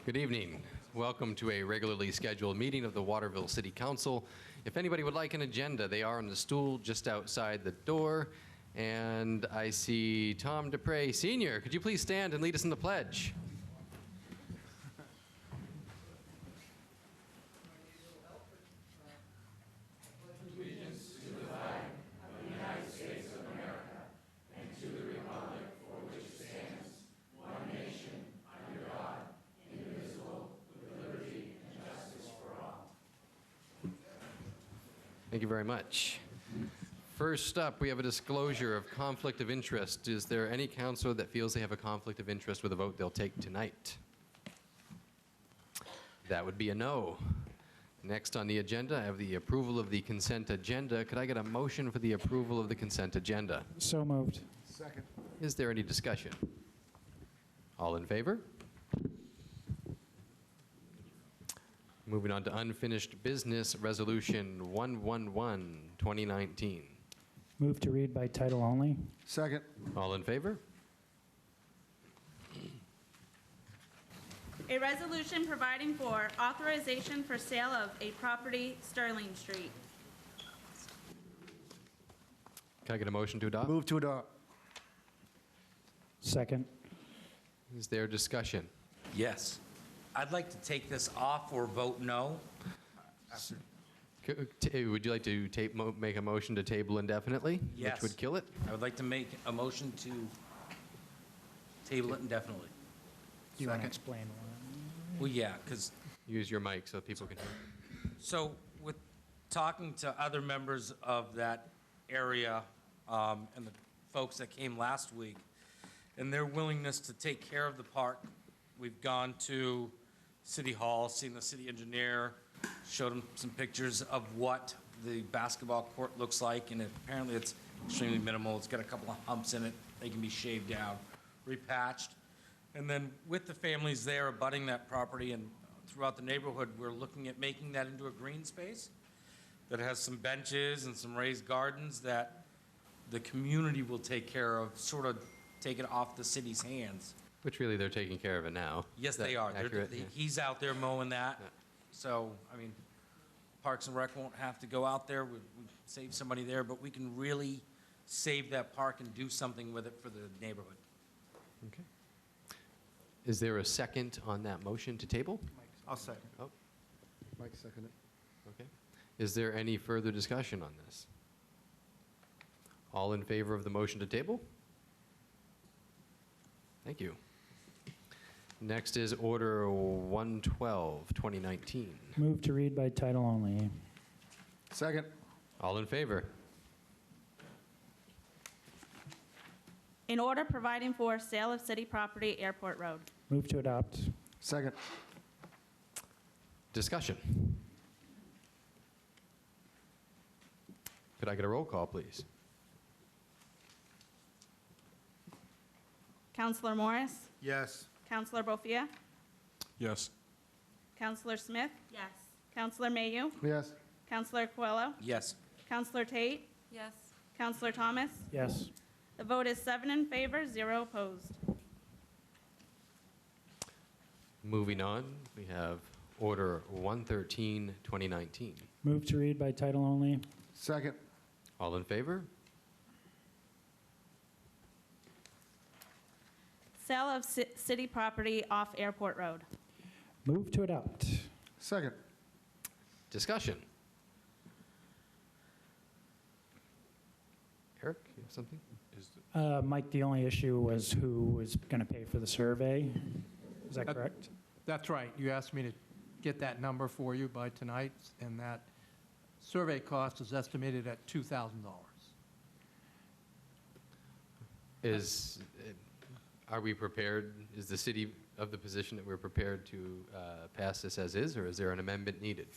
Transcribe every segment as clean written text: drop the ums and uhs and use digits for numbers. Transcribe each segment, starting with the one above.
Good evening. Welcome to a regularly scheduled meeting of the Waterville City Council. If anybody would like an agenda, they are on the stool just outside the door. And I see Tom Dupre, Sr. Could you please stand and lead us in the pledge? Thank you very much. First up, we have a disclosure of conflict of interest. Is there any counselor that feels they have a conflict of interest with a vote they'll take tonight? That would be a no. Next on the agenda, I have the approval of the consent agenda. Could I get a motion for the approval of the consent agenda? So moved. Second. Is there any discussion? All in favor? Moving on to unfinished business, Resolution 111, 2019. Move to read by title only. Second. All in favor? A resolution providing for authorization for sale of a property, Sterling Street. Can I get a motion to adopt? Move to adopt. Second. Is there discussion? Yes. I'd like to take this off or vote no. Would you like to make a motion to table indefinitely? Yes. Which would kill it? I would like to make a motion to table it indefinitely. Do you want to Second. explain why? Well, yeah, because, Use your mic so people can hear. so with talking to other members of that area and the folks that came last week, and their willingness to take care of the park, we've gone to City Hall, seen the city engineer, showed them some pictures of what the basketball court looks like, and apparently it's extremely minimal. It's got a couple of humps in it. They can be shaved down, repatched. And then with the families there abutting that property and throughout the neighborhood, we're looking at making that into a green space that has some benches and some raised gardens that the community will take care of, sort of take it off the city's hands. Which really they're taking care of it now. Yes, Is that they are. accurate? Yeah. He's out there mowing that. Yeah. So, I mean, Parks and Rec won't have to go out there. We save somebody there, but we can really save that park and do something with it for the neighborhood. Okay. Is there a second on that motion to table? I'll second. Oh, Mike seconded. okay. Is there any further discussion on this? All in favor of the motion to table? Thank you. Next is Order 112, 2019. Move to read by title only. Second. All in favor? An order providing for sale of city property, Airport Road. Move to adopt. Second. Discussion. Could I get a roll call, please? Councilor Morris? Yes. Councilor Bofia? Yes. Councilor Smith? Yes. Councilor Mayu? Yes. Councilor Coelho? Yes. Councilor Tate? Yes. Councilor Thomas? Yes. The vote is 7 in favor, 0 opposed. Moving on, we have Order 113, 2019. Move to read by title only. Second. All in favor? Sale of city property off Airport Road. Move to adopt. Second. Discussion. Eric, you have something? Mike, the only issue was who was going to pay for the survey. Is that correct? That's right. You asked me to get that number for you by tonight, and that survey cost is estimated at $2,000. Are we prepared, is the city of the position that we're prepared to pass this as is, or is there an amendment needed?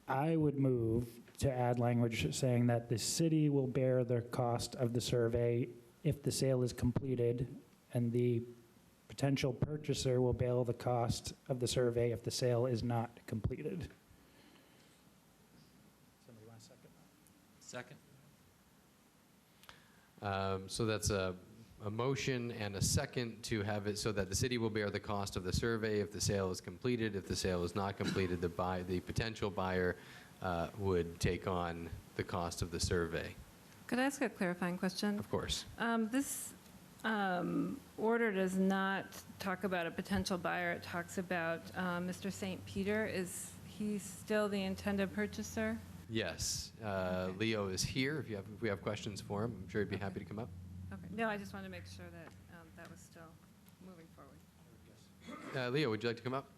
I would move to add language saying that the city will bear the cost of the survey if the sale is completed, and the potential purchaser will bear the cost of the survey if the sale is not completed. Somebody want a second? Second? So that's a a motion and a second to have it so that the city will bear the cost of the survey if the sale is completed. If the sale is not completed, the potential buyer would take on the cost of the survey. Could I ask a clarifying question? Of course. This order does not talk about a potential buyer. It talks about Mr. St. Peter. Is he still the intended purchaser? Yes. Leo is here. If we have questions for him, I'm sure he'd be happy to come up. Okay. No, I just wanted to make sure that that was still moving forward. Leo, would you like to come up?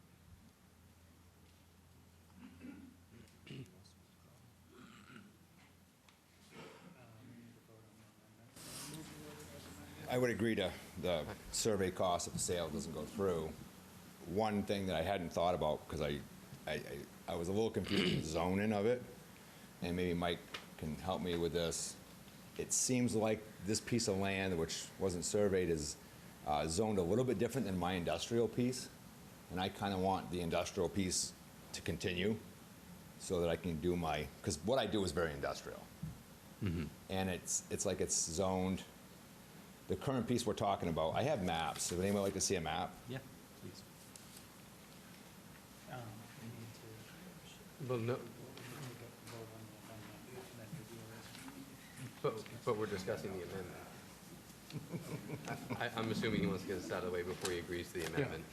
I would agree to the survey cost if the sale doesn't go through. One thing that I hadn't thought about, because I was a little confused with the zoning of it, and maybe Mike can help me with this. It seems like this piece of land, which wasn't surveyed, is zoned a little bit different than my industrial piece, and I kind of want the industrial piece to continue so that I can do my, because what I do is very industrial. And it's like it's zoned. The current piece we're talking about, I have maps. Would anyone like to see a map? Yeah, please. Well, no. But we're discussing the amendment. I'm assuming he wants to get this out of the way before he agrees to the amendment.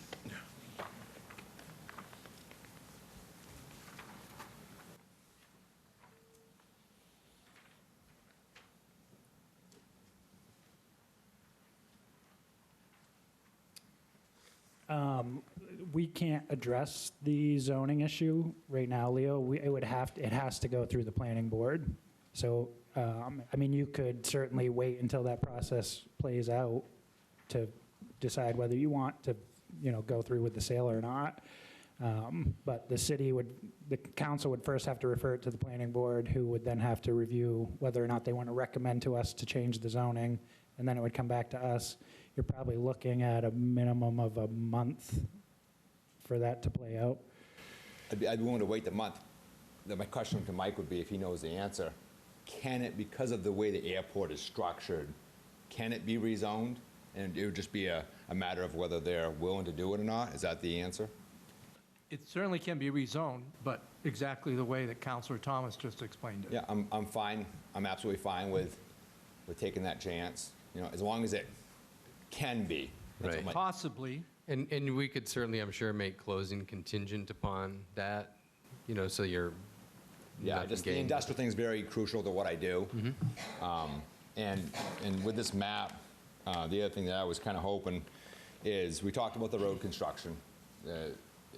We can't address the zoning issue right now, Leo. It has to go through the planning board. So, I mean, you could certainly wait until that process plays out to decide whether you want to, go through with the sale or not. But the council would first have to refer it to the planning board, who would then have to review whether or not they want to recommend to us to change the zoning, and then it would come back to us. You're probably looking at a minimum of a month for that to play out. I'd be willing to wait the month. My question to Mike would be, if he knows the answer, can it, because of the way the airport is structured, can it be rezoned? And it would just be a matter of whether they're willing to do it or not? Is that the answer? It certainly can be rezoned, but exactly the way that Councilor Thomas just explained it. Yeah, I'm fine. I'm absolutely fine with taking that chance, as long as it can be. That's Right. what Possibly, And we could certainly, I'm sure, make closing contingent upon that, so you're Yeah, not just the getting- industrial thing is very crucial to what I do. And with this map, the other thing that I was kind of hoping is, we talked about the road construction.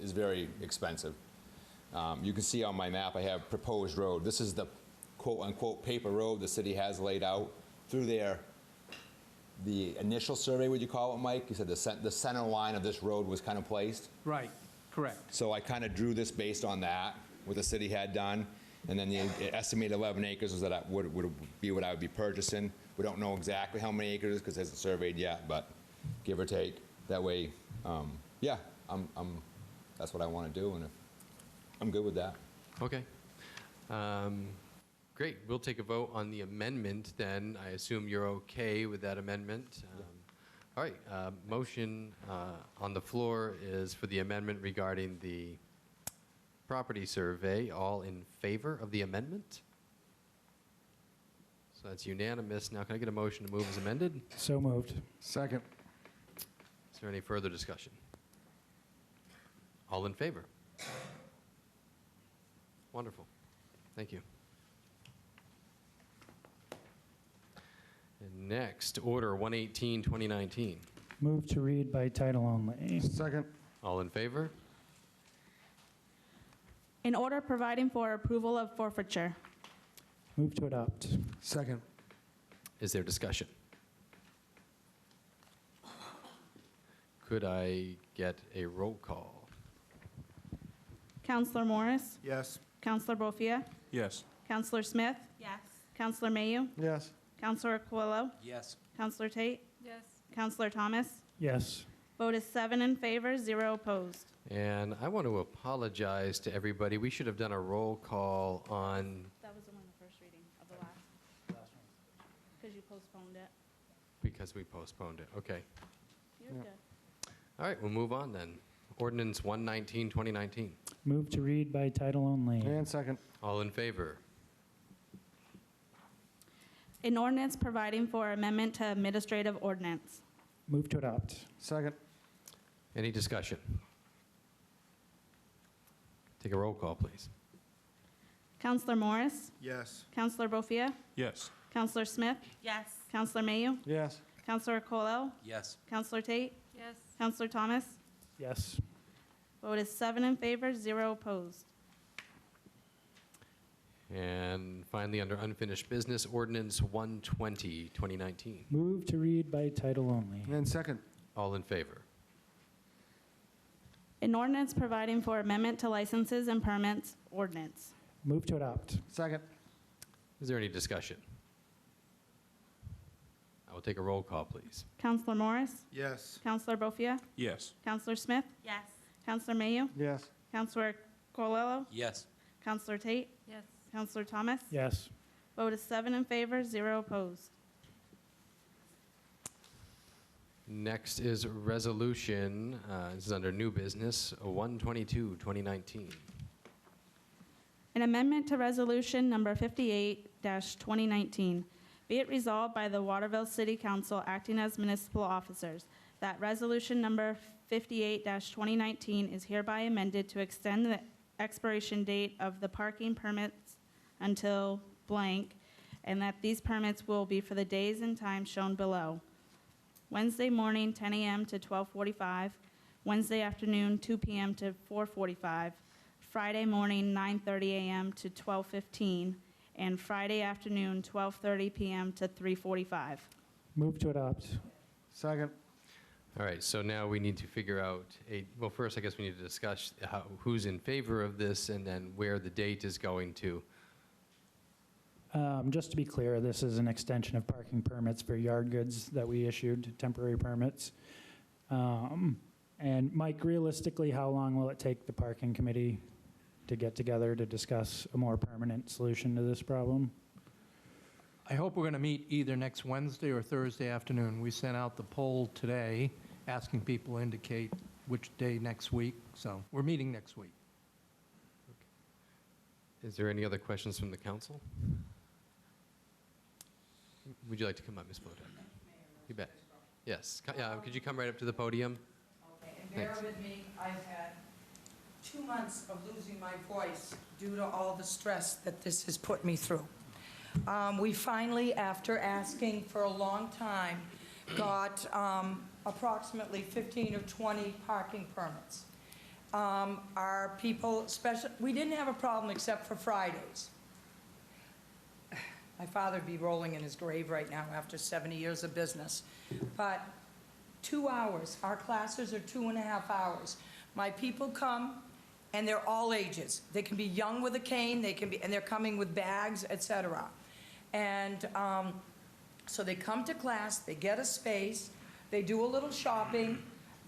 Is very expensive. You can see on my map, I have proposed road. This is the quote-unquote paper road the city has laid out. Through there, the initial survey, would you call it, Mike? You said the center line of this road was kind of placed. right, correct. So I kind of drew this based on that, what the city had done, and then the estimated 11 acres was that would be what I would be purchasing. We don't know exactly how many acres, because it hasn't surveyed yet, but give or take. That way, yeah, that's what I want to do, and I'm good with that. Okay. Great. We'll take a vote on the amendment then. I assume you're okay with that amendment. All right. Motion on the floor is for the amendment regarding the property survey. All in favor of the amendment? So that's unanimous. Now, can I get a motion to move as amended? So moved. Second. Is there any further discussion? All in favor? Wonderful. Thank you. And next, Order 118, 2019. Move to read by title only. Second. All in favor? An order providing for approval of forfeiture. Move to adopt. Second. Is there discussion? Could I get a roll call? Counselor Morris? Yes. Counselor Bofia? Yes. Counselor Smith? Yes. Counselor Mayu? Yes. Counselor Aquillo? Yes. Counselor Tate? Yes. Counselor Thomas? Yes. Vote is 7 in favor, 0 opposed. And I want to apologize to everybody. We should have done a roll call on, That was the one, the first reading of the last. Because you postponed it. because we postponed it. Okay. You're Yeah. good. All right, we'll move on then. Ordinance 119, 2019. Move to read by title only. And second. All in favor? An ordinance providing for amendment to administrative ordinance. Move to adopt. Second. Any discussion? Take a roll call, please. Counselor Morris? Yes. Counselor Bofia? Yes. Counselor Smith? Yes. Counselor Mayu? Yes. Counselor Colell? Yes. Counselor Tate? Yes. Counselor Thomas? Yes. Vote is 7 in favor, 0 opposed. And finally, under unfinished business, ordinance 120, 2019. Move to read by title only. And second. All in favor? An ordinance providing for amendment to licenses and permits ordinance. Move to adopt. Second. Is there any discussion? I will take a roll call, please. Counselor Morris? Yes. Counselor Bofia? Yes. Counselor Smith? Yes. Counselor Mayu? Yes. Counselor Colello? Yes. Counselor Tate? Yes. Counselor Thomas? Yes. Vote is 7 in favor, 0 opposed. Next is resolution, this is under new business, 122, 2019. An amendment to Resolution Number 58-2019. Be it resolved by the Waterville City Council acting as municipal officers that Resolution Number 58-2019 is hereby amended to extend the expiration date of the parking permits until blank, and that these permits will be for the days and times shown below. Wednesday morning, 10 a.m. to 12:45, Wednesday afternoon, 2 p.m. to 4:45, Friday morning, 9:30 a.m. to 12:15, and Friday afternoon, 12:30 p.m. to 3:45. Move to adopt. Second. All right, so now we need to figure out well, first I guess we need to discuss who's in favor of this and then where the date is going to. Just to be clear, this is an extension of parking permits for yard goods that we issued, temporary permits. And Mike, realistically, how long will it take the parking committee to get together to discuss a more permanent solution to this problem? I hope we're going to meet either next Wednesday or Thursday afternoon. We sent out the poll today asking people to indicate which day next week, so we're meeting next week. Is there any other questions from the council? Would you like to come up, Ms. Bowden? You bet. Yes, could you come right up to the podium? Okay, and bear Thanks. with me, I've had 2 months of losing my voice due to all the stress that this has put me through. We finally, after asking for a long time, got approximately 15 or 20 parking permits. Our people, we didn't have a problem except for Fridays. My father would be rolling in his grave right now after 70 years of business. But 2 hours, our classes are 2.5 hours. My people come, and they're all ages. They can be young with a cane, and they're coming with bags, etc. And so they come to class, they get a space, they do a little shopping,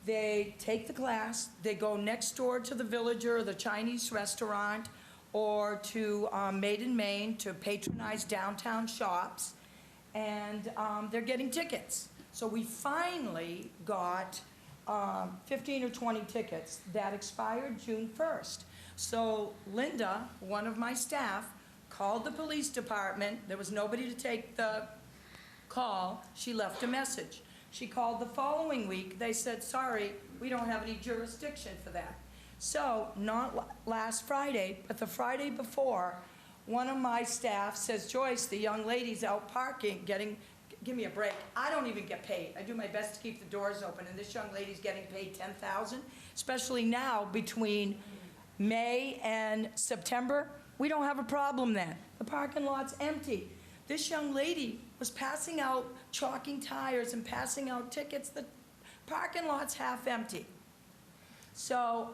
they take the class, they go next door to the Villager or the Chinese restaurant, or to Maiden Main to patronize downtown shops, and they're getting tickets. So we finally got 15 or 20 tickets that expired June 1st. So Linda, one of my staff, called the police department. There was nobody to take the call. She left a message. She called the following week. They said, sorry, we don't have any jurisdiction for that. So, not last Friday, but the Friday before, one of my staff says, Joyce, the young lady's out parking, give me a break. I don't even get paid. I do my best to keep the doors open, and this young lady's getting paid $10,000, especially now between May and September. We don't have a problem then. The parking lot's empty. This young lady was passing out, chalking tires and passing out tickets. The parking lot's half empty. So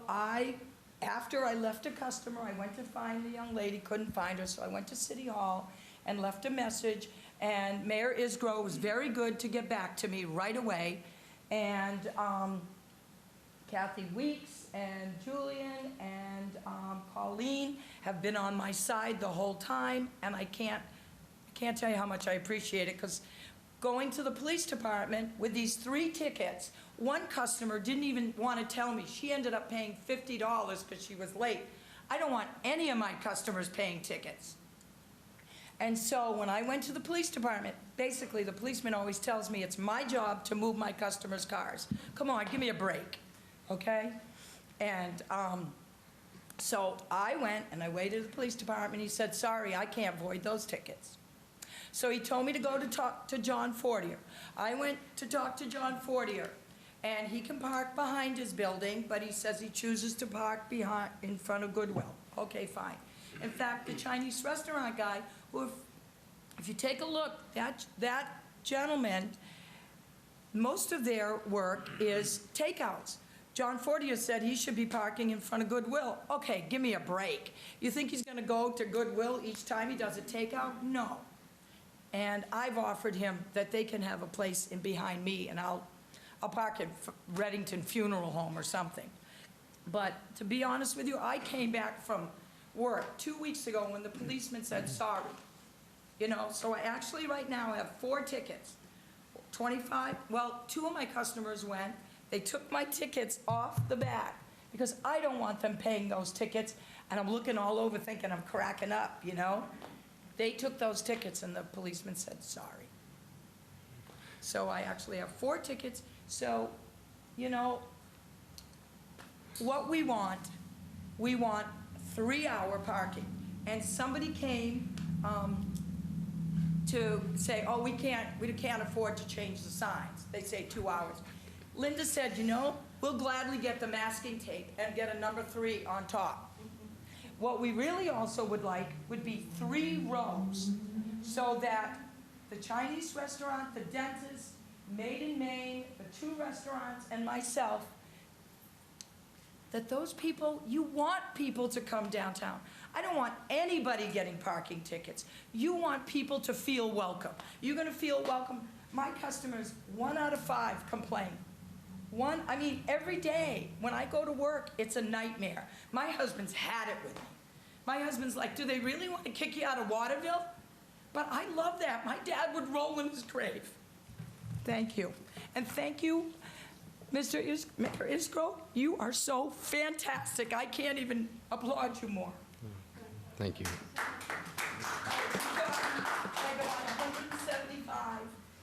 after I left a customer, I went to find the young lady, couldn't find her, so I went to City Hall and left a message, and Mayor Isgrove was very good to get back to me right away, and Kathy Weeks and Julian and Colleen have been on my side the whole time, and I can't tell you how much I appreciate it, because going to the police department with these 3 tickets. One customer didn't even want to tell me. She ended up paying $50 because she was late. I don't want any of my customers paying tickets. And so when I went to the police department, basically the policeman always tells me it's my job to move my customers' cars. Come on, give me a break, okay? And so I went and I waited at the police department. He said, sorry, I can't void those tickets. So he told me to go to talk to John Fortier. I went to talk to John Fortier, and he can park behind his building, but he says he chooses to park in front of Goodwill. Okay, fine. In fact, the Chinese restaurant guy, who, if you take a look, that gentleman, most of their work is takeouts. John Fortier said he should be parking in front of Goodwill. Okay, give me a break. You think he's going to go to Goodwill each time he does a takeout? No. And I've offered him that they can have a place in behind me, and I'll park at Reddington Funeral Home or something. But to be honest with you, I came back from work 2 weeks ago when the policeman said sorry. You know, so I actually right now have 4 tickets. 25, well, 2 of my customers went. They took my tickets off the back because I don't want them paying those tickets, and I'm looking all over thinking I'm cracking up, you know? They took those tickets and the policeman said sorry. So I actually have 4 tickets. So, you know, what we want 3-hour parking. And somebody came to say, oh, we can't afford to change the signs. They say 2 hours. Linda said, you know, we'll gladly get the masking tape and get a number 3 on top. What we really also would like would be 3 rows so that the Chinese restaurant, the dentist, Made in Maine, the 2 restaurants, and myself, that those people, you want people to come downtown. I don't want anybody getting parking tickets. You want people to feel welcome. You're going to feel welcome. My customers, 1 out of 5 complain. I mean, every day when I go to work, it's a nightmare. My husband's had it with me. My husband's like, do they really want to kick you out of Waterville? But I love that. My dad would roll in his grave. Thank you. And thank you, Mr. Mayor Iskro. You are so fantastic. I can't even applaud you more. Thank you. I got 175.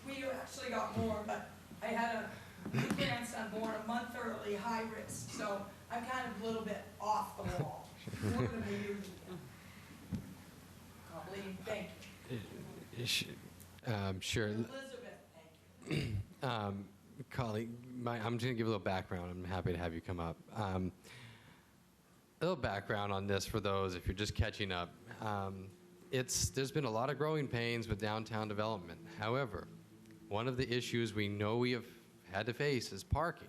We actually got more, but I had a new grandson born a month early, high risk. So I'm kind of a little bit off the wall. More than we usually do. Colleen, thank you. Sure. Elizabeth, thank you. Colleague, I'm just going to give a little background. I'm happy to have you come up. A little background on this for those, if you're just catching up. There's been a lot of growing pains with downtown development. However, one of the issues we know we have had to face is parking.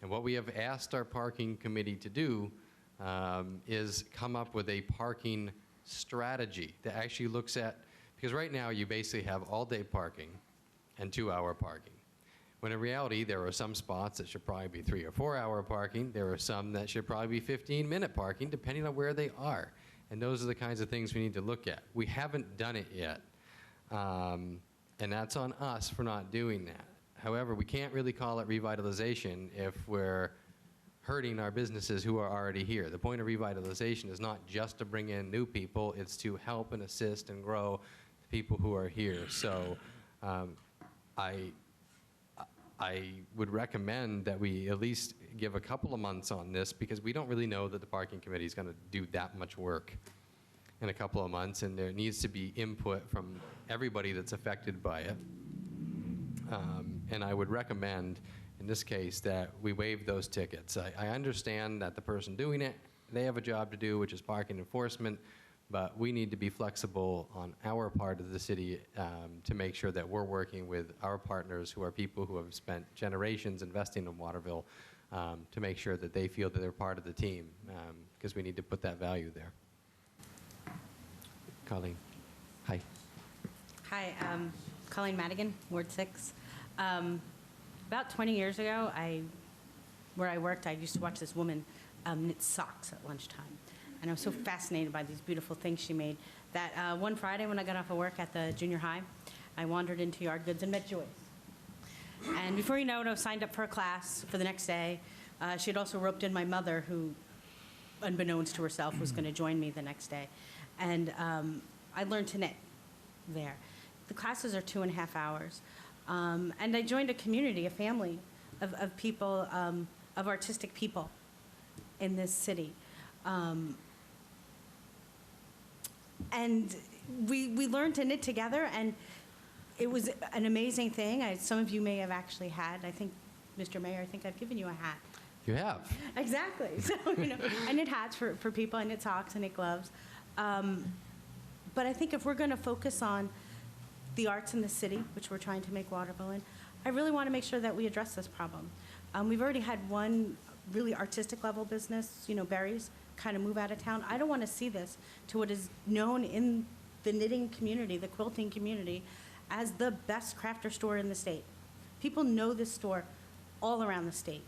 And what we have asked our parking committee to do is come up with a parking strategy that actually looks at, because right now you basically have all-day parking and 2-hour parking. When in reality, there are some spots that should probably be 3 or 4 hour parking. There are some that should probably be 15-minute parking, depending on where they are. And those are the kinds of things we need to look at. We haven't done it yet. And that's on us for not doing that. However, we can't really call it revitalization if we're hurting our businesses who are already here. The point of revitalization is not just to bring in new people, it's to help and assist and grow the people who are here. So I would recommend that we at least give a couple of months on this, because we don't really know that the parking committee is going to do that much work in a couple of months, and there needs to be input from everybody that's affected by it. And I would recommend, in this case, that we waive those tickets. I understand that the person doing it, they have a job to do, which is parking enforcement, but we need to be flexible on our part of the city to make sure that we're working with our partners, who are people who have spent generations investing in Waterville, to make sure that they feel that they're part of the team, because we need to put that value there. Colleen, hi. Hi, Colleen Madigan, Ward 6. About 20 years ago, where I worked, I used to watch this woman knit socks at lunchtime. And I was so fascinated by these beautiful things she made that one Friday when I got off of work at the junior high, I wandered into Yard Goods and met Joyce. And before you know it, I was signed up for a class for the next day. She had also roped in my mother, who, unbeknownst to herself, was going to join me the next day. And I learned to knit there. The classes are 2.5 hours. And I joined a community, a family of people, of artistic people in this city. And we learned to knit together, and it was an amazing thing. Some of you may have actually had, I think, Mr. Mayor, I think I've given you a hat. You have. Exactly. So, I knit hats for people, I knit socks, I knit gloves. But I think if we're going to focus on the arts in the city, which we're trying to make Waterville in, I really want to make sure that we address this problem. We've already had one really artistic level business, Berries, kind of move out of town. I don't want to see this to what is known in the knitting community, the quilting community, as the best crafter store in the state. People know this store all around the state.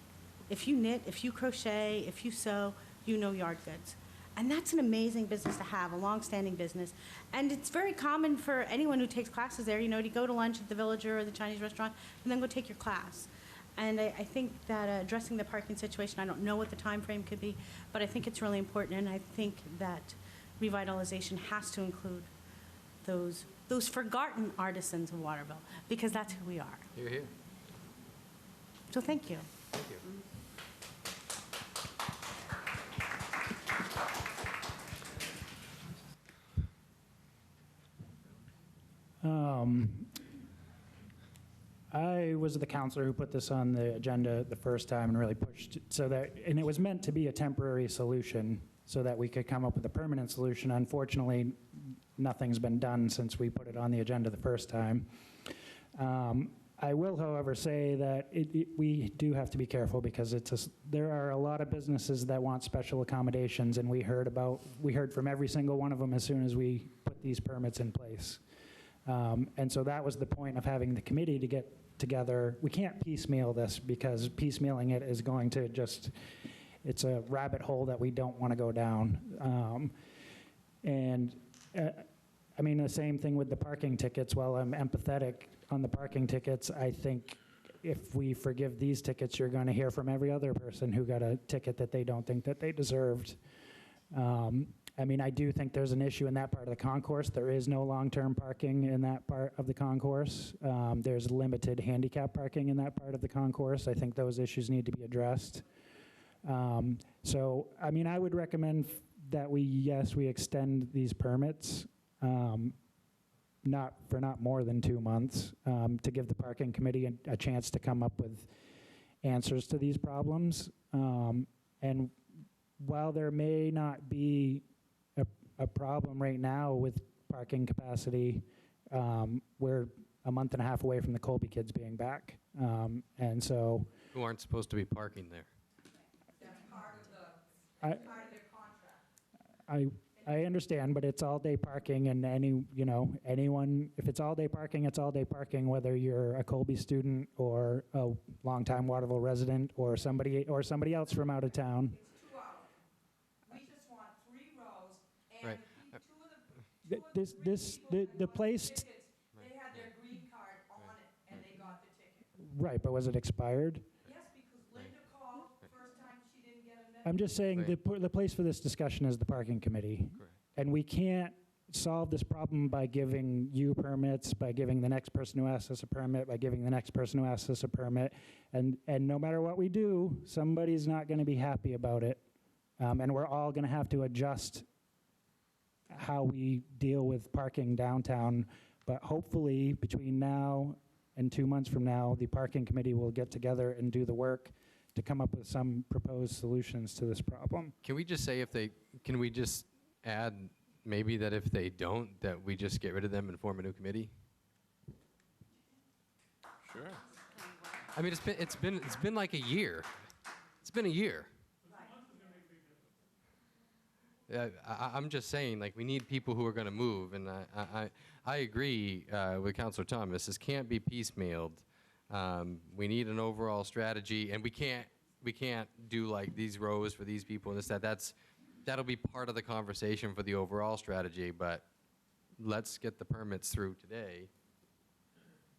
If you knit, if you crochet, if you sew, you know Yard Goods. And that's an amazing business to have, a long-standing business. And it's very common for anyone who takes classes there, to go to lunch at the Villager or the Chinese restaurant and then go take your class. And I think that addressing the parking situation, I don't know what the time frame could be, but I think it's really important, and I think that revitalization has to include those forgotten artisans of Waterville, because that's who we are. You're here. So thank you. Thank you. I was the counselor who put this on the agenda the first time and really pushed and it was meant to be a temporary solution so that we could come up with a permanent solution. Unfortunately, nothing's been done since we put it on the agenda the first time. I will, however, say that we do have to be careful because there are a lot of businesses that want special accommodations, and we heard from every single one of them as soon as we put these permits in place. And so that was the point of having the committee to get together. We can't piecemeal this because piecemealing it is going to it's a rabbit hole that we don't want to go down. The same thing with the parking tickets. While I'm empathetic on the parking tickets, I think if we forgive these tickets, you're going to hear from every other person who got a ticket that they don't think that they deserved. I do think there's an issue in that part of the concourse. There is no long-term parking in that part of the concourse. There's limited handicap parking in that part of the concourse. I think those issues need to be addressed. I would recommend that we extend these permits, not more than 2 months, to give the parking committee a chance to come up with answers to these problems. And while there may not be a problem right now with parking capacity, we're a month and a half away from the Colby kids being back. And so Who aren't supposed to be parking there. That's part of their contract. I understand, but it's all-day parking, and anyone, if it's all-day parking, it's all-day parking, whether you're a Colby student or a longtime Waterville resident or somebody else from out of town. It's 2 hours. We just want 3 rows, and Right. The place, tickets, they had their green card on it, and they got the ticket. right, but was it expired? Yes, because Linda called the first time, she didn't get a message. I'm just saying the place for this discussion is the parking committee. Correct. And we can't solve this problem by giving you permits, by giving the next person who asks us a permit, by giving the next person who asks us a permit. And no matter what we do, somebody's not going to be happy about it. And we're all going to have to adjust how we deal with parking downtown. But hopefully, between now and 2 months from now, the parking committee will get together and do the work to come up with some proposed solutions to this problem. Can we just say can we just add maybe that if they don't, that we just get rid of them and form a new committee? Sure. It's been like a year. It's been a year. I'm just saying, we need people who are going to move, and I agree with Councilor Thomas. This can't be piecemealed. We need an overall strategy, and we can't do these rows for these people and this that'll be part of the conversation for the overall strategy. But let's get the permits through today,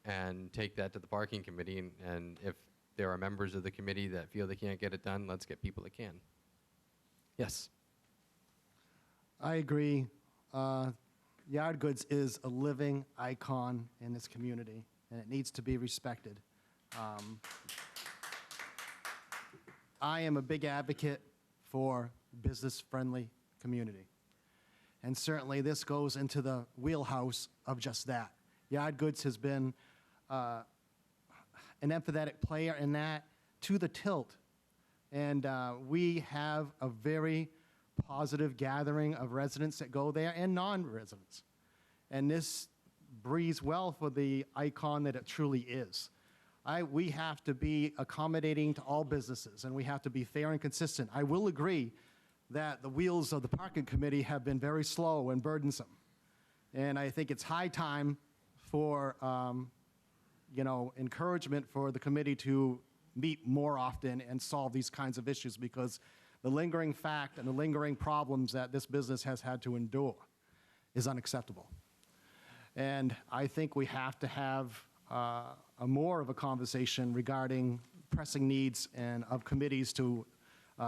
and take that to the parking committee. And if there are members of the committee that feel they can't get it done, let's get people that can. Yes. I agree. Yard Goods is a living icon in this community, and it needs to be respected. I am a big advocate for business-friendly community. And certainly this goes into the wheelhouse of just that. Yard Goods has been an empathetic player in that to the tilt. And we have a very positive gathering of residents that go there and non-residents. And this breathes well for the icon that it truly is. We have to be accommodating to all businesses, and we have to be fair and consistent. I will agree that the wheels of the parking committee have been very slow and burdensome. And I think it's high time for, encouragement for the committee to meet more often and solve these kinds of issues, because the lingering fact and the lingering problems that this business has had to endure is unacceptable. And I think we have to have a more of a conversation regarding pressing needs and of committees to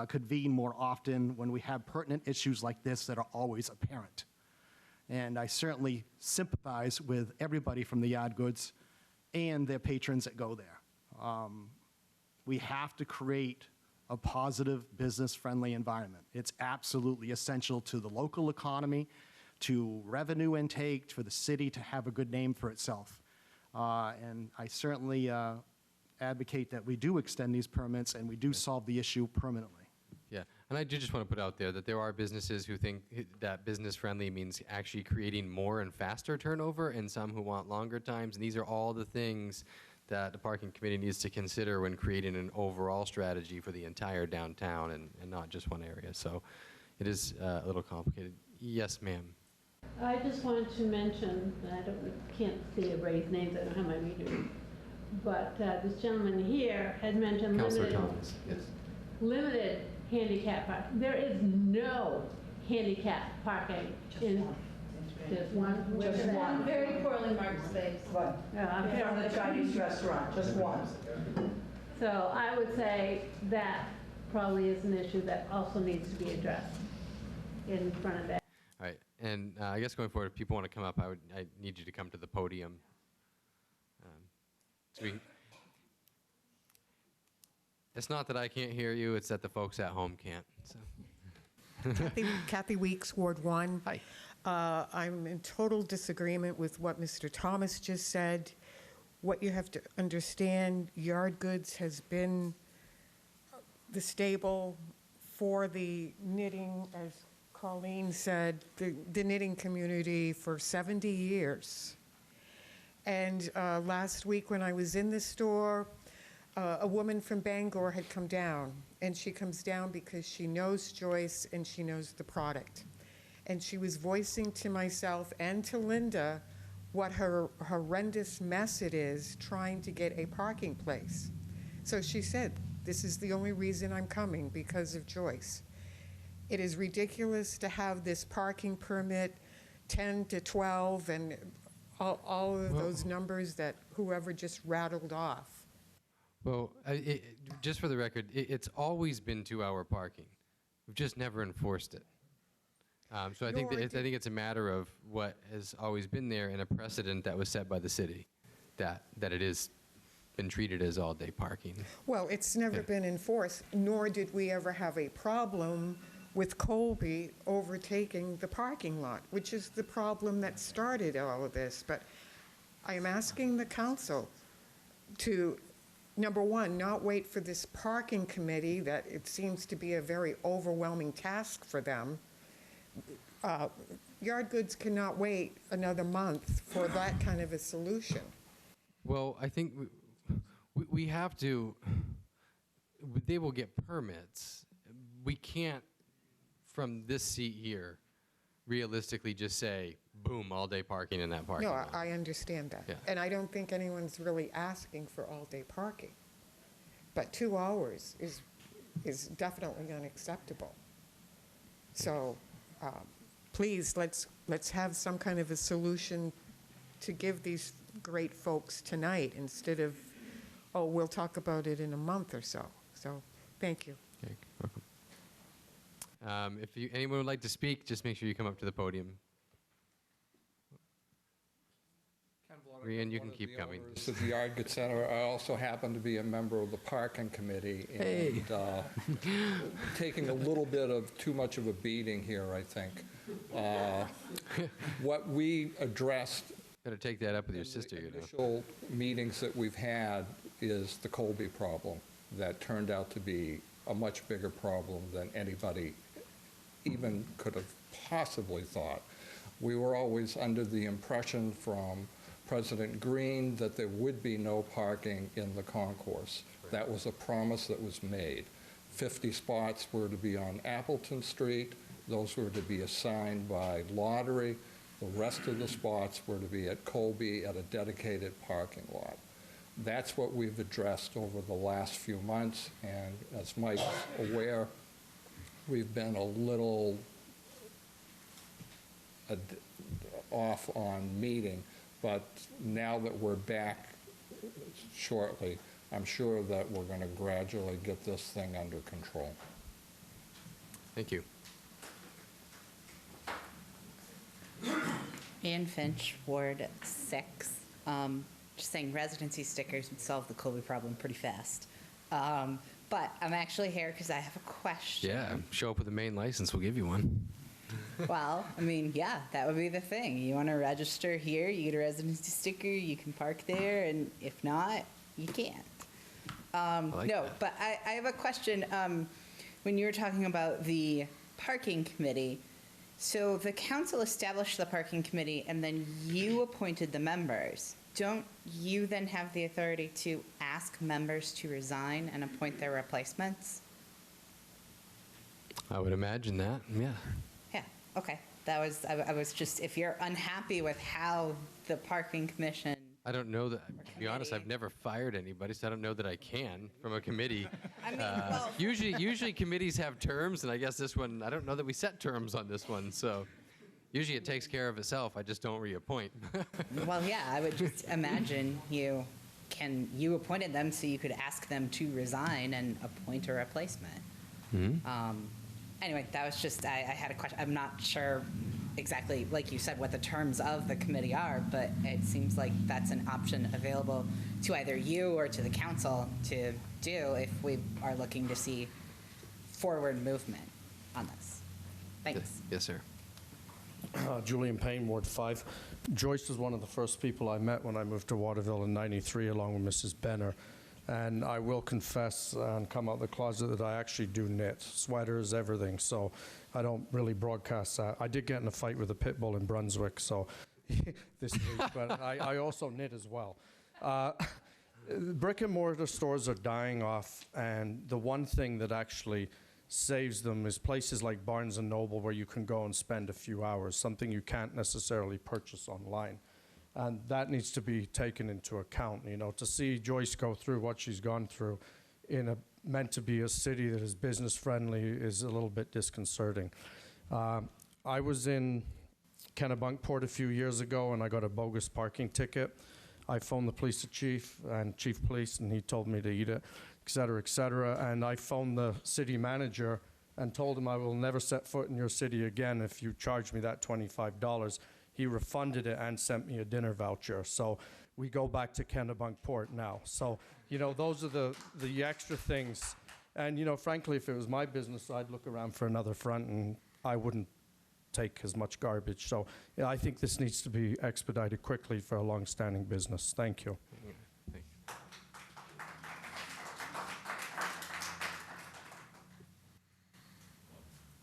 convene more often when we have pertinent issues like this that are always apparent. And I certainly sympathize with everybody from the Yard Goods and their patrons that go there. We have to create a positive, business-friendly environment. It's absolutely essential to the local economy, to revenue intake, for the city to have a good name for itself. And I certainly advocate that we do extend these permits and we do solve the issue permanently. Yeah, and I do just want to put out there that there are businesses who think that business-friendly means actually creating more and faster turnover, and some who want longer times. And these are all the things that the parking committee needs to consider when creating an overall strategy for the entire downtown and not just one area. So it is a little complicated. Yes, ma'am. I just wanted to mention, I can't see everybody's names, I don't have my reader, but this gentleman here had mentioned Councilor Thomas, yes. limited handicap parking. There is no handicap parking in just one. Just one. Very poorly marked space. One. Yeah, In front of the Chinese restaurant, just one. So I would say that probably is an issue that also needs to be addressed in front of that. All right, and I guess going forward, if people want to come up, I need you to come to the podium. It's not that I can't hear you, it's that the folks at home can't. So. Kathy Weeks, Ward 1. Hi. I'm in total disagreement with what Mr. Thomas just said. What you have to understand, Yard Goods has been the stable for the knitting, as Colleen said, the knitting community for 70 years. And last week when I was in the store, a woman from Bangor had come down, and she comes down because she knows Joyce and she knows the product. And she was voicing to myself and to Linda what her horrendous mess it is trying to get a parking place. So she said, this is the only reason I'm coming, because of Joyce. It is ridiculous to have this parking permit 10 to 12 and all of those numbers that whoever just rattled off. Well, just for the record, it's always been 2-hour parking. We've just never enforced it. So I think it's a matter of what has always been there and a precedent that was set by the city, that it is been treated as all-day parking. Well, it's never been enforced, nor did we ever have a problem with Colby overtaking the parking lot, which is the problem that started all of this. But I am asking the council to, number one, not wait for this parking committee that it seems to be a very overwhelming task for them. Yard Goods cannot wait another month for that kind of a solution. Well, I think we have to, they will get permits. We can't, from this seat here, realistically just say, boom, all-day parking in that parking No, lot. I understand that. Yeah. And I don't think anyone's really asking for all-day parking. But 2 hours is definitely unacceptable. So please, let's have some kind of a solution to give these great folks tonight instead of, oh, we'll talk about it in a month or so. So, thank you. Okay, welcome. If anyone would like to speak, just make sure you come up to the podium. Rian, you can keep coming. This is the Yard Goods Center. I also happen to be a member of the parking committee. And taking a little bit of too much of a beating here, I think. What we addressed Better take that up with your sister, you know. initial meetings that we've had is the Colby problem that turned out to be a much bigger problem than anybody even could have possibly thought. We were always under the impression from President Green that there would be no parking in the concourse. That was a promise that was made. 50 spots were to be on Appleton Street. Those were to be assigned by lottery. The rest of the spots were to be at Colby at a dedicated parking lot. That's what we've addressed over the last few months, and as Mike's aware, we've been a little off on meeting, but now that we're back shortly, I'm sure that we're going to gradually get this thing under control. Thank you. Ann Finch, Ward 6. Just saying residency stickers would solve the Colby problem pretty fast. But I'm actually here because I have a question. Yeah, show up with a main license, we'll give you one. Well, I mean, yeah, that would be the thing. You want to register here, you get a residency sticker, you can park there, and if not, you can't. like No, that. but I have a question. When you were talking about the parking committee, so the council established the parking committee and then you appointed the members. Don't you then have the authority to ask members to resign and appoint their replacements? I would imagine that, yeah. Yeah, okay. That was, I was just, if you're unhappy with how the parking commission, I don't know that, to be honest, I've committee. never fired anybody, so I don't know that I can from a committee. I mean, well, Usually committees have terms, and I guess this one, I don't know that we set terms on this one, so usually it takes care of itself, I just don't reappoint. well, yeah, I would just imagine you appointed them so you could ask them to resign and appoint a replacement. Anyway, that was just, I had a question. I'm not sure exactly, like you said, what the terms of the committee are, but it seems like that's an option available to either you or to the council to do if we are looking to see forward movement on this. Thanks. Yes, sir. Julian Payne, Ward 5. Joyce was one of the first people I met when I moved to Waterville in '93 along with Mrs. Benner. And I will confess and come out of the closet that I actually do knit, sweaters, everything. So I don't really broadcast that. I did get in a fight with a pit bull in Brunswick so this week, but I also knit as well. Brick and mortar stores are dying off, and the one thing that actually saves them is places like Barnes & Noble where you can go and spend a few hours, something you can't necessarily purchase online. And that needs to be taken into account, you know, to see Joyce go through what she's gone through in meant to be a city that is business friendly is a little bit disconcerting. I was in Kennebunkport a few years ago and I got a bogus parking ticket. I phoned the police chief and chief police and he told me to eat it, et cetera, and I phoned the city manager and told him I will never set foot in your city again if you charge me that $25. He refunded it and sent me a dinner voucher. So we go back to Kennebunkport now. So, you know, those are the extra things. And, you know, frankly, if it was my business, I'd look around for another front and I wouldn't take as much garbage. So yeah, I think this needs to be expedited quickly for a long-standing business. Thank you. Thank you.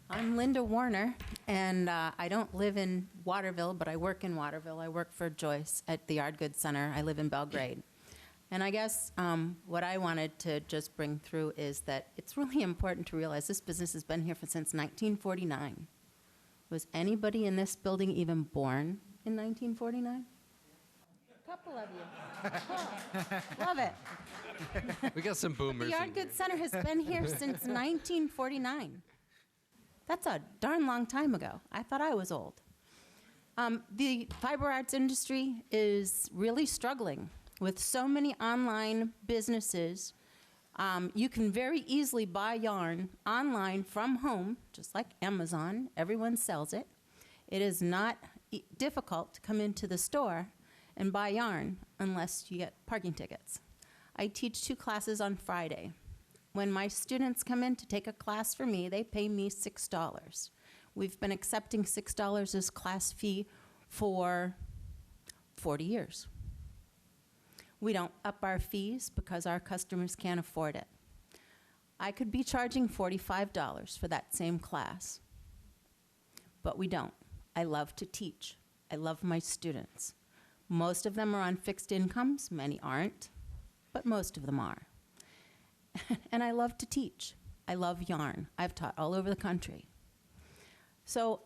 I'm Linda Warner, and I don't live in Waterville, but I work in Waterville. I work for Joyce at the Yard Goods Center. I live in Belgrade. And I guess what I wanted to just bring through is that it's really important to realize this business has been here since 1949. Was anybody in this building even born in 1949? A couple of you. Cool. Love it. We got some boomers. The Yard Goods Center has been here since 1949. That's a darn long time ago. I thought I was old. The fiber arts industry is really struggling with so many online businesses. You can very easily buy yarn online from home, just like Amazon. Everyone sells it. It is not difficult to come into the store and buy yarn unless you get parking tickets. I teach 2 classes on Friday. When my students come in to take a class for me, they pay me $6. We've been accepting $6 as class fee for 40 years. We don't up our fees because our customers can't afford it. I could be charging $45 for that same class, but we don't. I love to teach. I love my students. Most of them are on fixed incomes, many aren't, but most of them are. And I love to teach. I love yarn. I've taught all over the country. So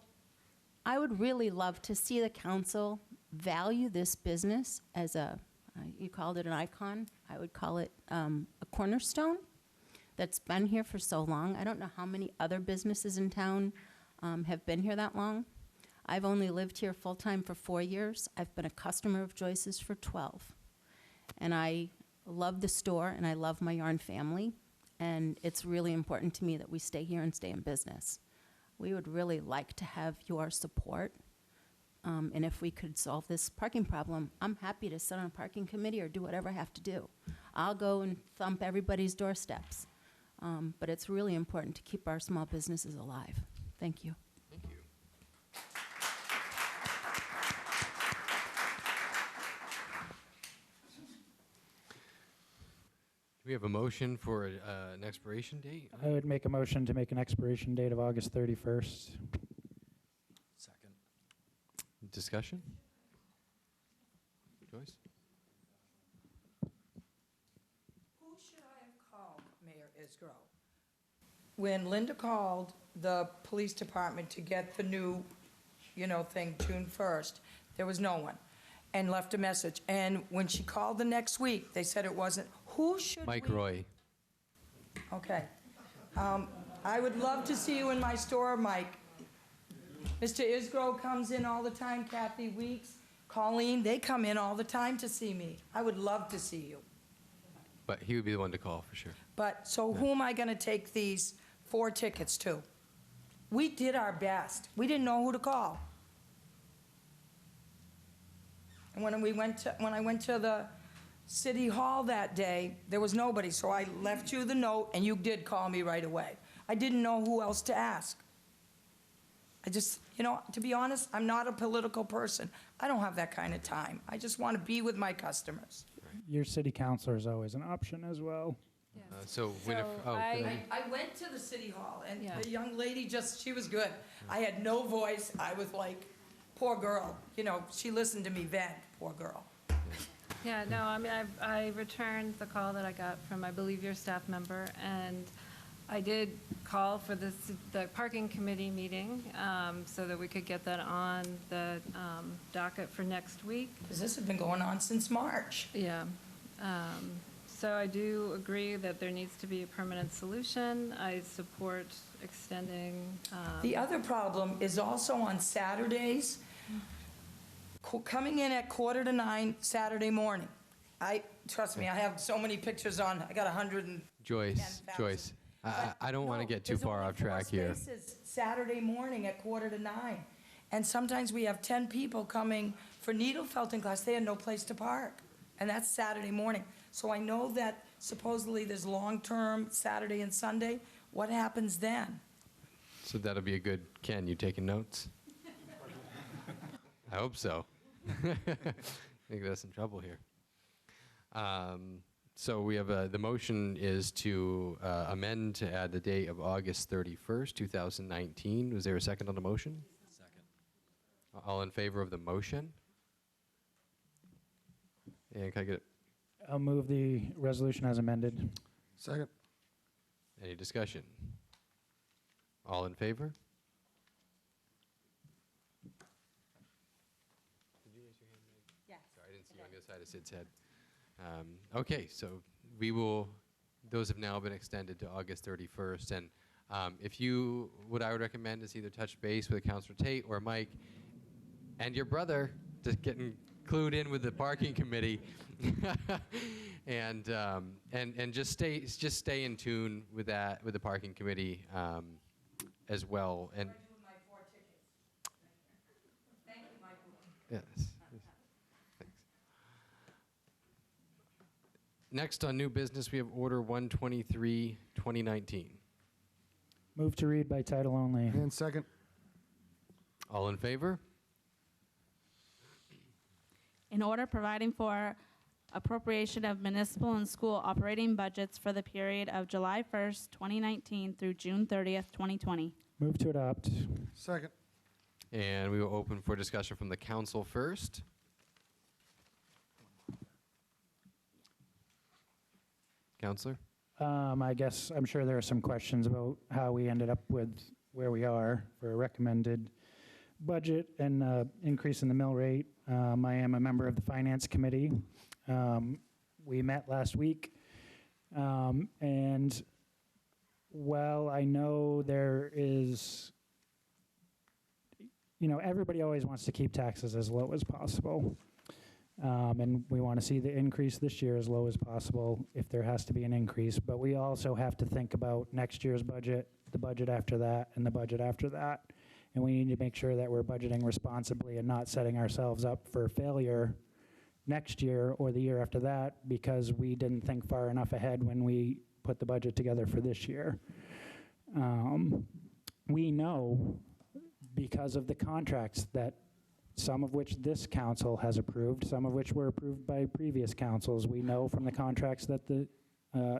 I would really love to see the council value this business as you called it an icon. I would call it a cornerstone that's been here for so long. I don't know how many other businesses in town have been here that long. I've only lived here full-time for 4 years. I've been a customer of Joyce's for 12. And I love the store, and I love my yarn family. And it's really important to me that we stay here and stay in business. We would really like to have your support. And if we could solve this parking problem, I'm happy to sit on a parking committee or do whatever I have to do. I'll go and thump everybody's doorsteps. But it's really important to keep our small businesses alive. Thank you. Thank you. Do we have a motion for an expiration date? I would make a motion to make an expiration date of August 31st. Second. Discussion? Joyce? Who should I have called, Mayor Isgro? When Linda called the police department to get the new, thing, June 1st, there was no one, and left a message. And when she called the next week, they said it wasn't. Who should Mike we? Roy. Okay. I would love to see you in my store, Mike. Mr. Isgro comes in all the time, Kathy Weeks, Colleen, they come in all the time to see me. I would love to see you. But he would be the one to call for sure. But, so who am I going to take these 4 tickets to? We did our best. We didn't know who to call. And when I went to the City Hall that day, there was nobody, so I left you the note, and you did call me right away. I didn't know who else to ask. I just, to be honest, I'm not a political person. I don't have that kind of time. I just want to be with my customers. Your city councilor is always an option as well. So So I- I went to the City Hall, and Yeah. the young lady she was good. I had no voice. I was like, poor girl. She listened to me vent, poor girl. Yeah, no, I mean, I returned the call that I got from, I believe, your staff member, and I did call for the parking committee meeting so that we could get that on the docket for next week. Because this has been going on since March. Yeah. So I do agree that there needs to be a permanent solution. I support extending. The other problem is also on Saturdays, coming in at 8:45 Saturday morning. Trust me, I have so many pictures on, I got 100 and Joyce, I don't want to get too far off track here. There's only 4 spaces Saturday morning at 8:45. And sometimes we have 10 people coming for needle felting class. They had no place to park. And that's Saturday morning. So I know that supposedly there's long-term Saturday and Sunday. What happens then? So that'll be a good, Ken, you taking notes? I hope so. I think that's in trouble here. So we have the motion is to amend to add the date of August 31st, 2019. Was there a second on the motion? Second. All in favor of the motion? And can I get it? I'll move the resolution as amended. Second. Any discussion? All in favor? Did you raise your hand, Meg? Yes. Sorry, I didn't see you on the other side of Sid's head. Okay, so those have now been extended to August 31st. And what I would recommend is either touch base with Councilor Tate or Mike and your brother just getting clued in with the parking committee. and just stay in tune with that, with the parking committee as well. And yes. Thanks. Next on new business, we have Order 123, 2019. Move to read by title only. And second. All in favor? In order providing for appropriation of municipal and school operating budgets for the period of July 1st, 2019 through June 30th, 2020. Move to adopt. Second. And we will open for discussion from the council first. Counselor? I guess I'm sure there are some questions about how we ended up with where we are for a recommended budget and increase in the mill rate. I am a member of the Finance Committee. We met last week, and while I know there is, everybody always wants to keep taxes as low as possible. And we want to see the increase this year as low as possible if there has to be an increase. But we also have to think about next year's budget, the budget after that, and the budget after that. And we need to make sure that we're budgeting responsibly and not setting ourselves up for failure next year or the year after that because we didn't think far enough ahead when we put the budget together for this year. We know because of the contracts that some of which this council has approved, some of which were approved by previous councils. We know from the contracts that the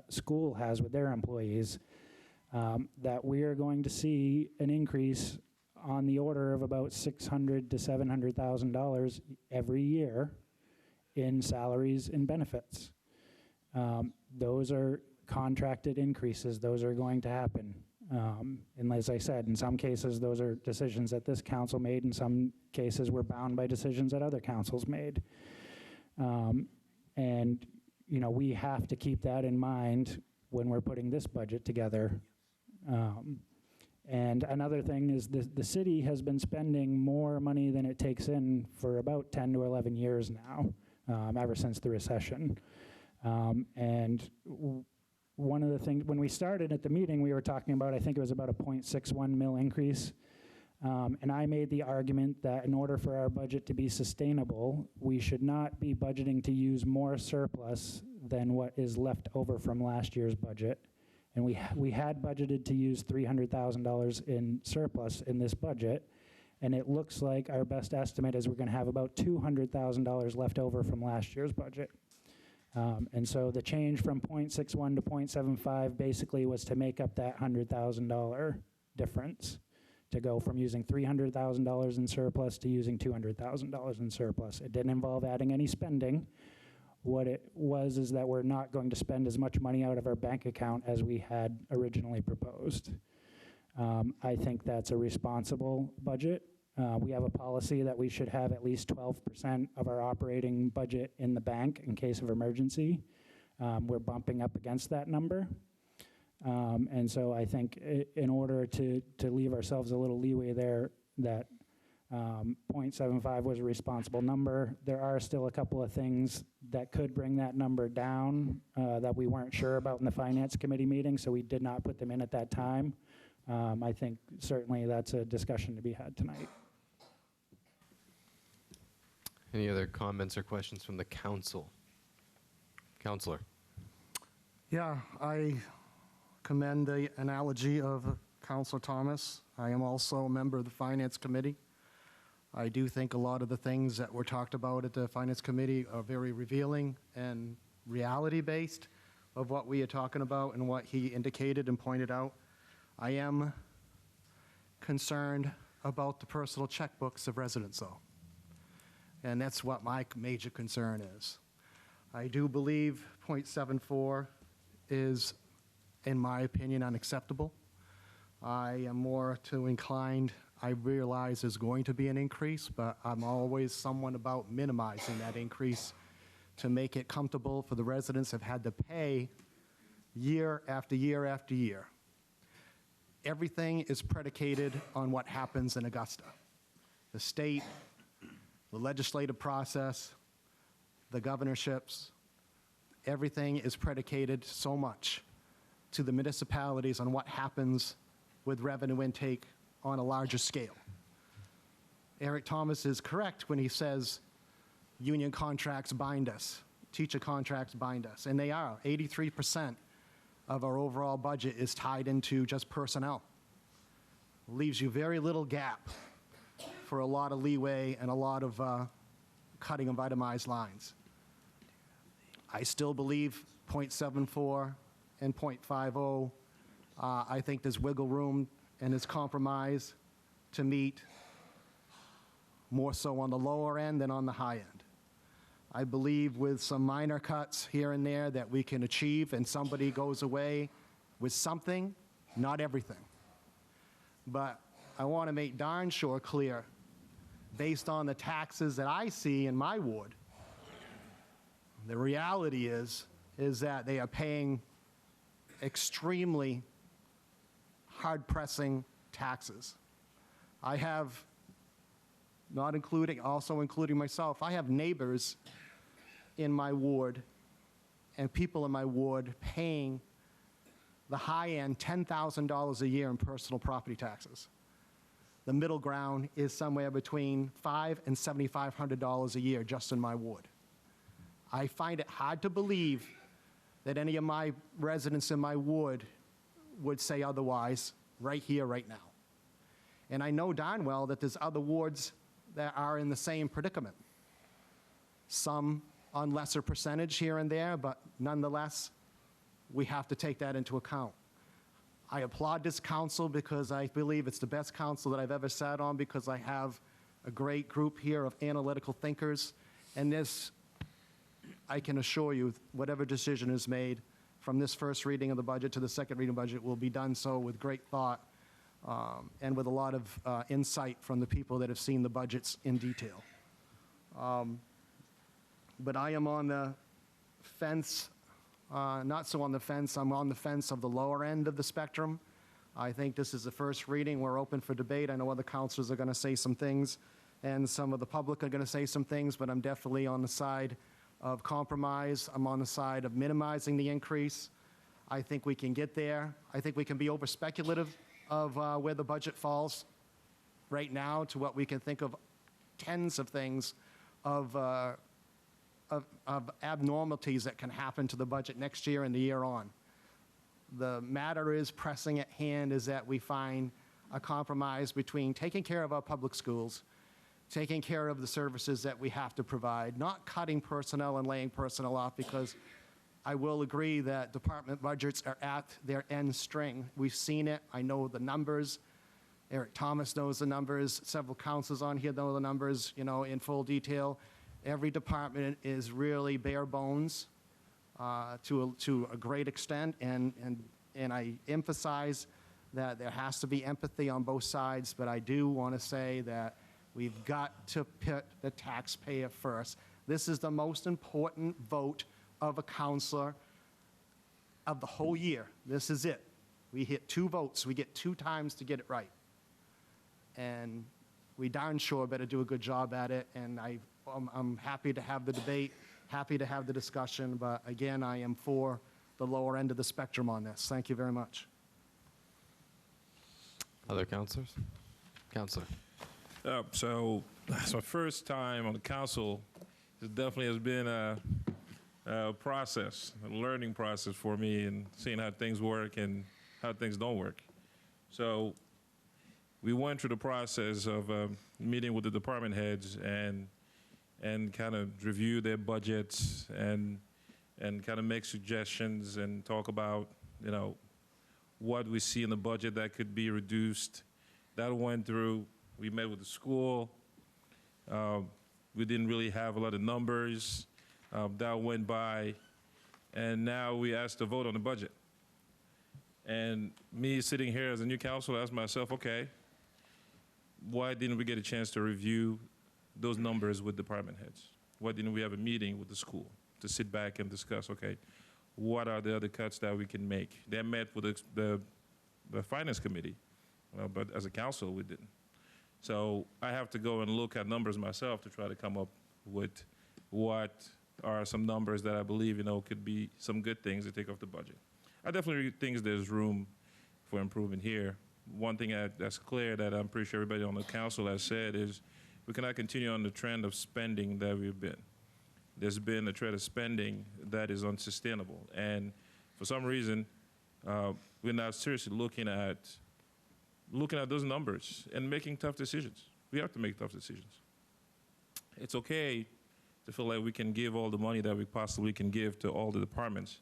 school has with their employees that we are going to see an increase on the order of about $600,000 to $700,000 every year in salaries and benefits. Those are contracted increases. Those are going to happen. And as I said, in some cases, those are decisions that this council made. In some cases, we're bound by decisions that other councils made. And, we have to keep that in mind when we're putting this budget together. And another thing is the city has been spending more money than it takes in for about 10 to 11 years now, ever since the recession. One of the things, when we started at the meeting, we were talking about, I think it was about a 0.61 mil increase. And I made the argument that in order for our budget to be sustainable, we should not be budgeting to use more surplus than what is left over from last year's budget. And we had budgeted to use $300,000 in surplus in this budget. And it looks like our best estimate is we're going to have about $200,000 left over from last year's budget. And so the change from 0.61 to 0.75 basically was to make up that $100,000 difference, to go from using $300,000 in surplus to using $200,000 in surplus. It didn't involve adding any spending. What it was is that we're not going to spend as much money out of our bank account as we had originally proposed. I think that's a responsible budget. We have a policy that we should have at least 12% of our operating budget in the bank in case of emergency. We're bumping up against that number. And so I think in order to leave ourselves a little leeway there, that 0.75 was a responsible number. There are still a couple of things that could bring that number down that we weren't sure about in the Finance Committee meeting, so we did not put them in at that time. I think certainly that's a discussion to be had tonight. Any other comments or questions from the council? Counselor? Yeah, I commend the analogy of Councilor Thomas. I am also a member of the Finance Committee. I do think a lot of the things that were talked about at the Finance Committee are very revealing and reality-based of what we are talking about and what he indicated and pointed out. I am concerned about the personal checkbooks of residents, though. And that's what my major concern is. I do believe 0.74 is, in my opinion, unacceptable. I am more to inclined, I realize there's going to be an increase, but I'm always someone about minimizing that increase to make it comfortable for the residents that have had to pay year after year after year. Everything is predicated on what happens in Augusta. The state the legislative process, the governorships, everything is predicated so much to the municipalities on what happens with revenue intake on a larger scale. Eric Thomas is correct when he says union contracts bind us, teacher contracts bind us, and they are. 83% of our overall budget is tied into just personnel. Leaves you very little gap for a lot of leeway and a lot of cutting of itemized lines. I still believe 0.74 and 0.50. I think there's wiggle room and there's compromise to meet more so on the lower end than on the high end. I believe with some minor cuts here and there that we can achieve, and somebody goes away with something, not everything. But I want to make darn sure clear, based on the taxes that I see in my ward, the reality is that they are paying extremely hard-pressing taxes. I have, also including myself, I have neighbors in my ward and people in my ward paying the high end $10,000 a year in personal property taxes. The middle ground is somewhere between $500 and $7,500 a year just in my ward. I find it hard to believe that any of my residents in my ward would say otherwise right here, right now. And I know darn well that there's other wards that are in the same predicament. Some on lesser percentage here and there, but nonetheless, we have to take that into account. I applaud this council because I believe it's the best council that I've ever sat on, because I have a great group here of analytical thinkers. And this, I can assure you, whatever decision is made from this first reading of the budget to the second reading budget will be done so with great thought and with a lot of insight from the people that have seen the budgets in detail. But I am on the fence, not so on the fence, I'm on the fence of the lower end of the spectrum. I think this is the first reading. We're open for debate. I know other councilors are going to say some things, and some of the public are going to say some things, but I'm definitely on the side of compromise. I'm on the side of minimizing the increase. I think we can get there. I think we can be over speculative of where the budget falls right now to what we can think of tens of things of abnormalities that can happen to the budget next year and the year on. The matter is pressing at hand is that we find a compromise between taking care of our public schools, taking care of the services that we have to provide, not cutting personnel and laying personnel off, because I will agree that department budgets are at their end string. We've seen it. I know the numbers. Eric Thomas knows the numbers. Several councils on here know the numbers, in full detail. Every department is really bare bones to a great extent, and I emphasize that there has to be empathy on both sides, but I do want to say that we've got to put the taxpayer first. This is the most important vote of a counselor of the whole year. This is it. We hit 2 votes. We get 2 times to get it right. And we darn sure better do a good job at it, and I'm happy to have the debate, happy to have the discussion, but again, I am for the lower end of the spectrum on this. Thank you very much. Other councilors? Counselor. So it's my first time on the council. It definitely has been a process, a learning process for me, and seeing how things work and how things don't work. So we went through the process of meeting with the department heads and kind of review their budgets and kind of make suggestions and talk about, what we see in the budget that could be reduced. That went through. We met with the school. We didn't really have a lot of numbers. That went by. And now we asked to vote on the budget. And me sitting here as a new council, I asked myself, okay, why didn't we get a chance to review those numbers with department heads? Why didn't we have a meeting with the school to sit back and discuss, okay, what are the other cuts that we can make? They met with the finance committee, but as a council, we didn't. So I have to go and look at numbers myself to try to come up with what are some numbers that I believe, could be some good things to take off the budget. I definitely think there's room for improvement here. One thing that's clear that I'm pretty sure everybody on the council has said is we cannot continue on the trend of spending that we've been. There's been a trend of spending that is unsustainable. And for some reason, we're now seriously looking at those numbers and making tough decisions. We have to make tough decisions. It's okay to feel like we can give all the money that we possibly can give to all the departments,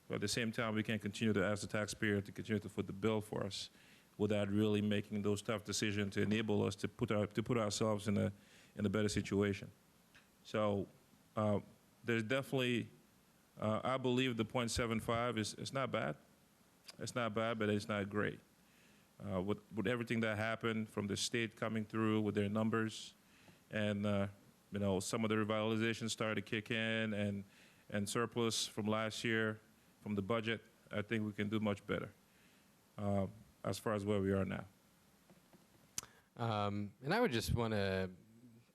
but at the same time, we can't continue to ask the taxpayer to continue to foot the bill for us without really making those tough decisions to enable us to put ourselves in a better situation. So there's definitely, I believe the 0.75 is not bad. It's not bad, but it's not great. With everything that happened from the state coming through with their numbers, and some of the revitalization started to kick in, and surplus from last year from the budget, I think we can do much better as far as where we are now. And I would just want to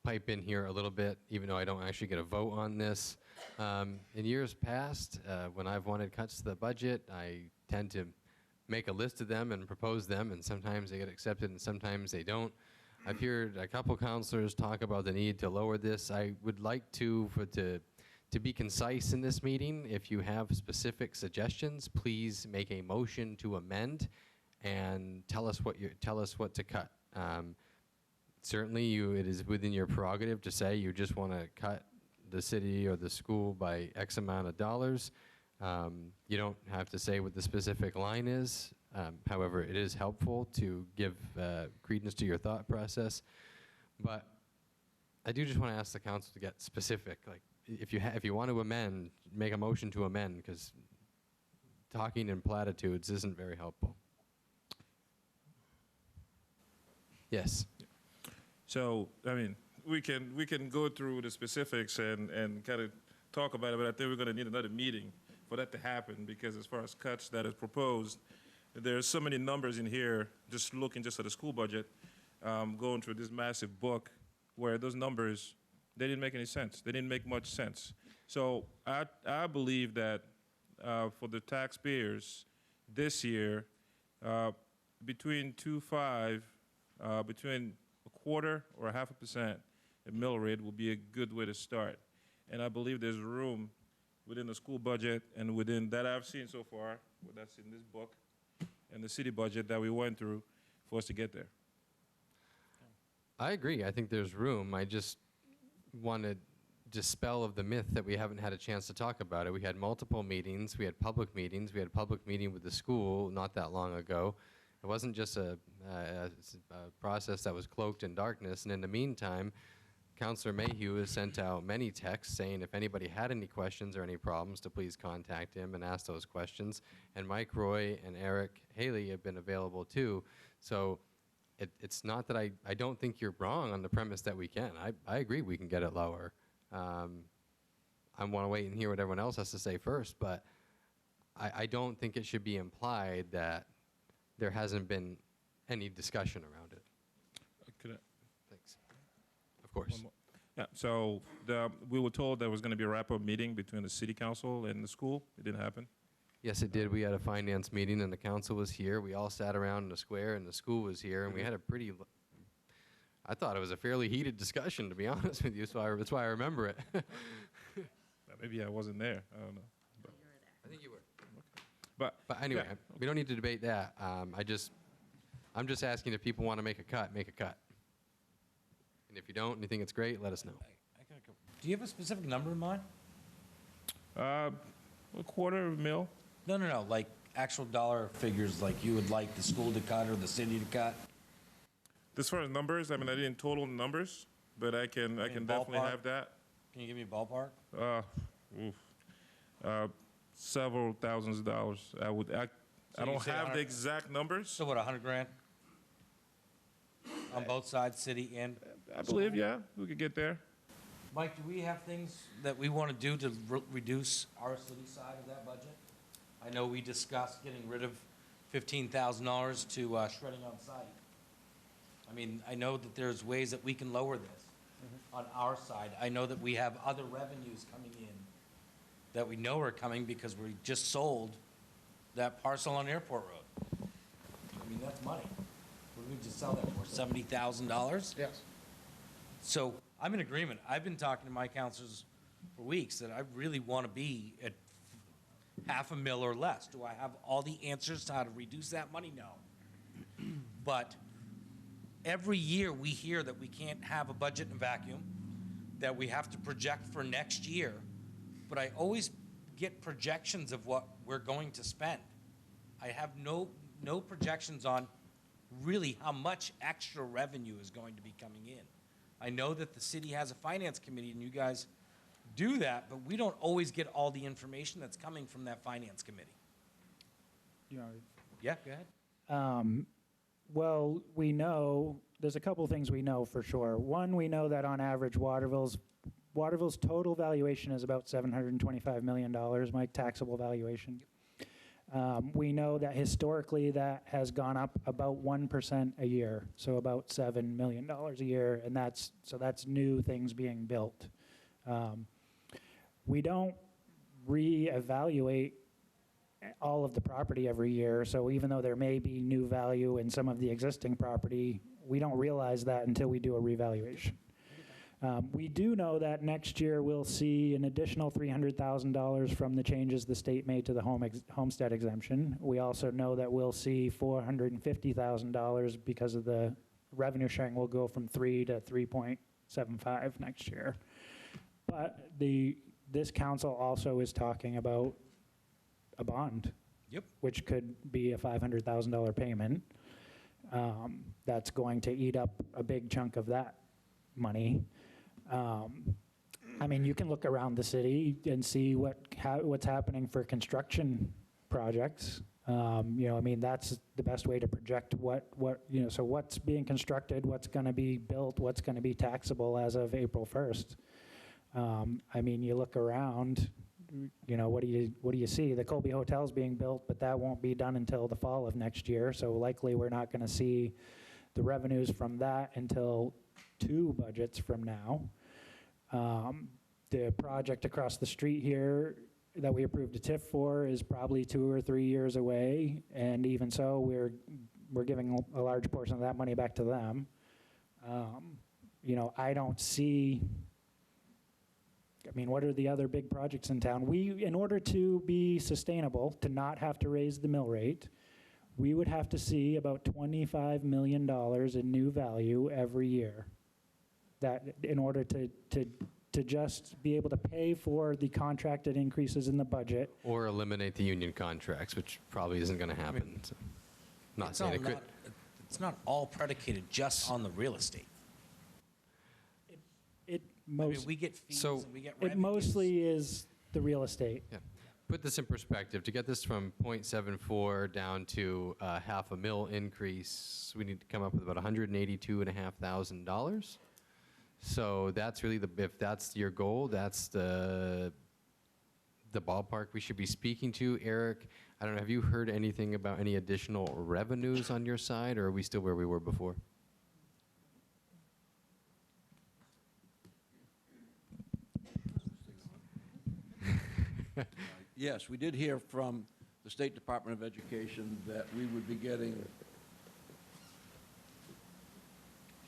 pipe in here a little bit, even though I don't actually get a vote on this. In years past, when I've wanted cuts to the budget, I tend to make a list of them and propose them, and sometimes they get accepted and sometimes they don't. I've heard a couple councilors talk about the need to lower this. I would like to be concise in this meeting. If you have specific suggestions, please make a motion to amend and tell us what to cut. Certainly, it is within your prerogative to say you just want to cut the city or the school by X amount of dollars. You don't have to say what the specific line is. However, it is helpful to give credence to your thought process. But I do just want to ask the council to get specific. Like, if you want to amend, make a motion to amend, because talking in platitudes isn't very helpful. Yes. So, I mean, we can go through the specifics and kind of talk about it, but I think we're going to need another meeting for that to happen, because as far as cuts that is proposed, there's so many numbers in here, just looking just at the school budget, going through this massive book, where those numbers, they didn't make any sense. They didn't make much sense. So I believe that for the taxpayers this year, between 2.5, between a quarter or a 0.5% a mill rate will be a good way to start. And I believe there's room within the school budget and within that I've seen so far, that's in this book, and the city budget that we went through for us to get there. I agree. I think there's room. I just want to dispel of the myth that we haven't had a chance to talk about it. We had multiple meetings. We had public meetings. We had a public meeting with the school not that long ago. It wasn't just a process that was cloaked in darkness. And in the meantime, Councillor Mayhew has sent out many texts saying if anybody had any questions or any problems to please contact him and ask those questions. And Mike Roy and Eric Haley have been available too. So it's not that I don't think you're wrong on the premise that we can. I agree we can get it lower. I want to wait and hear what everyone else has to say first, but I don't think it should be implied that there hasn't been any discussion around it. Thanks. Of course. Yeah, so we were told there was going to be a wrap-up meeting between the city council and the school. It didn't happen. Yes, it did. We had a finance meeting and the council was here. We all sat around in the square and the school was here, and we had a pretty, I thought it was a fairly heated discussion, to be honest with you, so that's why I remember it. Maybe I wasn't there. I don't know. But I think you were. Okay. But anyway, yeah. we don't need to debate that. I'm just asking if people want to make a cut, make a cut. And if you don't and you think it's great, let us know. Do you have a specific number in mind? A $0.25 million. No, like actual dollar figures, like you would like the school to cut or the city to cut? As far as numbers, I mean, I didn't total numbers, but I can definitely have that. Can you give me a ballpark? Several thousands of dollars. I don't have the exact numbers. So what, $100,000? On both sides, city and? I believe, yeah, we could get there. Mike, do we have things that we want to do to reduce our city side of that budget? I know we discussed getting rid of $15,000 to shredding on site. I mean, I know that there's ways that we can lower this on our side. I know that we have other revenues coming in that we know are coming because we just sold that parcel on Airport Road. I mean, that's money. What did we just sell that for, $70,000? Yes. So I'm in agreement. I've been talking to my counselors for weeks that I really want to be at $500,000 or less. Do I have all the answers to how to reduce that money? No. But every year we hear that we can't have a budget in a vacuum, that we have to project for next year. But I always get projections of what we're going to spend. I have no projections on really how much extra revenue is going to be coming in. I know that the city has a finance committee and you guys do that, but we don't always get all the information that's coming from that finance committee. Yeah, go ahead. Well, we know, there's a couple things we know for sure. One, we know that on average, Waterville's total valuation is about $725 million, Mike, taxable valuation. We know that historically that has gone up about 1% a year, so about $7 million a year, and that's new things being built. We don't reevaluate all of the property every year, so even though there may be new value in some of the existing property, we don't realize that until we do a revaluation. We do know that next year we'll see an additional $300,000 from the changes the state made to the homestead exemption. We also know that we'll see $450,000 because of the revenue sharing will go from 3 to 3.75 next year. But this council also is talking about a bond, Yep. which could be a $500,000 payment. That's going to eat up a big chunk of that money. I mean, you can look around the city and see what's happening for construction projects. I mean, that's the best way to project so what's being constructed, what's going to be built, what's going to be taxable as of April 1st. I mean, you look around, what do you see? The Colby Hotel's being built, but that won't be done until the fall of next year. So likely we're not going to see the revenues from that until 2 budgets from now. The project across the street here that we approved a TIF for is probably 2 or 3 years away, and even so, we're giving a large portion of that money back to them. I don't see. I mean, what are the other big projects in town? In order to be sustainable, to not have to raise the mill rate, we would have to see about $25 million in new value every year. That in order to just be able to pay for the contracted increases in the budget. Or eliminate the union contracts, which probably isn't going to happen. So, not saying it could. It's not all predicated just on the real estate. We get fees and we get revenues. It mostly is the real estate. Yeah. Put this in perspective. To get this from 0.74 down to $500,000 increase, we need to come up with about $182,500. So that's really if that's your goal, that's the ballpark we should be speaking to. Eric, I don't know, have you heard anything about any additional revenues on your side, or are we still where we were before? Yes, we did hear from the State Department of Education that we would be getting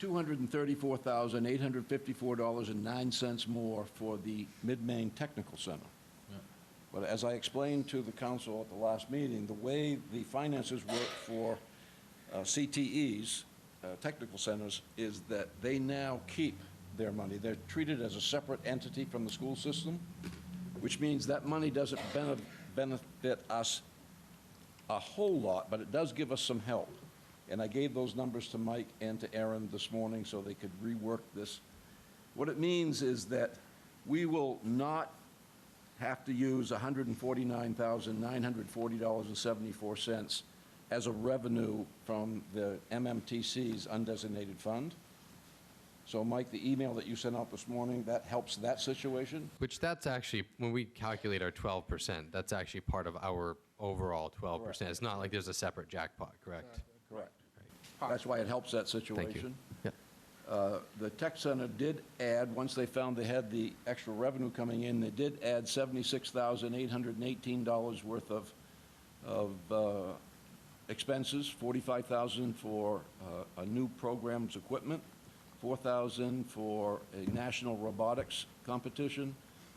$234,854.09 more for the Mid-Maine Technical Center. Yeah. But as I explained to the council at the last meeting, the way the finances work for CTEs, technical centers, is that they now keep their money. They're treated as a separate entity from the school system, which means that money doesn't benefit us a whole lot, but it does give us some help. And I gave those numbers to Mike and to Aaron this morning so they could rework this. What it means is that we will not have to use $149,940.74 as a revenue from the MMTC's undesignated fund. So, Mike, the email that you sent out this morning, that helps that situation? Which that's actually, when we calculate our 12%, that's actually part of our overall 12%. Correct. It's not like there's a separate jackpot, correct? Correct. That's why it helps that situation. The tech center did add, once they found they had the extra revenue coming in, they did add $76,818 worth of expenses, $45,000 for a new program's equipment, $4,000 for a national robotics competition,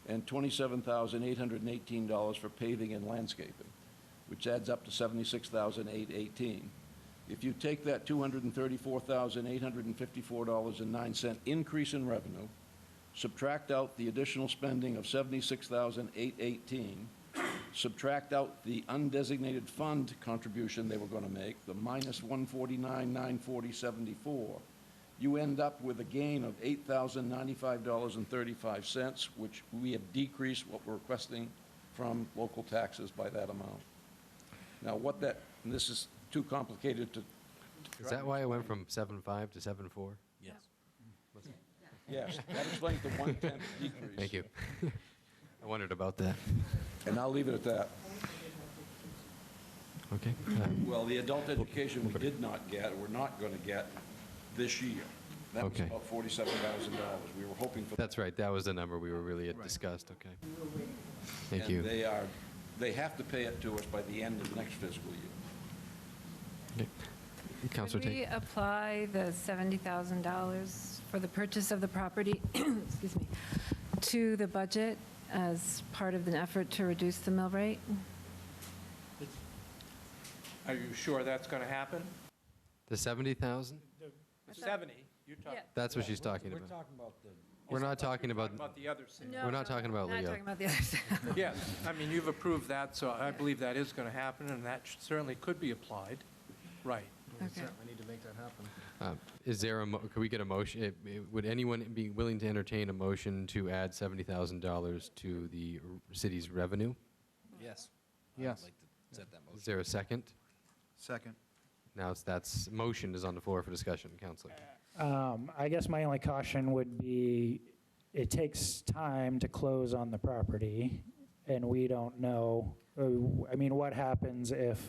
and $27,818 for paving and landscaping, which adds up to $76,818. If you take that $234,854.09 increase in revenue, subtract out the additional spending of $76,818, subtract out the undesignated fund contribution they were going to make, the minus $149,940.74, you end up with a gain of $8,095.35, which we have decreased what we're requesting from local taxes by that amount. Now, what that, and this is too complicated to. Is that why it went from 7.5 to 7.4? Yes. Yes, that explains the 1/10 decrease. Thank you. I wondered about that. And I'll leave it at that. Okay. Well, the adult education we did not get, or we're not going to get this year. That was Okay. about $47,000. We were hoping for. That's right. That was the number we were really had discussed. Okay. Thank And you. they have to pay it to us by the end of next fiscal year. Okay. Councilor Could we Tate. apply the $70,000 for the purchase of the property, excuse me, to the budget as part of an effort to reduce the mill rate? Are you sure that's going to happen? The 70,000? The 70, you're talking. That's what she's talking about. about the. We're not talking about. About the other sale. We're not talking about Not Leo. talking about the other side. Yes, I mean, you've approved that, so I believe that is going to happen, and that certainly could be applied. Right. Okay. We need to make that happen. Is there a, could we get a motion, would anyone be willing to entertain a motion to add $70,000 to the city's revenue? Yes. Yes. I'd like to set that motion. Is there a second? Second. Now, that's, motion is on the floor for discussion, Councilor. I guess my only caution would be, it takes time to close on the property, and we don't know, I mean, what happens if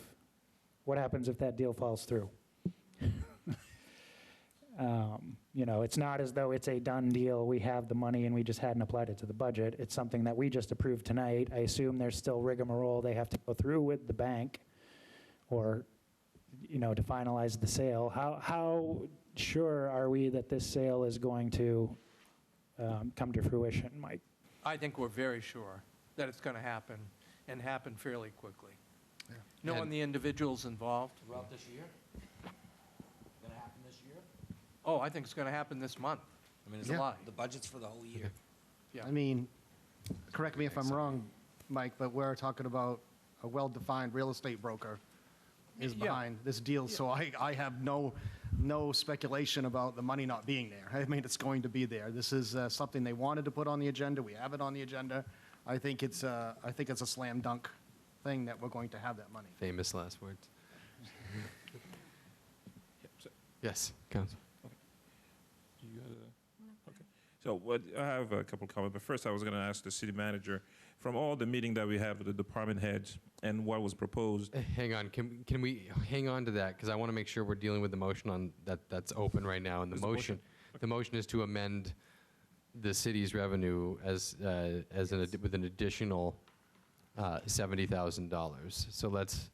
that deal falls through? You know, it's not as though it's a done deal, we have the money and we just hadn't applied it to the budget. It's something that we just approved tonight. I assume there's still rigmarole they have to go through with the bank, or, you know, to finalize the sale. How sure are we that this sale is going to come to fruition, Mike? I think we're very sure that it's going to happen, and happen fairly quickly. Knowing the individuals involved. Throughout this year? Going to happen this year? Oh, I think it's going to happen this month. I mean, July. the budget's for the whole year. Yeah. I mean, correct me if I'm wrong, Mike, but we're talking about a well-defined real estate broker is Yeah. behind this deal, so I have no speculation about the money not being there. I mean, it's going to be there. This is something they wanted to put on the agenda. We have it on the agenda. I think it's a slam dunk thing that we're going to have that money. Famous last words. Yes, Councilor. Okay. So what, I have a couple comments, but first I was going to ask the city manager, from all the meeting that we have with the department heads and what was proposed. Hang on, can we hang on to that? Because I want to make sure we're dealing with the motion on that's open right now. And the motion is to amend the city's revenue with an additional $70,000. So let's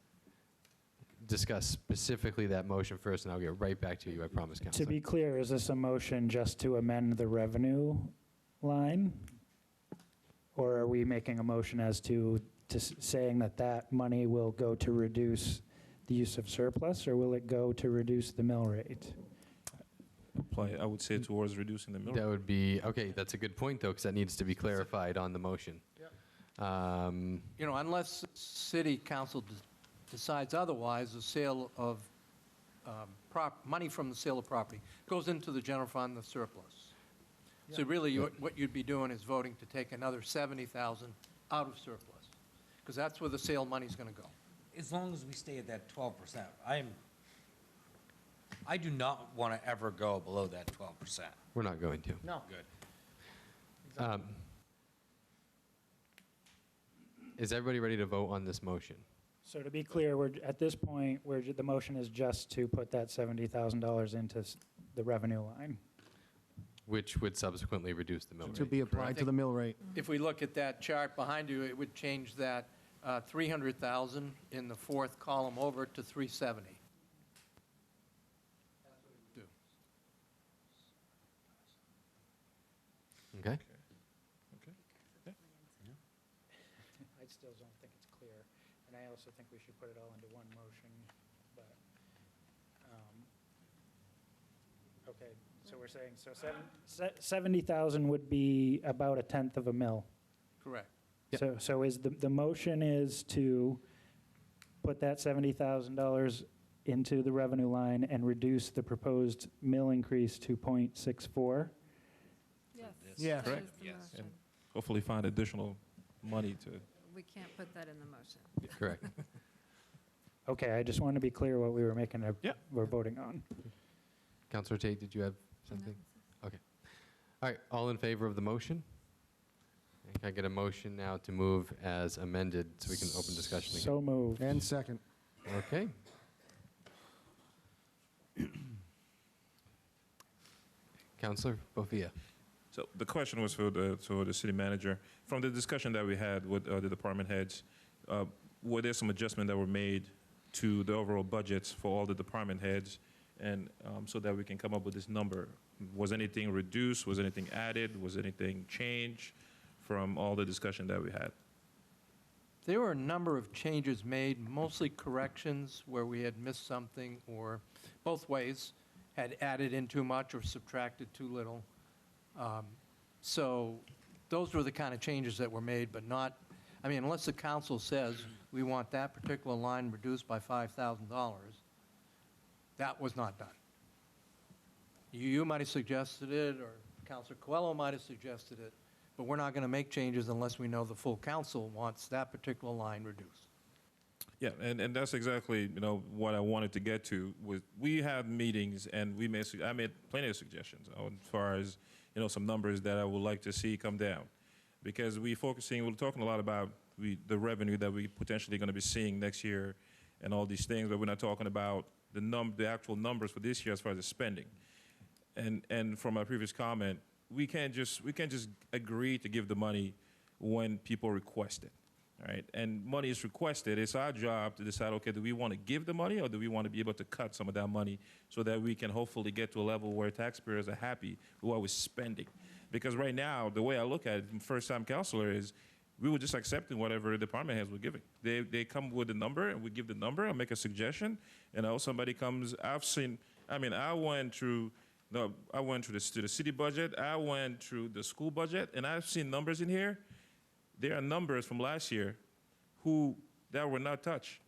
discuss specifically that motion first, and I'll get right back to you, I promise, To Councilor. be clear, is this a motion just to amend the revenue line? Or are we making a motion as to saying that money will go to reduce the use of surplus, or will it go to reduce the mill rate? I would say towards reducing the mill. That would be, okay, that's a good point, though, because that needs to be clarified on the motion. You know, unless city council decides otherwise, the sale of money from the sale of property goes into the general fund, the surplus. So really, what you'd be doing is voting to take another $70,000 out of surplus, because that's where the sale money's going to go. As long as we stay at that 12%, I do not want to ever go below that 12%. We're not going to. No. Good. Is everybody ready to vote on this motion? So to be clear, at this point, the motion is just to put that $70,000 into the revenue line. Which would subsequently reduce the mill rate. To be applied to the mill rate. If we look at that chart behind you, it would change that 300,000 in the fourth column over to 370. Okay. I still don't think it's clear, and I also think we should put it all into one motion, but, okay, so we're saying, so 70,000 would be about a tenth of a mil. Correct. So is the motion is to put that $70,000 into the revenue line and reduce the proposed mill increase to 0.64? Yes. Yeah. that Correct. is the motion. And hopefully find additional money to, We can't put that in the motion. Correct. Okay, I just want to be clear what we were we're voting on. Councillor Tate, did you have something? Okay. All right, all in favor of the motion? Can I get a motion now to move as amended so we can open discussion again? So moved. And second. Okay. Councillor Bofia. so the question was for the city manager. From the discussion that we had with the department heads, were there some adjustments that were made to the overall budgets for all the department heads, and so that we can come up with this number? Was anything reduced? Was anything added? Was anything changed from all the discussion that we had? There were a number of changes made, mostly corrections where we had missed something, or both ways, had added in too much or subtracted too little. So those were the kind of changes that were made, but not, I mean, unless the council says we want that particular line reduced by $5,000, that was not done. You might have suggested it, or Councilor Coelho might have suggested it, but we're not going to make changes unless we know the full council wants that particular line reduced. Yeah, and that's exactly, what I wanted to get to. Was we had meetings and I made plenty of suggestions as far as, some numbers that I would like to see come down. Because we're talking a lot about the revenue that we potentially going to be seeing next year and all these things, but we're not talking about the actual numbers for this year as far as the spending. And from my previous comment, we can't just agree to give the money when people request it. All right, and money is requested. It's our job to decide, okay, do we want to give the money or do we want to be able to cut some of that money so that we can hopefully get to a level where taxpayers are happy with what we're spending? Because right now, the way I look at it, first-time councilor, is we were just accepting whatever the department heads were giving. They come with a number, and we give the number and make a suggestion. Somebody comes, I went through the city budget, I went through the school budget, and I've seen numbers in here. There are numbers from last year that were not touched.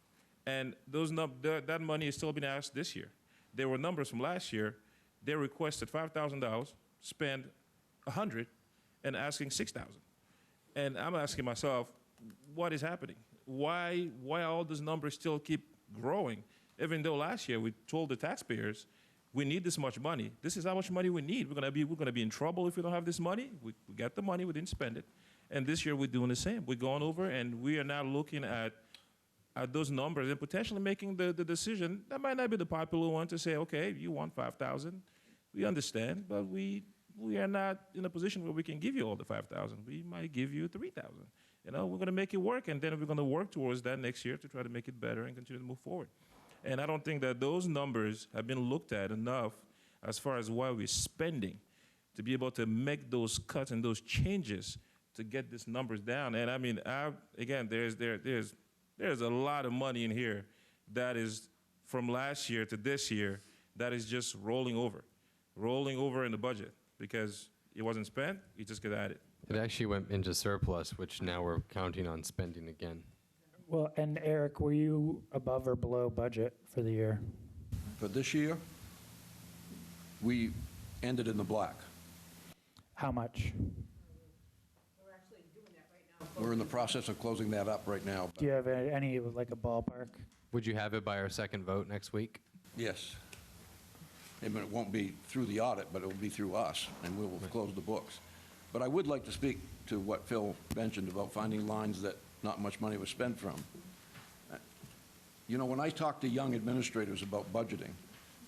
And that money is still being asked this year. There were numbers from last year. They requested $5,000, spend $100, and asking $6,000. And I'm asking myself, what is happening? Why all those numbers still keep growing? Even though last year we told the taxpayers, we need this much money. This is how much money we need. We're gonna be in trouble if we don't have this money. We got the money, we didn't spend it. And this year we're doing the same. We're going over and we are now looking at those numbers and potentially making the decision. That might not be the popular one to say, okay, you want 5,000. We understand, but we are not in a position where we can give you all the 5,000. We might give you 3,000. We're going to make it work, and then we're going to work towards that next year to try to make it better and continue to move forward. And I don't think that those numbers have been looked at enough as far as what we're spending to be able to make those cuts and those changes to get these numbers down. And again, there's a lot of money in here that is from last year to this year that is just rolling over in the budget because it wasn't spent, it just got added. It actually went into surplus, which now we're counting on spending again. Well, and Eric, were you above or below budget for the year? For this year, we ended in the black. How much? We're in the process of closing that up right now. Do you have any, like a ballpark? Would you have it by our second vote next week? Yes. It won't be through the audit, but it will be through us, and we will close the books. But I would like to speak to what Phil mentioned about finding lines that not much money was spent from. You know, when I talk to young administrators about budgeting,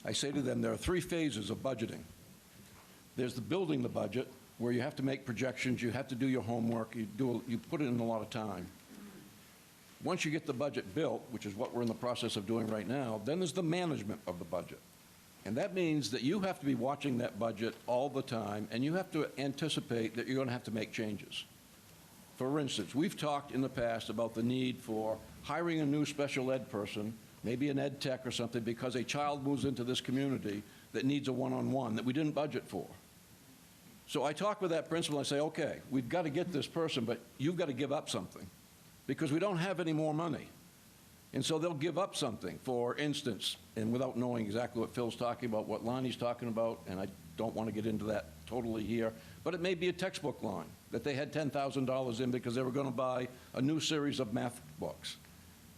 I say to them there are 3 phases of budgeting. There's the building the budget, where you have to make projections, you have to do your homework, you put in a lot of time. Once you get the budget built, which is what we're in the process of doing right now, then there's the management of the budget. And that means that you have to be watching that budget all the time, and you have to anticipate that you're going to have to make changes. For instance, we've talked in the past about the need for hiring a new special ed person, maybe an ed tech or something, because a child moves into this community that needs a one-on-one that we didn't budget for. So I talk with that principal and I say, okay, we've got to get this person, but you've got to give up something because we don't have any more money. And so they'll give up something, for instance, and without knowing exactly what Phil's talking about, what line he's talking about, and I don't want to get into that totally here, but it may be a textbook line that they had $10,000 in because they were going to buy a new series of math books.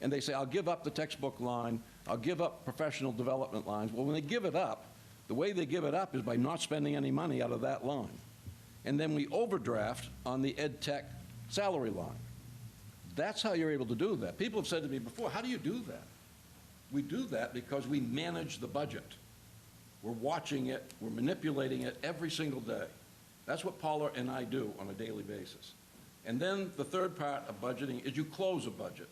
And they say, I'll give up the textbook line, I'll give up professional development lines. Well, when they give it up, the way they give it up is by not spending any money out of that line. And then we overdraft on the ed tech salary line. That's how you're able to do that. People have said to me before, how do you do that? We do that because we manage the budget. We're watching it, we're manipulating it every single day. That's what Paula and I do on a daily basis. And then the third part of budgeting is you close a budget.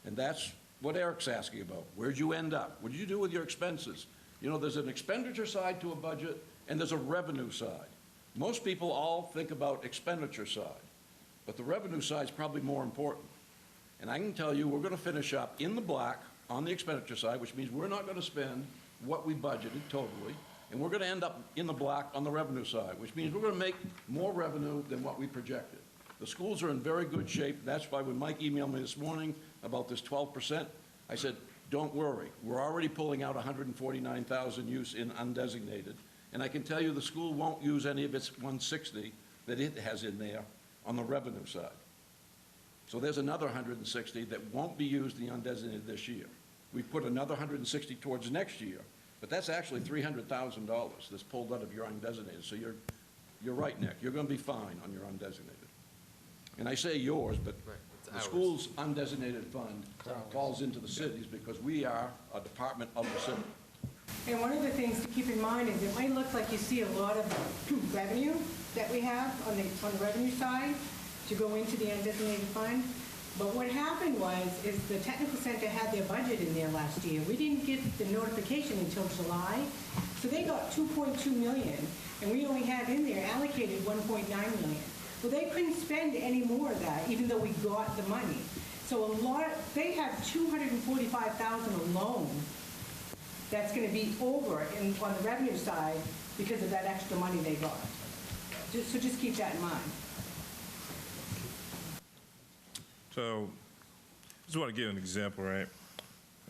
And that's what Eric's asking about. Where'd you end up? What did you do with your expenses? You know, there's an expenditure side to a budget and there's a revenue side. Most people all think about expenditure side, but the revenue side is probably more important. And I can tell you, we're going to finish up in the black on the expenditure side, which means we're not going to spend what we budgeted totally, and we're going to end up in the black on the revenue side, which means we're going to make more revenue than what we projected. The schools are in very good shape. That's why when Mike emailed me this morning about this 12%, I said, don't worry. We're already pulling out 149,000 use in undesignated, and I can tell you the school won't use any of its 160 that it has in there on the revenue side. So there's another 160 that won't be used in the undesignated this year. We put another 160 towards next year, but that's actually $300,000 that's pulled out of your undesignated. So you're right, Nick. You're going to be fine on your undesignated. And I say yours, but the school's undesignated fund falls into the cities because we are a department of the city. And one of the things to keep in mind is it might look like you see a lot of revenue that we have on the revenue side to go into the undesignated fund. But what happened is the technical center had their budget in there last year. We didn't get the notification until July. So they got 2.2 million, and we only had in there allocated 1.9 million. Well, they couldn't spend any more of that, even though we got the money. So they have 245,000 alone that's going to be over on the revenue side because of that extra money they got. So just keep that in mind. So, just want to give an example, right?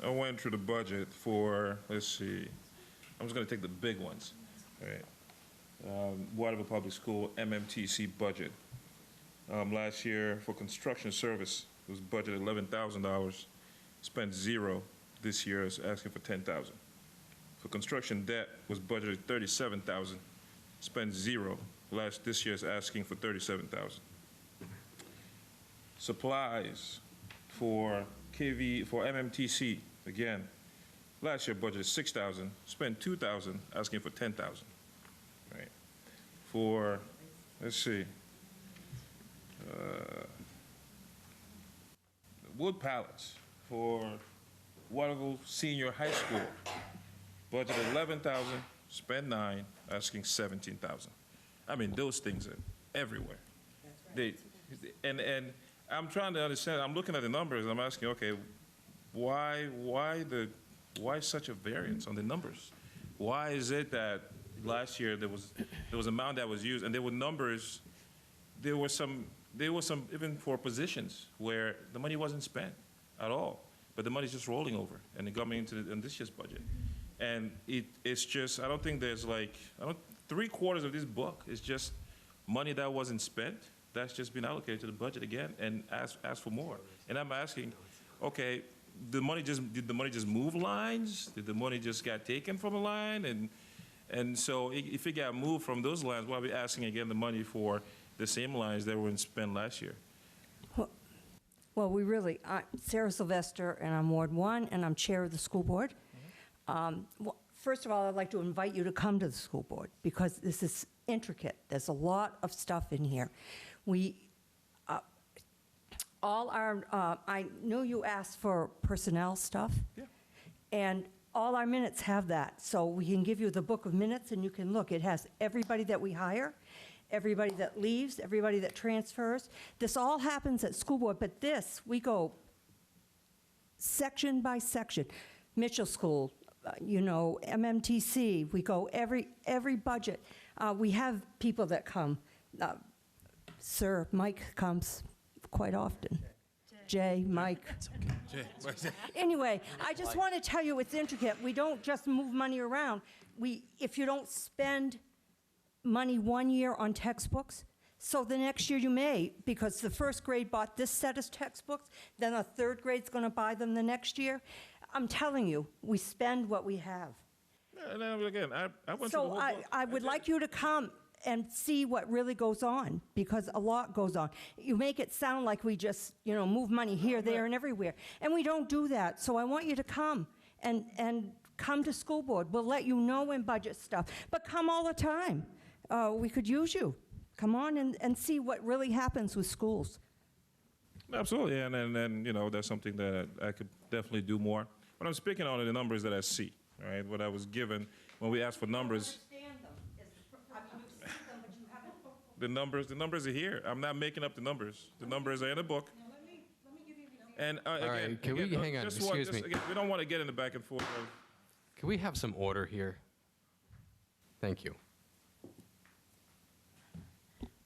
I went through the budget for, let's see, I'm just going to take the big ones, right? Waterville Public School MMTC budget. Last year for construction service, it was budgeted $11,000, spent $0. This year is asking for $10,000. For construction debt was budgeted $37,000, spent $0. This year is asking for $37,000. Supplies for MMTC, again, last year budgeted $6,000, spent $2,000, asking for $10,000, right? For, let's see, wood pallets for Waterville Senior High School, budgeted $11,000, spent $9,000, asking $17,000. I mean, those things are everywhere. That's right. And I'm trying to understand, I'm looking at the numbers, and I'm asking, okay, why such a variance on the numbers? Why is it that last year there was amount that was used, and there were numbers, there were some even for positions where the money wasn't spent at all, but the money's just rolling over and it coming into this year's budget. And it's just, I don't think there's like, 3/4 of this book is just money that wasn't spent, that's just been allocated to the budget again and ask for more. And I'm asking, okay, did the money just move lines? Did the money just got taken from a line? And so if it got moved from those lines, why are we asking again the money for the same lines that were spent last year? Well, I'm Sarah Sylvester, and I'm Ward 1, and I'm Chair of the School Board. First of all, I'd like to invite you to come to the school board, because this is intricate. There's a lot of stuff in here. I know you asked for personnel stuff. Yeah. And all our minutes have that. So we can give you the book of minutes, and you can look. It has everybody that we hire, everybody that leaves, everybody that transfers. This all happens at school board, but this, we go section by section. Mitchell School, MMTC, we go every budget. We have people that come. Sir Mike comes quite often. Jay, Mike. Anyway, I just want to tell you it's intricate. We don't just move money around. If you don't spend money one year on textbooks, so the next year you may, because the first grade bought this set of textbooks, then a third grade's going to buy them the next year. I'm telling you, we spend what we have. And then again, I went to the So whole book. I would like you to come and see what really goes on, because a lot goes on. You make it sound like we just, move money here, there, and everywhere. And we don't do that. So I want you to come and come to school board. We'll let you know when budget stuff. But come all the time. We could use you. Come on and see what really happens with schools. Absolutely, and that's something that I could definitely do more. But I'm speaking on the numbers that I see, right? What I was given when we asked for numbers. The numbers are here. I'm not making up the numbers. The numbers are in the book. And All right, can we hang on? Excuse me. Again, we don't want to get in the back and forth of. Can we have some order here? Thank you.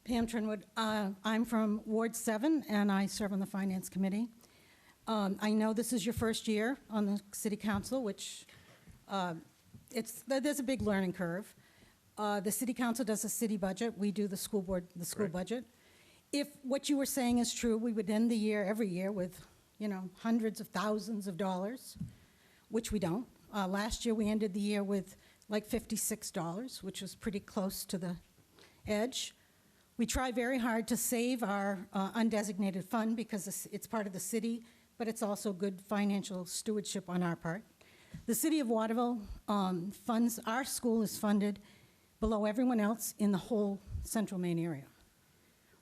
Pam Trinwood. I'm from Ward 7, and I serve on the Finance Committee. I know this is your first year on the City Council, which there's a big learning curve. The City Council does a city budget. We do the school board, the school budget. If what you were saying is true, we would end the year every year with, hundreds of thousands of dollars, which we don't. Last year, we ended the year with like $56, which was pretty close to the edge. We try very hard to save our undesignated fund because it's part of the city, but it's also good financial stewardship on our part. The City of Waterville funds, our school is funded below everyone else in the whole Central Maine area.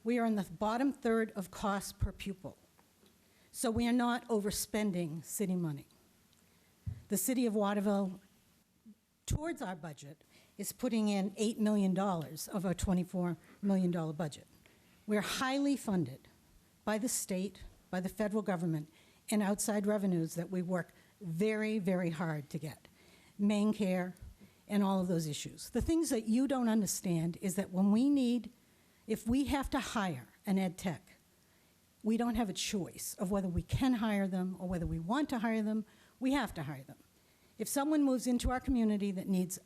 We are in the bottom third of cost per pupil. So we are not overspending city money. The City of Waterville, towards our budget, is putting in $8 million of our $24 million budget. We're highly funded by the state, by the federal government, and outside revenues that we work very, very hard to get. Maine Care, and all of those issues. The things that you don't understand is that if we have to hire an ed tech, we don't have a choice of whether we can hire them or whether we want to hire them. We have to hire them. If someone moves into our community that needs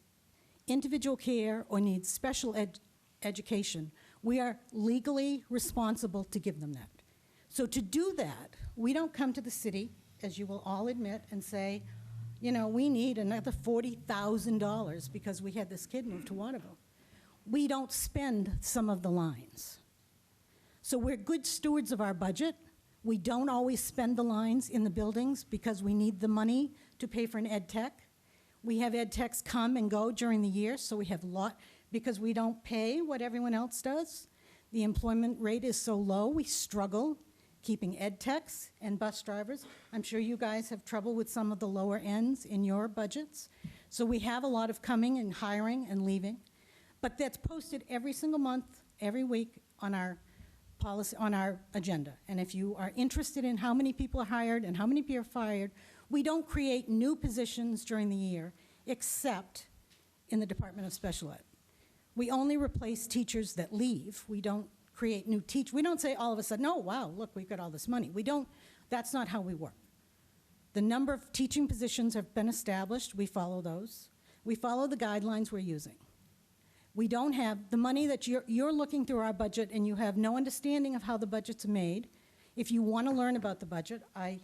individual care or needs special education, we are legally responsible to give them that. So to do that, we don't come to the city, as you will all admit, and say, we need another $40,000 because we had this kid move to Waterville. We don't spend some of the lines. So we're good stewards of our budget. We don't always spend the lines in the buildings because we need the money to pay for an ed tech. We have ed techs come and go during the year, so we have because we don't pay what everyone else does. The employment rate is so low, we struggle keeping ed techs and bus drivers. I'm sure you guys have trouble with some of the lower ends in your budgets. So we have a lot of coming and hiring and leaving. But that's posted every single month, every week on our policy, on our agenda. And if you are interested in how many people are hired and how many people are fired, we don't create new positions during the year, except in the Department of Special Ed. We only replace teachers that leave. We don't create new teachers. We don't say all of a sudden, oh, wow, look, we've got all this money. We don't, that's not how we work. The number of teaching positions have been established. We follow those. We follow the guidelines we're using. We don't have the money that you're looking through our budget and you have no understanding of how the budget's made. If you want to learn about the budget, I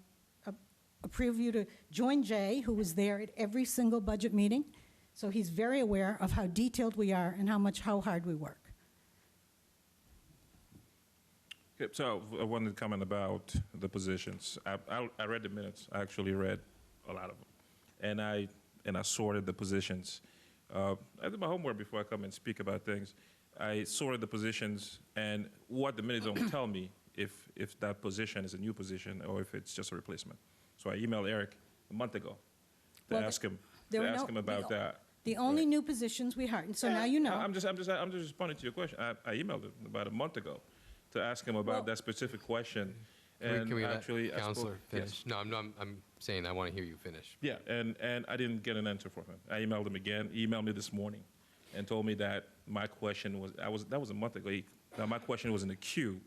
approve you to join Jay, who was there at every single budget meeting. So he's very aware of how detailed we are and how hard we work. Okay, so I wanted to comment about the positions. I read the minutes. I actually read a lot of them, and I sorted the positions. I did my homework before I come and speak about things. I sorted the positions, and what the minutes don't tell me if that position is a new position or if it's just a replacement. So I emailed Eric a month ago to Well, ask him there were no- about that. The only new positions we hired, and so now you know. I'm just responding to your question. I emailed him about a month ago to ask him about that specific question. And Can we actually, let Counselor finish? Yes. No, I'm saying I want to hear you finish. Yeah, and I didn't get an answer from him. I emailed him again. He emailed me this morning and told me that my question that was a month ago. That my question was in the queue,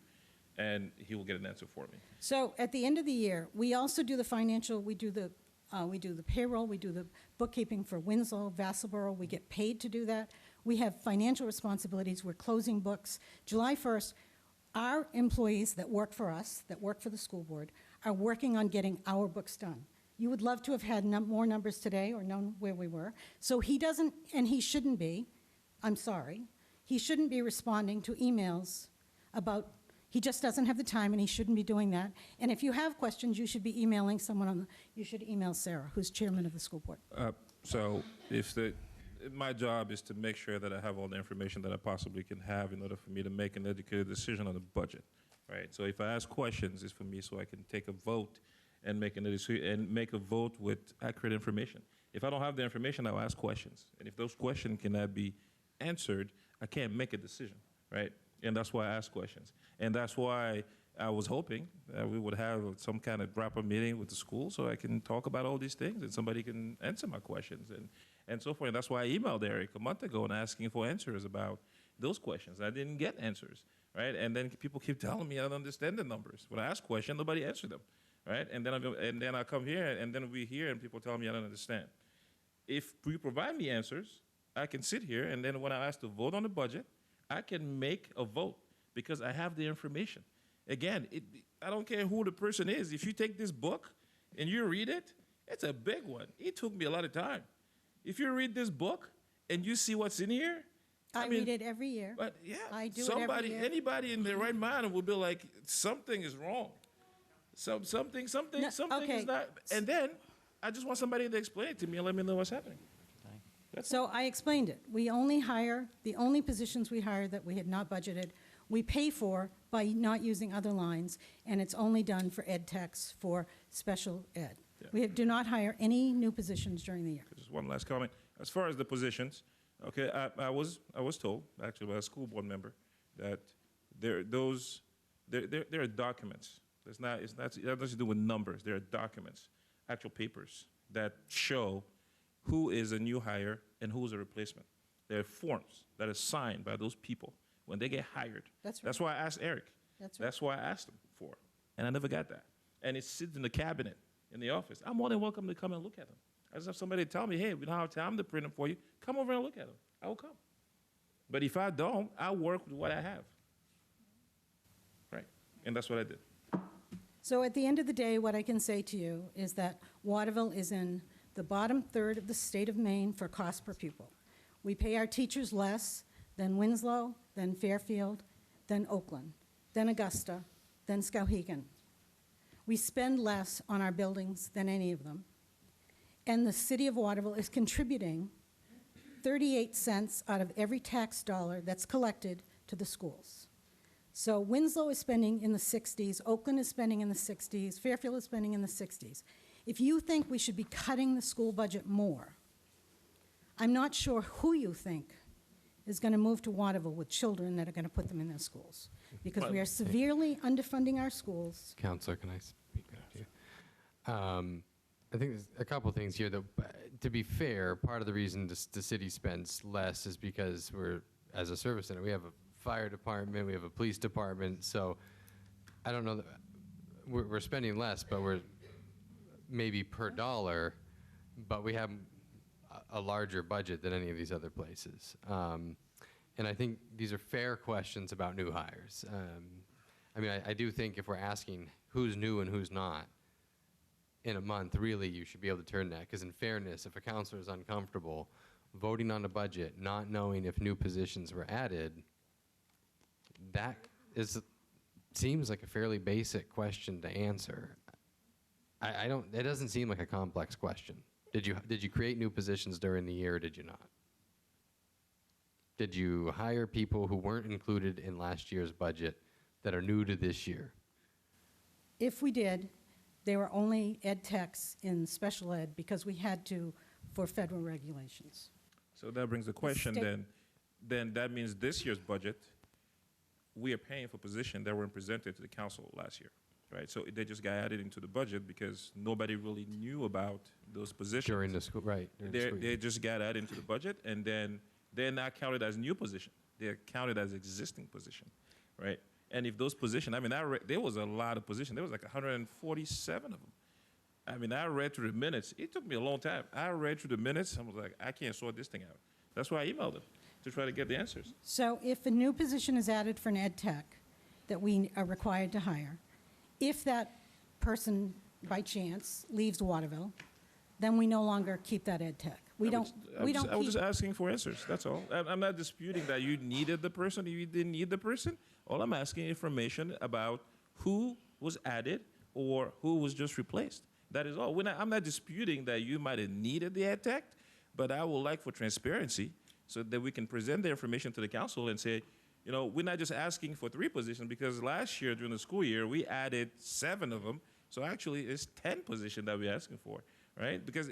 and he will get an answer for me. So at the end of the year, we also do the financial, we do the payroll, we do the bookkeeping for Winslow, Vassalboro. We get paid to do that. We have financial responsibilities. We're closing books. July 1st, our employees that work for us, that work for the school board, are working on getting our books done. You would love to have had more numbers today or known where we were. So he doesn't, and he shouldn't be, I'm sorry, he shouldn't be responding to emails about, he just doesn't have the time and he shouldn't be doing that. And if you have questions, you should be emailing someone you should email Sarah, who's chairman of the school board. So my job is to make sure that I have all the information that I possibly can have in order for me to make an educated decision on the budget, right? So if I ask questions, it's for me so I can take a vote and make a vote with accurate information. If I don't have the information, I'll ask questions. And if those questions cannot be answered, I can't make a decision, right? And that's why I ask questions. And that's why I was hoping that we would have some kind of wrap-up meeting with the school so I can talk about all these things and somebody can answer my questions and so forth. And that's why I emailed Eric a month ago and asking for answers about those questions. I didn't get answers, right? And then people keep telling me I don't understand the numbers. When I ask questions, nobody answered them, right? And then I come here and then we hear and people tell me I don't understand. If you provide me answers, I can sit here and then when I ask to vote on the budget, I can make a vote because I have the information. Again, I don't care who the person is. If you take this book and you read it, it's a big one. It took me a lot of time. If you read this book and you see what's in here, I read it every year. But yeah, I do it every year. anybody in their right mind will be like, something is wrong. Something is not. And then I just want somebody to explain it to me and let me know what's happening. So I explained it. We only hire, the only positions we hire that we had not budgeted, we pay for by not using other lines, and it's only done for ed techs, for special ed. Yeah. We do not hire any new positions during the year. Just one last comment. As far as the positions, okay, I was told, actually by a school board member, that there are documents. It has nothing to do with numbers. There are documents, actual papers that show who is a new hire and who is a replacement. There are forms that are signed by those people when they get hired. That's right. That's why I asked Eric. That's right. That's why I asked him for it. And I never got that. And it sits in the cabinet in the office. I'm more than welcome to come and look at them. I just have somebody tell me, hey, we don't have time to print them for you. Come over and look at them. I will come. But if I don't, I'll work with what I have. Right? And that's what I did. So at the end of the day, what I can say to you is that Waterville is in the bottom third of the state of Maine for cost per pupil. We pay our teachers less than Winslow, than Fairfield, than Oakland, than Augusta, than Skowhegan. We spend less on our buildings than any of them. And the city of Waterville is contributing 38 cents out of every tax dollar that's collected to the schools. So Winslow is spending in the 60s, Oakland is spending in the 60s, Fairfield is spending in the 60s. If you think we should be cutting the school budget more, I'm not sure who you think is going to move to Waterville with children that are going to put them in their schools. Because we are severely underfunding our schools. Counselor, can I speak to you? I think there's a couple things here, though. To be fair, part of the reason the city spends less is because we're, as a service center, we have a fire department, we have a police department, so I don't know, we're spending less, but we're maybe per dollar, but we have a larger budget than any of these other places. And I think these are fair questions about new hires. I mean, I do think if we're asking who's new and who's not in a month, really you should be able to turn that, because in fairness, if a counselor is uncomfortable voting on a budget, not knowing if new positions were added, that is seems like a fairly basic question to answer. I don't, it doesn't seem like a complex question. Did you create new positions during the year or did you not? Did you hire people who weren't included in last year's budget that are new to this year? If we did, they were only ed techs in special ed because we had to for federal regulations. So that brings the question state- then that means this year's budget, we are paying for positions that weren't presented to the council last year, right? So they just got added into the budget because nobody really knew about those positions. During the school, right. during the school year. They just got added into the budget, and then they're not counted as new position. They're counted as existing position, right? And if those positions, I mean, there was a lot of positions. There was like 147 of them. I mean, I read through the minutes. It took me a long time. I read through the minutes. I was like, I can't sort this thing out. That's why I emailed them to try to get the answers. So if a new position is added for an ed tech that we are required to hire, if that person by chance leaves Waterville, then we no longer keep that ed tech. We don't I was keep. just asking for answers. That's all. I'm not disputing that you needed the person or you didn't need the person. All I'm asking information about who was added or who was just replaced. That is all. I'm not disputing that you might have needed the ed tech, but I would like for transparency so that we can present the information to the council and say, you know, we're not just asking for 3 positions because last year during the school year we added 7 of them. So actually it's 10 positions that we're asking for, right? Because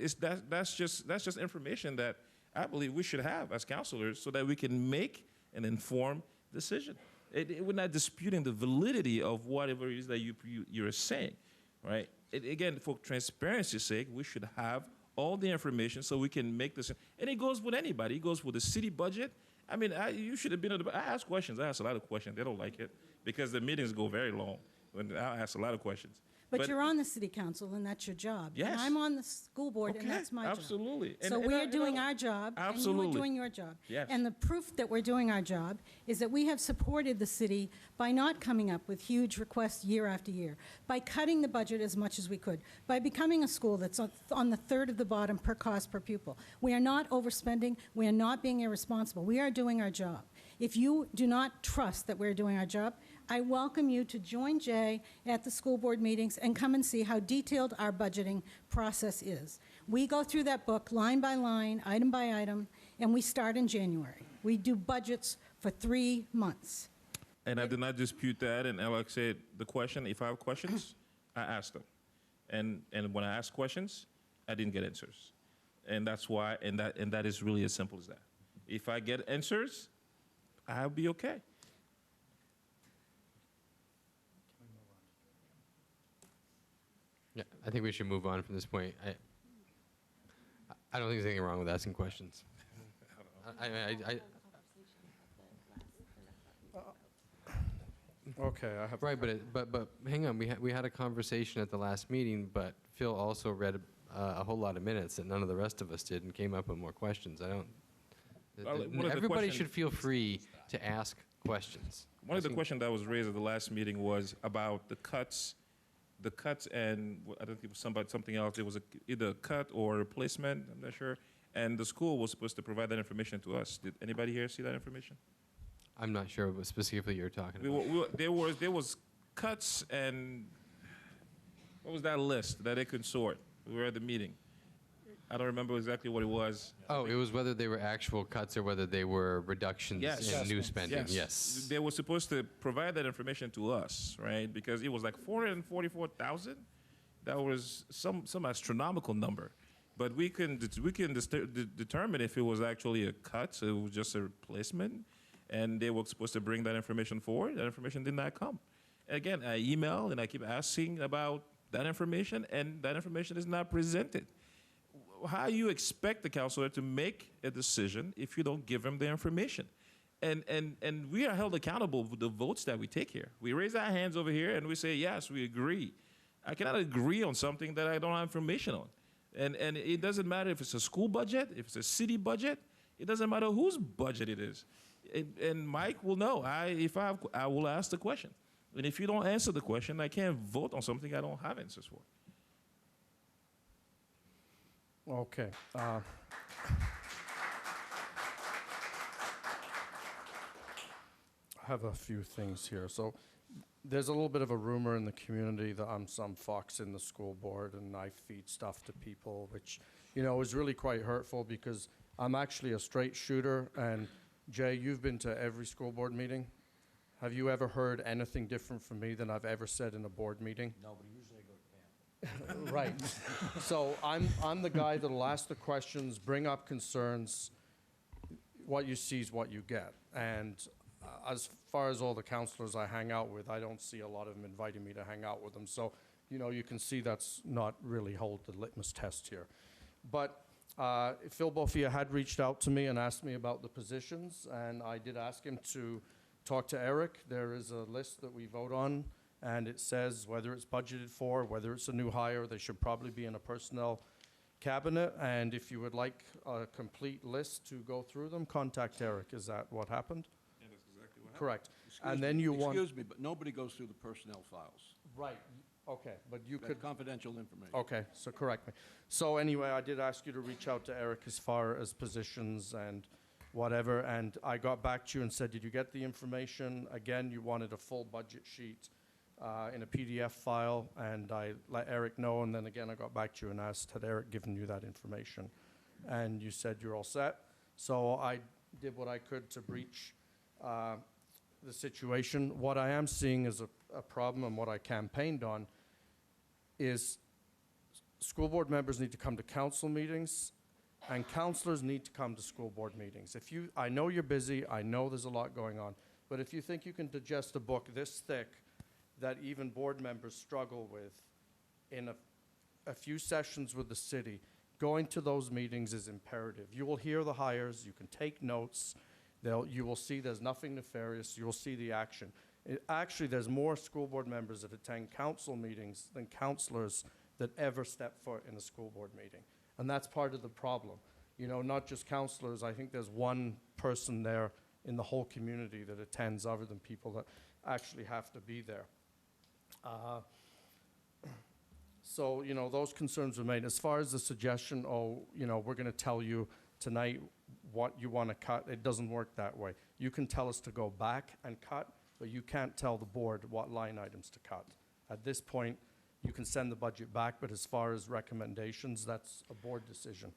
that's just information that I believe we should have as counselors so that we can make an informed decision. We're not disputing the validity of whatever it is that you're saying, right? Again, for transparency's sake, we should have all the information so we can make this. And it goes with anybody. It goes with the city budget. I mean, you should have been. I ask questions. I ask a lot of questions. They don't like it because the meetings go very long. I ask a lot of questions. But you're on the city council, and that's your job. Yes. And I'm on the school board, and Okay, that's my job. absolutely. So And we I- are doing our job, and you Absolutely. are doing your job. Yes. And the proof that we're doing our job is that we have supported the city by not coming up with huge requests year after year, by cutting the budget as much as we could, by becoming a school that's on the third of the bottom per cost per pupil. We are not overspending. We are not being irresponsible. We are doing our job. If you do not trust that we're doing our job, I welcome you to join Jay at the school board meetings and come and see how detailed our budgeting process is. We go through that book line by line, item by item, and we start in January. We do budgets for 3 months. And I did not dispute that. And like I said, the question, if I have questions, I ask them. And when I ask questions, I didn't get answers. And that's why, and that is really as simple as that. If I get answers, I'll be okay. Yeah, I think we should move on from this point. I don't think there's anything wrong with asking questions. Okay, I have. Right, but hang on. We had a conversation at the last meeting, but Phil also read a whole lot of minutes that none of the rest of us did and came up with more questions. I don't. Well, one of the Everybody questions- should feel free to ask questions. One of the questions that was raised at the last meeting was about the cuts and I don't think it was something else. It was either a cut or a replacement, I'm not sure. And the school was supposed to provide that information to us. Did anybody here see that information? I'm not sure what specifically you're talking about. There was cuts and what was that list that they could sort? We were at the meeting. I don't remember exactly what it was. Oh, it was whether they were actual cuts or whether they were reductions in new spending. Yes. They were supposed to provide that information to us, right? Because it was like 444,000. That was some astronomical number. But we can determine if it was actually a cut, so it was just a replacement, and they were supposed to bring that information forward. That information did not come. Again, I email and I keep asking about that information, and that information is not presented. How you expect the counselor to make a decision if you don't give him the information? And we are held accountable for the votes that we take here. We raise our hands over here and we say, yes, we agree. I cannot agree on something that I don't have information on. And it doesn't matter if it's a school budget, if it's a city budget, it doesn't matter whose budget it is. And Mike will know. I will ask the question. And if you don't answer the question, I can't vote on something I don't have answers for. Okay. I have a few things here. So there's a little bit of a rumor in the community that I'm some fox in the school board and I feed stuff to people, which, is really quite hurtful because I'm actually a straight shooter. And Jay, you've been to every school board meeting. Have you ever heard anything different from me than I've ever said in a board meeting? No, but usually I go to camp. Right. So I'm the guy that'll ask the questions, bring up concerns. What you see is what you get. And as far as all the counselors I hang out with, I don't see a lot of them inviting me to hang out with them. So, you can see that's not really hold the litmus test here. But Phil Bofia had reached out to me and asked me about the positions, and I did ask him to talk to Eric. There is a list that we vote on, and it says whether it's budgeted for, whether it's a new hire, they should probably be in a personnel cabinet. And if you would like a complete list to go through them, contact Eric. Is that what happened? Yeah, that's exactly what happened. Correct. Excuse And me- then you want... Excuse me, but nobody goes through the personnel files. Right, okay, but you That's could... confidential information. Okay, so correct me. So anyway, I did ask you to reach out to Eric as far as positions and whatever, and I got back to you and said, did you get the information? Again, you wanted a full budget sheet in a PDF file, and I let Eric know, and then again, I got back to you and asked, had Eric given you that information? And you said you're all set. So I did what I could to breach the situation. What I am seeing is a problem, and what I campaigned on is school board members need to come to council meetings, and counselors need to come to school board meetings. I know you're busy, I know there's a lot going on, but if you think you can digest a book this thick that even board members struggle with in a few sessions with the city, going to those meetings is imperative. You will hear the hires, you can take notes, you will see there's nothing nefarious, you will see the action. Actually, there's more school board members that attend council meetings than counselors that ever step foot in a school board meeting. And that's part of the problem. Not just counselors, I think there's one person there in the whole community that attends other than people that actually have to be there. So, those concerns were made. As far as the suggestion, we're going to tell you tonight what you want to cut, it doesn't work that way. You can tell us to go back and cut, but you can't tell the board what line items to cut. At this point, you can send the budget back, but as far as recommendations, that's a board decision.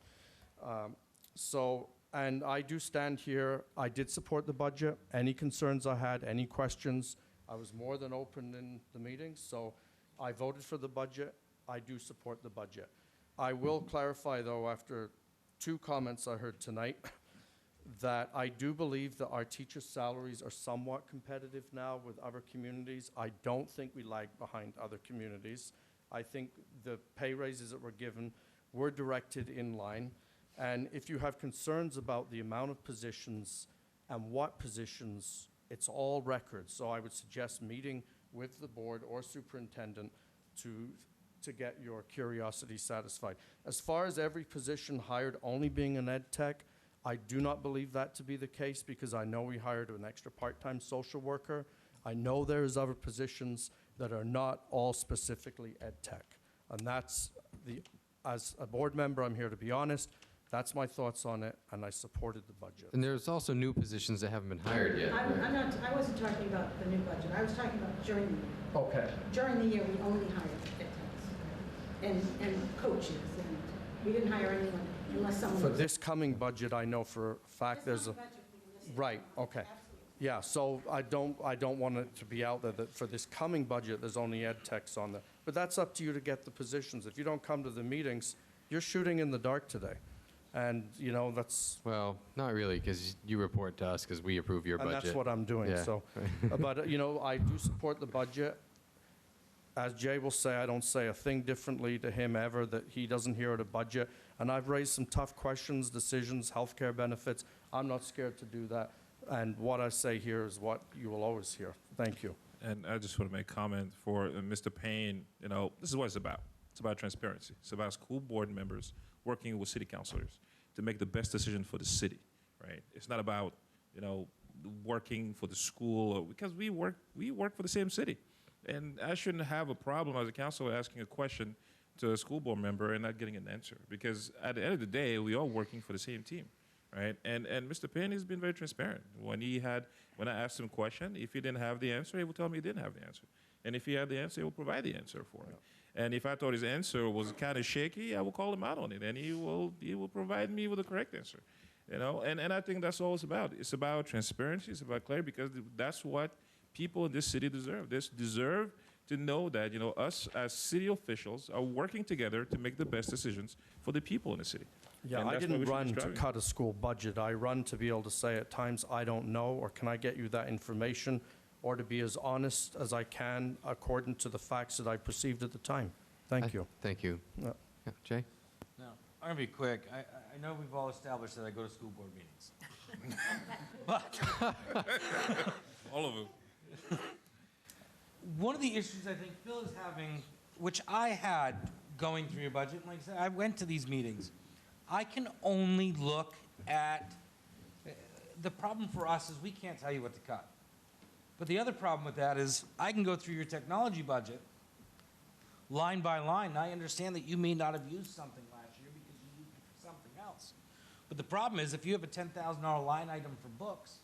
And I do stand here, I did support the budget. Any concerns I had, any questions, I was more than open in the meetings, so I voted for the budget. I do support the budget. I will clarify, though, after 2 comments I heard tonight, that I do believe that our teacher salaries are somewhat competitive now with other communities. I don't think we lag behind other communities. I think the pay raises that were given were directed in line. And if you have concerns about the amount of positions and what positions, it's all records. So I would suggest meeting with the board or superintendent to get your curiosity satisfied. As far as every position hired only being an ed tech, I do not believe that to be the case because I know we hired an extra part-time social worker. I know there's other positions that are not all specifically ed tech. And that's as a board member, I'm here to be honest, that's my thoughts on it, and I supported the budget. And there's also new positions that haven't been hired yet. I wasn't talking about the new budget. I was talking about during the year. Okay. During the year, we only hired ed techs and coaches, and we didn't hire anyone unless someone For was- this coming budget, I know for a fact there's a, right, okay. Yeah, so I don't want it to be out there that for this coming budget, there's only ed techs on there. But that's up to you to get the positions. If you don't come to the meetings, you're shooting in the dark today. And, that's... Well, not really, because you report to us because we approve your budget. And that's what I'm doing, Yeah. so. But, I do support the budget. As Jay will say, I don't say a thing differently to him ever that he doesn't hear at a budget. And I've raised some tough questions, decisions, healthcare benefits. I'm not scared to do that. And what I say here is what you will always hear. Thank you. And I just want to make comment for Mr. Payne. This is what it's about. It's about transparency. It's about school board members working with city councilors to make the best decision for the city, right? It's not about, working for the school, because we work for the same city. And I shouldn't have a problem as a counselor asking a question to a school board member and not getting an answer, because at the end of the day, we are working for the same team, right? And Mr. Payne has been very transparent. When I asked him a question, if he didn't have the answer, he would tell me he didn't have the answer. And if he had the answer, he would provide the answer for me. And if I thought his answer was kind of shaky, I will call him out on it, and he will provide me with the correct answer. You know, and I think that's all it's about. It's about transparency. It's about clarity, because that's what people in this city deserve. They deserve to know that, you know, us as city officials are working together to make the best decisions for the people in the city. Yeah, And I that's what didn't we should be run to striving. cut a school budget. I run to be able to say at times, I don't know, or can I get you that information, or to be as honest as I can according to the facts that I perceived at the time. Thank you. Thank you. Yeah. Yeah, Jay? No, I'm gonna be quick. I know we've all established that I go to school board meetings. But All of them. one of the issues I think Phil is having, which I had going through your budget, like I said, I went to these meetings. I can only look at, the problem for us is we can't tell you what to cut. But the other problem with that is I can go through your technology budget line by line, and I understand that you may not have used something last year because you used it for something else. But the problem is if you have a $10,000 line item for books,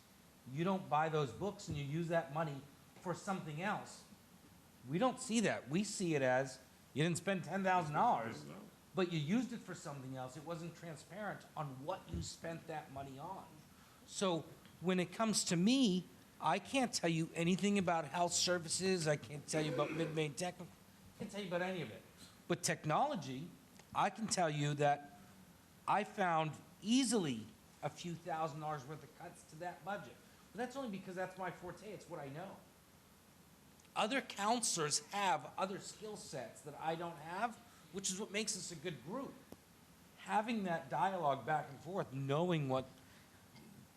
you don't buy those books and you use that money for something else. We don't see that. We see it as you didn't spend $10,000, but you used it for something else. It wasn't transparent on what you spent that money on. So when it comes to me, I can't tell you anything about health services. I can't tell you about mid-Maine technical. I can't tell you about any of it. But technology, I can tell you that I found easily a few $1,000s worth of cuts to that budget. But that's only because that's my forte. It's what I know. Other counselors have other skill sets that I don't have, which is what makes us a good group. Having that dialogue back and forth, knowing what,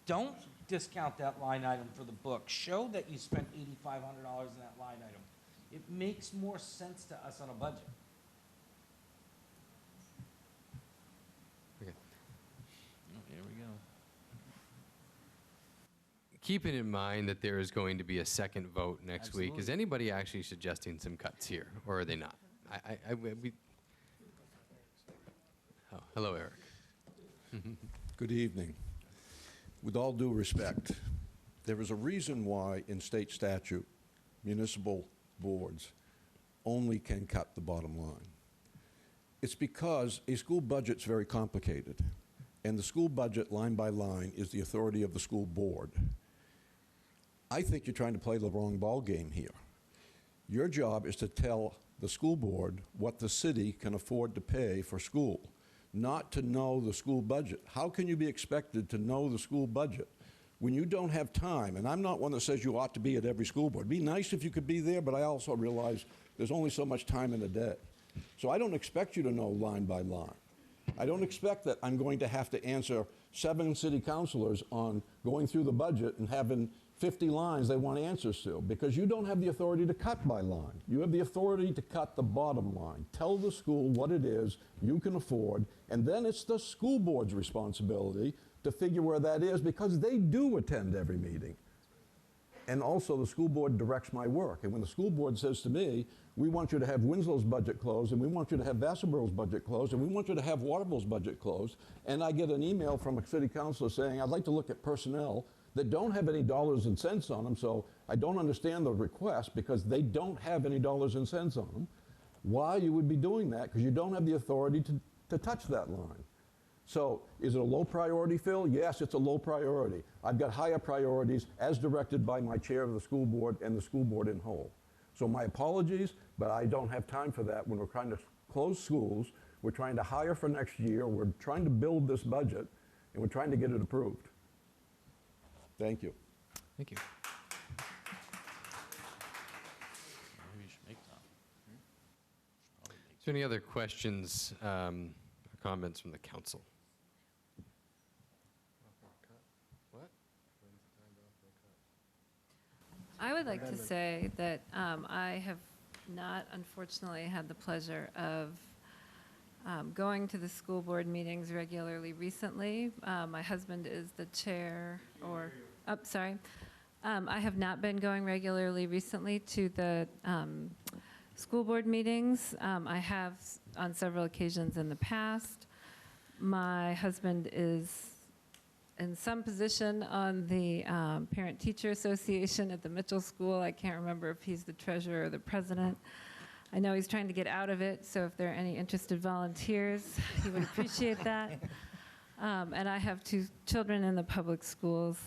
don't discount that line item for the book. Show that you spent $8,500 in that line item. It makes more sense to us on a budget. Okay. Oh, here we go. Keeping in mind that there is going to be a second vote next week, is Absolutely. anybody actually suggesting some cuts here, or are they not? Oh, hello, Eric. Good evening. With all due respect, there is a reason why in state statute, municipal boards only can cut the bottom line. It's because a school budget's very complicated, and the school budget, line by line, is the authority of the school board. I think you're trying to play the wrong ball game here. Your job is to tell the school board what the city can afford to pay for school, not to know the school budget. How can you be expected to know the school budget when you don't have time? And I'm not one that says you ought to be at every school board. It'd be nice if you could be there, but I also realize there's only so much time in a day. So I don't expect you to know line by line. I don't expect that I'm going to have to answer 7 city councilors on going through the budget and having 50 lines they want answers to, because you don't have the authority to cut by line. You have the authority to cut the bottom line. Tell the school what it is you can afford, and then it's the school board's responsibility to figure where that is, because they do attend every meeting. And also the school board directs my work. And when the school board says to me, we want you to have Winslow's budget closed, and we want you to have Vassalboro's budget closed, and we want you to have Waterville's budget closed, and I get an email from a city councilor saying, I'd like to look at personnel that don't have any dollars and cents on them, so I don't understand the request because they don't have any dollars and cents on them, why you would be doing that, because you don't have the authority to touch that line. So is it a low priority, Phil? Yes, it's a low priority. I've got higher priorities as directed by my chair of the school board and the school board in whole. So my apologies, but I don't have time for that when we're trying to close schools, we're trying to hire for next year, we're trying to build this budget, and we're trying to get it approved. Thank you. Thank you. Maybe you should make that. Is there any other questions or comments from the council? I would like to say that I have not, unfortunately, had the pleasure of going to the school board meetings regularly recently. My husband is the chair, or, oh, sorry. I have not been going regularly recently to the school board meetings. I have on several occasions in the past. My husband is in some position on the Parent-Teacher Association at the Mitchell School. I can't remember if he's the treasurer or the president. I know he's trying to get out of it, so if there are any interested volunteers, he would appreciate that. And I have 2 children in the public schools,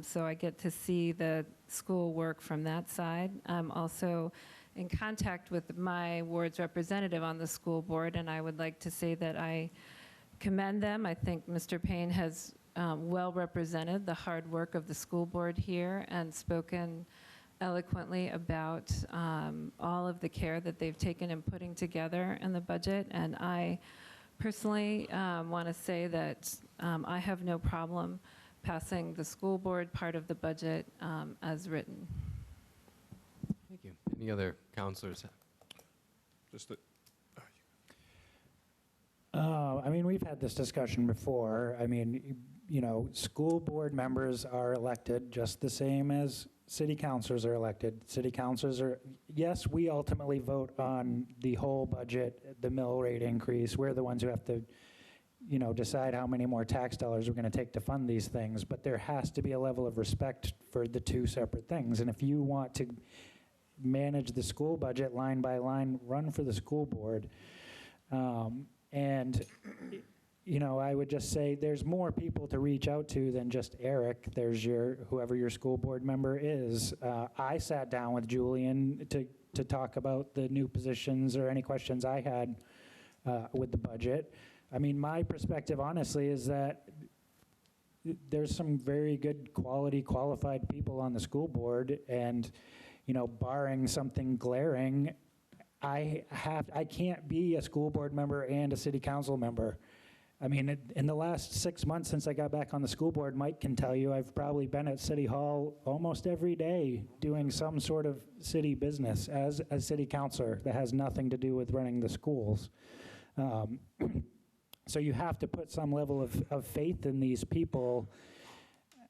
so I get to see the school work from that side. I'm also in contact with my ward's representative on the school board, and I would like to say that I commend them. I think Mr. Payne has well represented the hard work of the school board here and spoken eloquently about all of the care that they've taken in putting together in the budget. And I personally want to say that I have no problem passing the school board part of the budget as written. Thank you. Any other counselors? Just that, I mean, we've had this discussion before. I mean, you know, school board members are elected just the same as city councilors are elected. City councilors are, yes, we ultimately vote on the whole budget, the mill rate increase. We're the ones who have to, you know, decide how many more tax dollars we're going to take to fund these things. But there has to be a level of respect for the 2 separate things. And if you want to manage the school budget line by line, run for the school board. And, you know, I would just say there's more people to reach out to than just Eric. There's whoever your school board member is. I sat down with Julian to talk about the new positions or any questions I had with the budget. I mean, my perspective, honestly, is that there's some very good quality, qualified people on the school board, and, you know, barring something glaring, I can't be a school board member and a city council member. I mean, in the last 6 months since I got back on the school board, Mike can tell you, I've probably been at City Hall almost every day doing some sort of city business as a city councilor that has nothing to do with running the schools. So you have to put some level of faith in these people.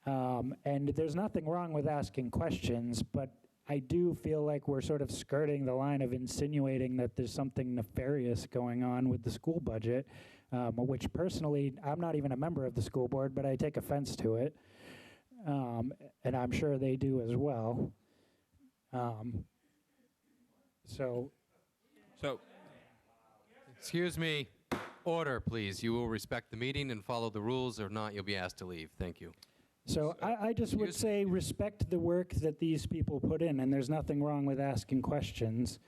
And there's nothing wrong with asking questions, but I do feel like we're sort of skirting the line of insinuating that there's something nefarious going on with the school budget, which personally, I'm not even a member of the school board, but I take offense to it. And I'm sure they do as well. So, Excuse me. Order, please. You will respect the meeting and follow the rules, or not, you'll be asked to leave. Thank you. So I just would say respect the work that these people put in, and there's nothing wrong with asking questions.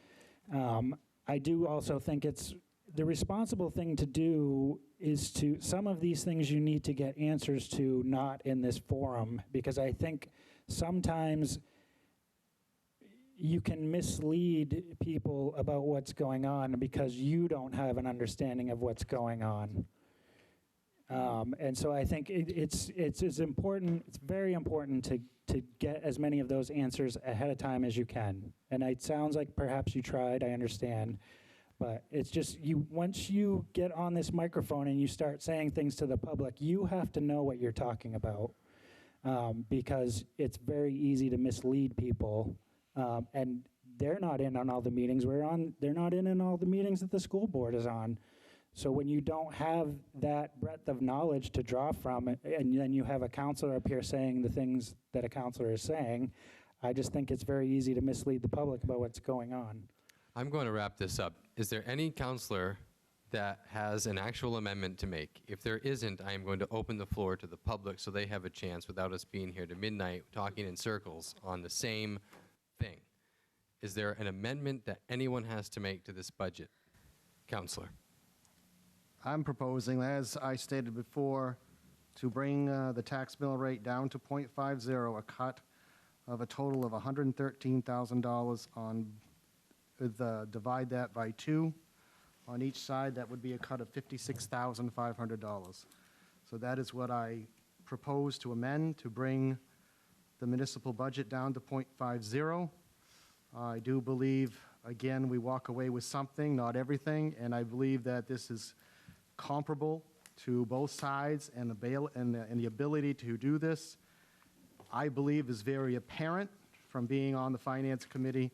I do also think it's the responsible thing to do is to, some of these things you need to get answers to, not in this forum, because I think sometimes you can mislead people about what's going on because you don't have an understanding of what's going on. And so I think it's important, it's very important to get as many of those answers ahead of time as you can. And it sounds like perhaps you tried, I understand, but it's just, once you get on this microphone and you start saying things to the public, you have to know what you're talking about, because it's very easy to mislead people. And they're not in on all the meetings they're not in all the meetings that the school board is on. So when you don't have that breadth of knowledge to draw from, and then you have a counselor up here saying the things that a counselor is saying, I just think it's very easy to mislead the public about what's going on. I'm going to wrap this up. Is there any counselor that has an actual amendment to make? If there isn't, I am going to open the floor to the public so they have a chance, without us being here to midnight talking in circles on the same thing. Is there an amendment that anyone has to make to this budget? Counselor. I'm proposing, as I stated before, to bring the tax mill rate down to 0.50, a cut of a total of $113,000 on, divide that by 2. On each side, that would be a cut of $56,500. So that is what I propose to amend, to bring the municipal budget down to 0.50. I do believe, again, we walk away with something, not everything, and I believe that this is comparable to both sides, and the ability to do this, I believe, is very apparent from being on the Finance Committee,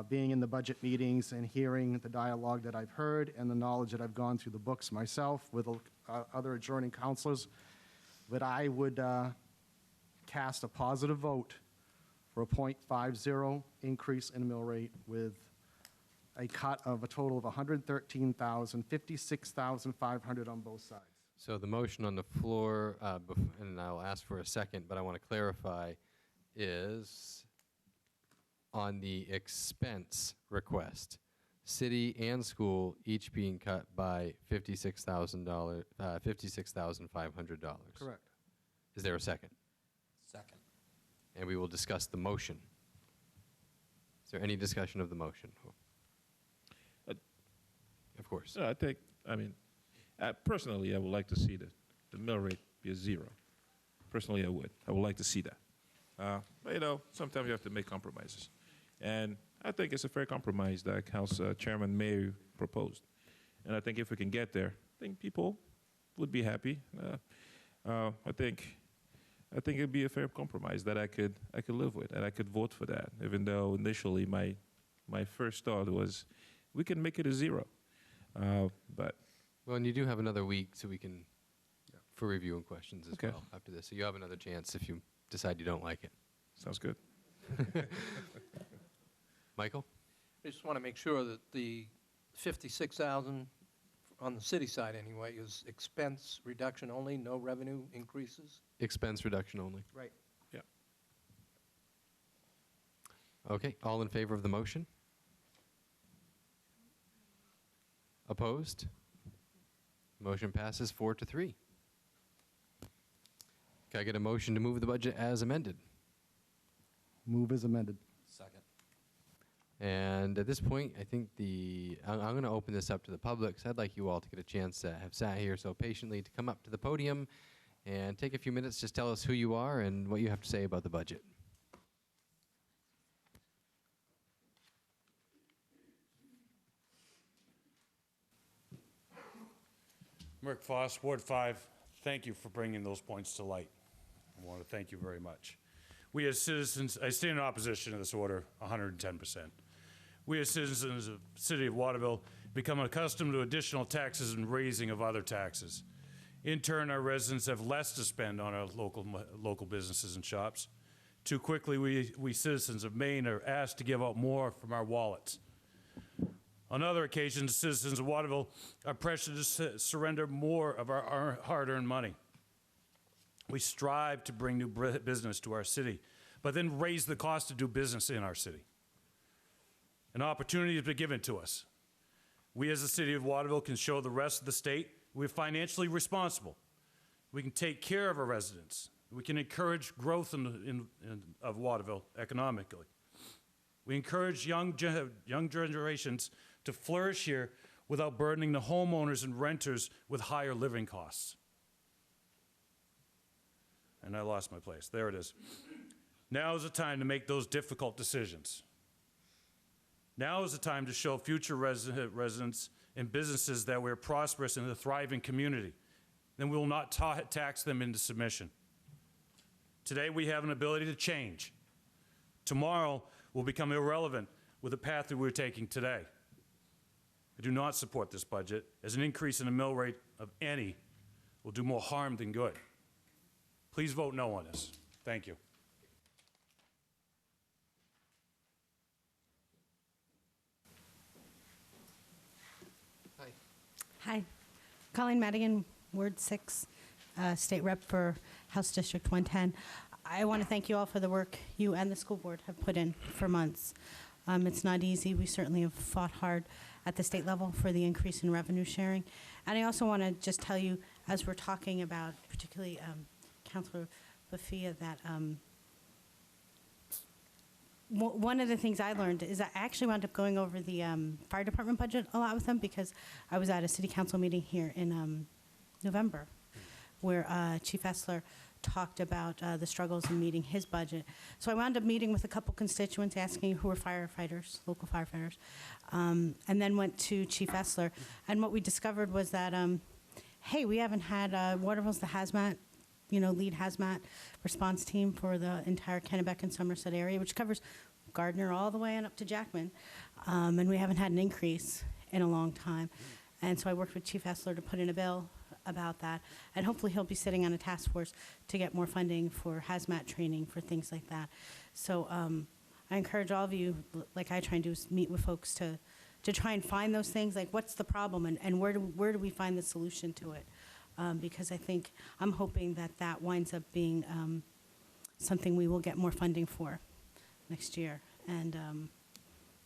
being in the budget meetings and hearing the dialogue that I've heard and the knowledge that I've gone through the books myself with other adjoining counselors. that I would cast a positive vote for a .50 increase in mill rate with a cut of a total of $113,000, $56,500 on both sides. So the motion on the floor, and I'll ask for a second, but I want to clarify, is on the expense request, city and school each being cut by $56,500. Correct. Is there a second? Second. And we will discuss the motion. Is there any discussion of the motion? Of course. Personally, I would like to see the mill rate be a 0. Personally, I would. I would like to see that. But, sometimes you have to make compromises. And I think it's a fair compromise that House Chairman May proposed. And I think if we can get there, I think people would be happy. I think it'd be a fair compromise that I could live with, and I could vote for that, even though initially my first thought was we can make it a 0. But Well, and you do have another week so we can, for review and questions as well after this. So you have another chance if you decide you don't like it. Sounds good. Michael? I just want to make sure that the 56,000 on the city side anyway is expense reduction only, no revenue increases? Expense reduction only. Right. Yeah. Okay, all in favor of the motion? Opposed? Motion passes 4-3. Can I get a motion to move the budget as amended? Move as amended. Second. And at this point, I think I'm going to open this up to the public. So I'd like you all to get a chance to have sat here so patiently to come up to the podium and take a few minutes. Just tell us who you are and what you have to say about the budget. Merck Foss, Ward 5, thank you for bringing those points to light. I want to thank you very much. We as citizens, I stand in opposition to this order 110%. We as citizens of the city of Waterville become accustomed to additional taxes and raising of other taxes. In turn, our residents have less to spend on our local businesses and shops. Too quickly, we citizens of Maine are asked to give out more from our wallets. On other occasions, citizens of Waterville are pressured to surrender more of our hard-earned money. We strive to bring new business to our city, but then raise the cost to do business in our city. An opportunity has been given to us. We as the city of Waterville can show the rest of the state we're financially responsible. We can take care of our residents. We can encourage growth of Waterville economically. We encourage young generations to flourish here without burdening the homeowners and renters with higher living costs. And I lost my place. There it is. Now is the time to make those difficult decisions. Now is the time to show future residents and businesses that we're prosperous and a thriving community. Then we will not tax them into submission. Today we have an ability to change. Tomorrow will become irrelevant with the path that we're taking today. I do not support this budget, as an increase in the mill rate of any will do more harm than good. Please vote no on this. Thank you. Hi. Colleen Madigan, Ward 6, State Rep for House District 110. I want to thank you all for the work you and the school board have put in for months. It's not easy. We certainly have fought hard at the state level for the increase in revenue sharing. And I also want to just tell you, as we're talking about, particularly Councilor Bafia, that one of the things I learned is I actually wound up going over the fire department budget a lot with them, because I was at a city council meeting here in November where Chief Essler talked about the struggles in meeting his budget. So I wound up meeting with a couple constituents asking who were firefighters, local firefighters, and then went to Chief Essler. And what we discovered was that, hey, we haven't had, Waterville's the hazmat, lead hazmat response team for the entire Kennebec and Somerset area, which covers Gardner all the way and up to Jackman. And we haven't had an increase in a long time. And so I worked with Chief Essler to put in a bill about that. And hopefully he'll be sitting on a task force to get more funding for hazmat training, for things like that. So I encourage all of you, like I try and do, is meet with folks to try and find those things, like what's the problem and where do we find the solution to it? Because I'm hoping that winds up being something we will get more funding for next year. And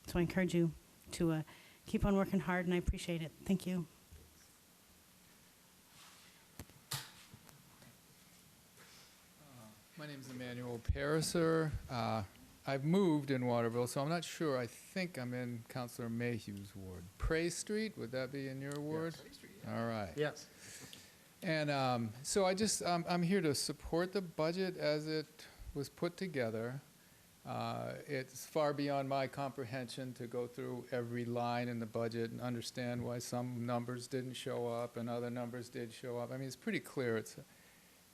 so I encourage you to keep on working hard, and I appreciate it. Thank you. My name is Emmanuel Pariser. I've moved in Waterville, so I'm not sure. I think I'm in Councilor Mayhew's ward. Prey Street, would that be in your ward? Yes. Street, All right. Yes. And so I'm here to support the budget as it was put together. It's far beyond my comprehension to go through every line in the budget and understand why some numbers didn't show up and other numbers did show up. I mean, it's pretty clear. It's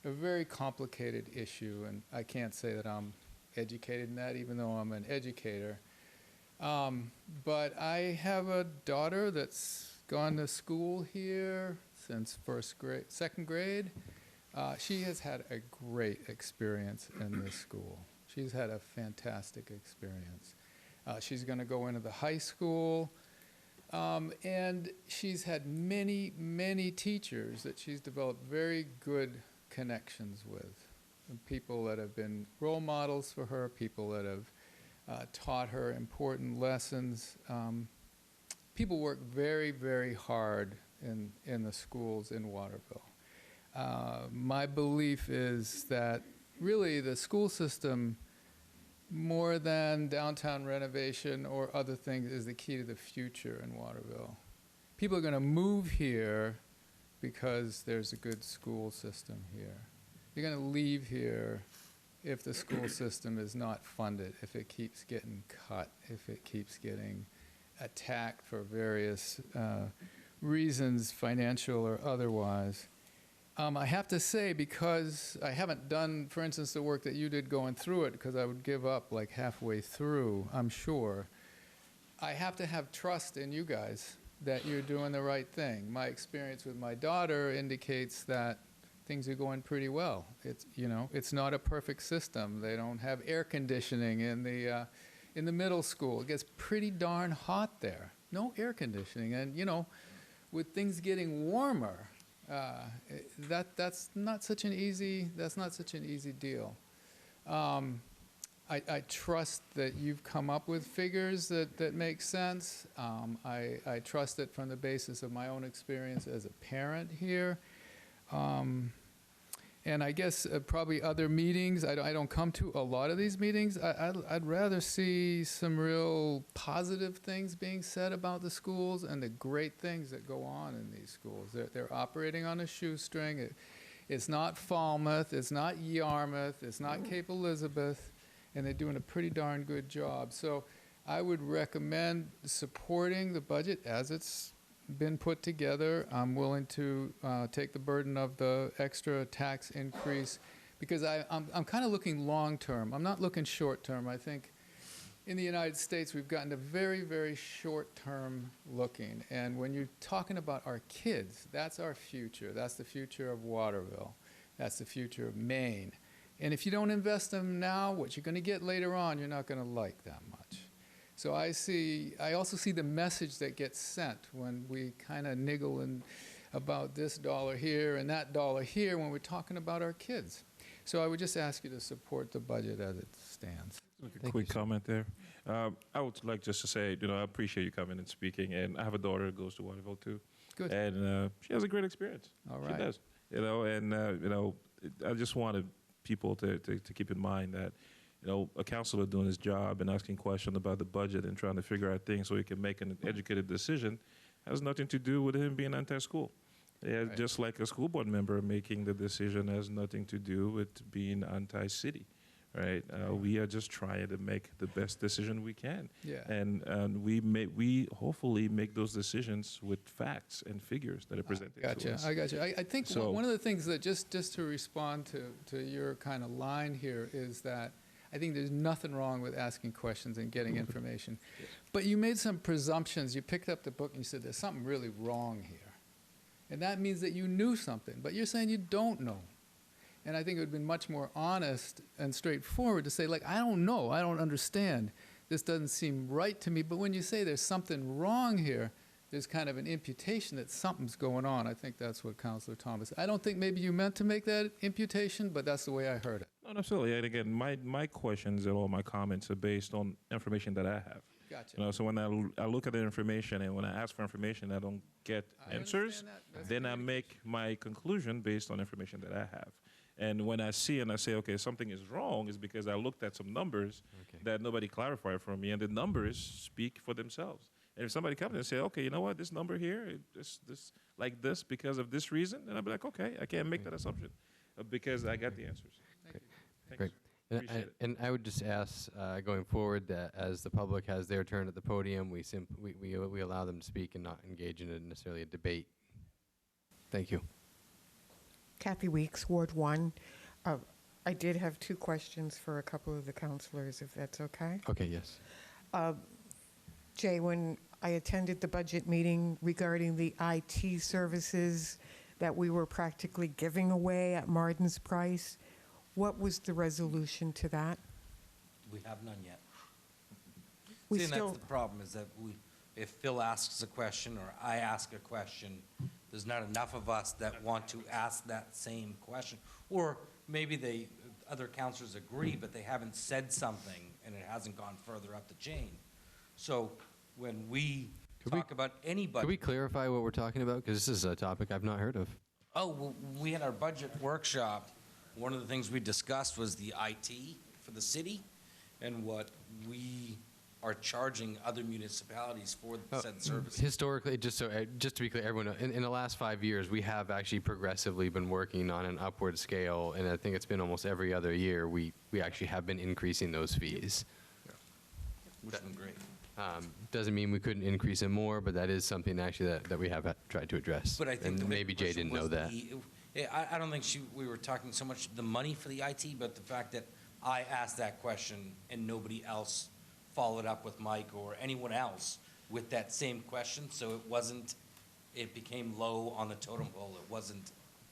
a very complicated issue, and I can't say that I'm educated in that, even though I'm an educator. But I have a daughter that's gone to school here since second grade. She has had a great experience in this school. She's had a fantastic experience. She's going to go into the high school, and she's had many, many teachers that she's developed very good connections with. And people that have been role models for her, people that have taught her important lessons. People work very, very hard in the schools in Waterville. My belief is that really the school system, more than downtown renovation or other things, is the key to the future in Waterville. People are going to move here because there's a good school system here. You're going to leave here if the school system is not funded, if it keeps getting cut, if it keeps getting attacked for various reasons, financial or otherwise. I have to say, because I haven't done, for instance, the work that you did going through it, because I would give up like halfway through, I'm sure, I have to have trust in you guys that you're doing the right thing. My experience with my daughter indicates that things are going pretty well. It's not a perfect system. They don't have air conditioning in the middle school. It gets pretty darn hot there. No air conditioning, and with things getting warmer, that's not such an easy deal. I trust that you've come up with figures that make sense. I trust it from the basis of my own experience as a parent here. And I guess probably other meetings, I don't come to a lot of these meetings. I'd rather see some real positive things being said about the schools and the great things that go on in these schools. They're operating on a shoestring. It's not Falmouth, it's not Yarmouth, it's not Cape Elizabeth, and they're doing a pretty darn good job. So I would recommend supporting the budget as it's been put together. I'm willing to take the burden of the extra tax increase because I'm kind of looking long term. I'm not looking short term. I think in the United States we've gotten to very, very short term looking. And when you're talking about our kids, that's our future. That's the future of Waterville. That's the future of Maine. And if you don't invest them now, what you're going to get later on, you're not going to like that much. So I also see the message that gets sent when we kind of niggle about this dollar here and that dollar here when we're talking about our kids. So I would just ask you to support the budget as it stands. A quick comment there. I would like just to say, I appreciate you coming and speaking, and I have a daughter that goes to Waterville too. Good. And she has a great experience. All right. She does. I just wanted people to keep in mind that a counselor doing his job and asking questions about the budget and trying to figure out things so he can make an educated decision has nothing to do with him being anti-school. Yeah, right. Just like a school board member making the decision has nothing to do with being anti-city, right? We are just trying to make the best decision we can. Yeah. And we hopefully make those decisions with facts and figures that are presented to us. I got you. I think one of the things that just to respond to your kind of line here is that I think there's nothing wrong with asking questions and getting information. But you made some presumptions. You picked up the book and you said there's something really wrong here. And that means that you knew something, but you're saying you don't know. And I think it would have been much more honest and straightforward to say, like, I don't know, I don't understand. This doesn't seem right to me. But when you say there's something wrong here, there's kind of an imputation that something's going on. I think that's what Councilor Thomas, I don't think maybe you meant to make that imputation, but that's the way I heard it. No, absolutely. And again, my questions and all my comments are based on information that I have. Gotcha. You know, so when I look at the information and when I ask for information, I don't get answers. understand that. That's Then I make my conclusion based on information that I have. And when I see and I say, okay, something is wrong, is because I looked at some numbers that nobody clarified for me, and the numbers speak for themselves. And if somebody comes and say, okay, you know what, this number here, this like this because of this reason, then I'll be like, okay, I can't make that assumption because I got the answers. Thanks. Great. Appreciate it. And I would just ask, going forward, that as the public has their turn at the podium, we allow them to speak and not engage in necessarily a debate. Thank you. Kathy Weeks, Ward 1. I did have 2 questions for a couple of the councilors, if that's okay. Okay, yes. Jay, when I attended the budget meeting regarding the IT services that we were practically giving away at Martin's price, what was the resolution to that? We have none yet. We See, and still- that's the problem, is that if Phil asks a question or I ask a question, there's not enough of us that want to ask that same question. Or maybe other counselors agree, but they haven't said something and it hasn't gone further up the chain. So when we talk about any budget. Could we clarify what we're talking about? Because this is a topic I've not heard of. Oh, well, we had our budget workshop. One of the things we discussed was the IT for the city and what we are charging other municipalities for said services. Historically, just to be clear, everyone, in the last 5 years, we have actually progressively been working on an upward scale, and I think it's been almost every other year we actually have been increasing those fees. Which has been great. Doesn't mean we couldn't increase it more, but that is something actually that we have tried to address. But I think and the maybe big Jay question didn't know was that. I don't think we were talking so much the money for the IT, but the fact that I asked that question and nobody else followed up with Mike or anyone else with that same question, so it became low on the totem pole. It wasn't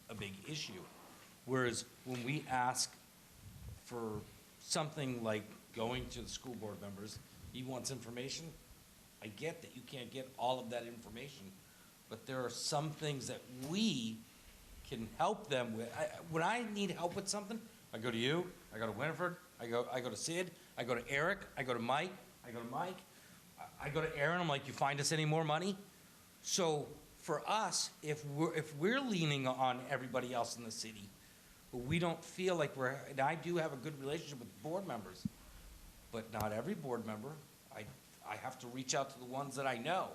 a big issue. Whereas when we ask for something like going to the school board members, he wants information. I get that you can't get all of that information, but there are some things that we can help them with. When I need help with something, I go to you, I go to Winifred, I go to Sid, I go to Eric, I go to Mike, I go to Mike, I go to Aaron. I'm like, you find us any more money? So for us, if we're leaning on everybody else in the city, but we don't feel like and I do have a good relationship with board members, but not every board member. I have to reach out to the ones that I know.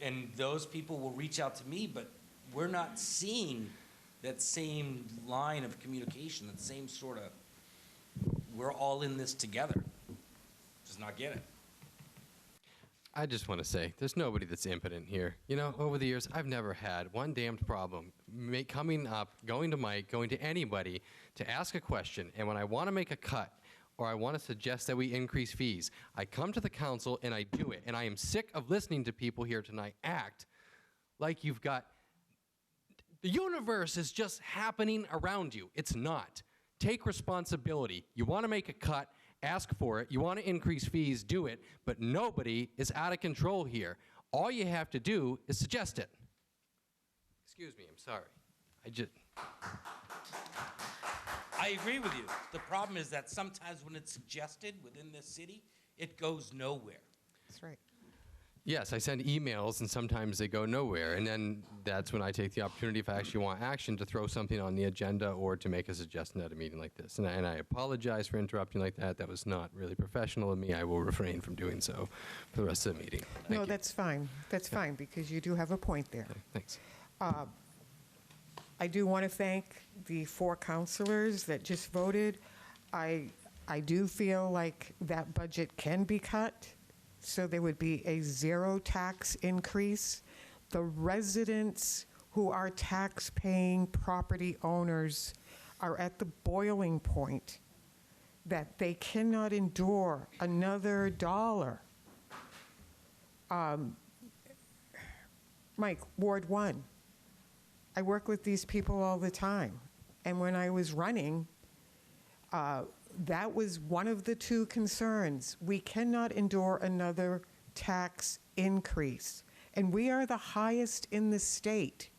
And those people will reach out to me, but we're not seeing that same line of communication, that same sort of, we're all in this together. Just not get it. I just want to say, there's nobody that's impotent here. You know, over the years, I've never had one damned problem coming up, going to Mike, going to anybody to ask a question, and when I want to make a cut, or I want to suggest that we increase fees, I come to the council and I do it. And I am sick of listening to people here tonight act like you've got, the universe is just happening around you. It's not. Take responsibility. You want to make a cut, ask for it. You want to increase fees, do it. But nobody is out of control here. All you have to do is suggest it. Excuse me, I'm sorry. I agree with you. The problem is that sometimes when it's suggested within this city, it goes nowhere. That's right. Yes, I send emails, and sometimes they go nowhere. And then that's when I take the opportunity, if I actually want action, to throw something on the agenda or to make a suggestion at a meeting like this. And I apologize for interrupting like that. That was not really professional of me. I will refrain from doing so for the rest of the meeting. Thank you. That's fine. That's fine, because you do have a point there. Okay, thanks. I do want to thank the 4 councilors that just voted. I do feel like that budget can be cut, so there would be a 0 tax increase. The residents who are tax-paying property owners are at the boiling point that they cannot endure another dollar. Mike, Ward 1, I work with these people all the time. And when I was running, that was one of the two concerns. We cannot endure another tax increase. And we are the highest in the state.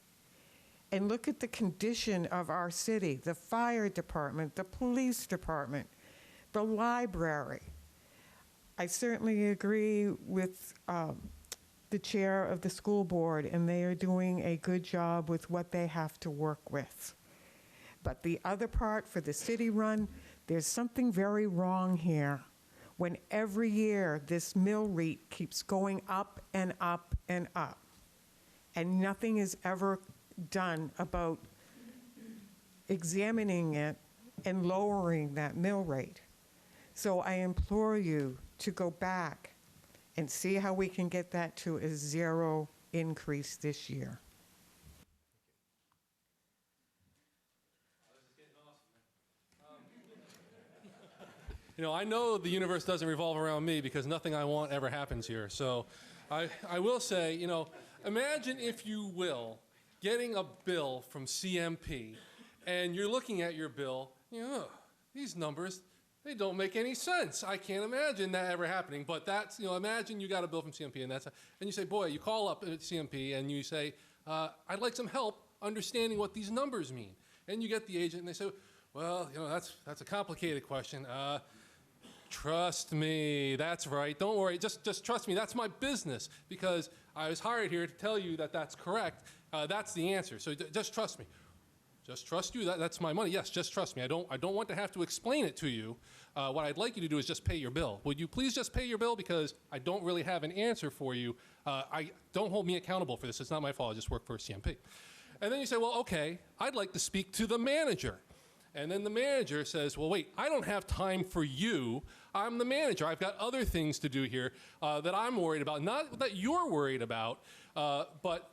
And look at the condition of our city, the fire department, the police department, the library. I certainly agree with the chair of the school board, and they are doing a good job with what they have to work with. But the other part for the city run, there's something very wrong here. When every year this mill rate keeps going up and up and up, and nothing is ever done about examining it and lowering that mill rate. So I implore you to go back and see how we can get that to a 0 increase this year. You know, I know the universe doesn't revolve around me because nothing I want ever happens here. So I will say, you know, imagine, if you will, getting a bill from CMP, and you're looking at your bill, you know, these numbers, they don't make any sense. I can't imagine that ever happening. But that's, you know, imagine you got a bill from CMP, and you say, boy, you call up at CMP and you say, I'd like some help understanding what these numbers mean. And you get the agent, and they say, well, you know, that's a complicated question. Trust me, that's right. Don't worry, just trust me. That's my business, because I was hired here to tell you that that's correct. That's the answer. So just trust me. Just trust you. That's my money. Yes, just trust me. I don't want to have to explain it to you. What I'd like you to do is just pay your bill. Would you please just pay your bill, because I don't really have an answer for you. Don't hold me accountable for this. It's not my fault. I just work for CMP. And then you say, well, okay, I'd like to speak to the manager. And then the manager says, well, wait, I don't have time for you. I'm the manager. I've got other things to do here that I'm worried about. Not that you're worried about, but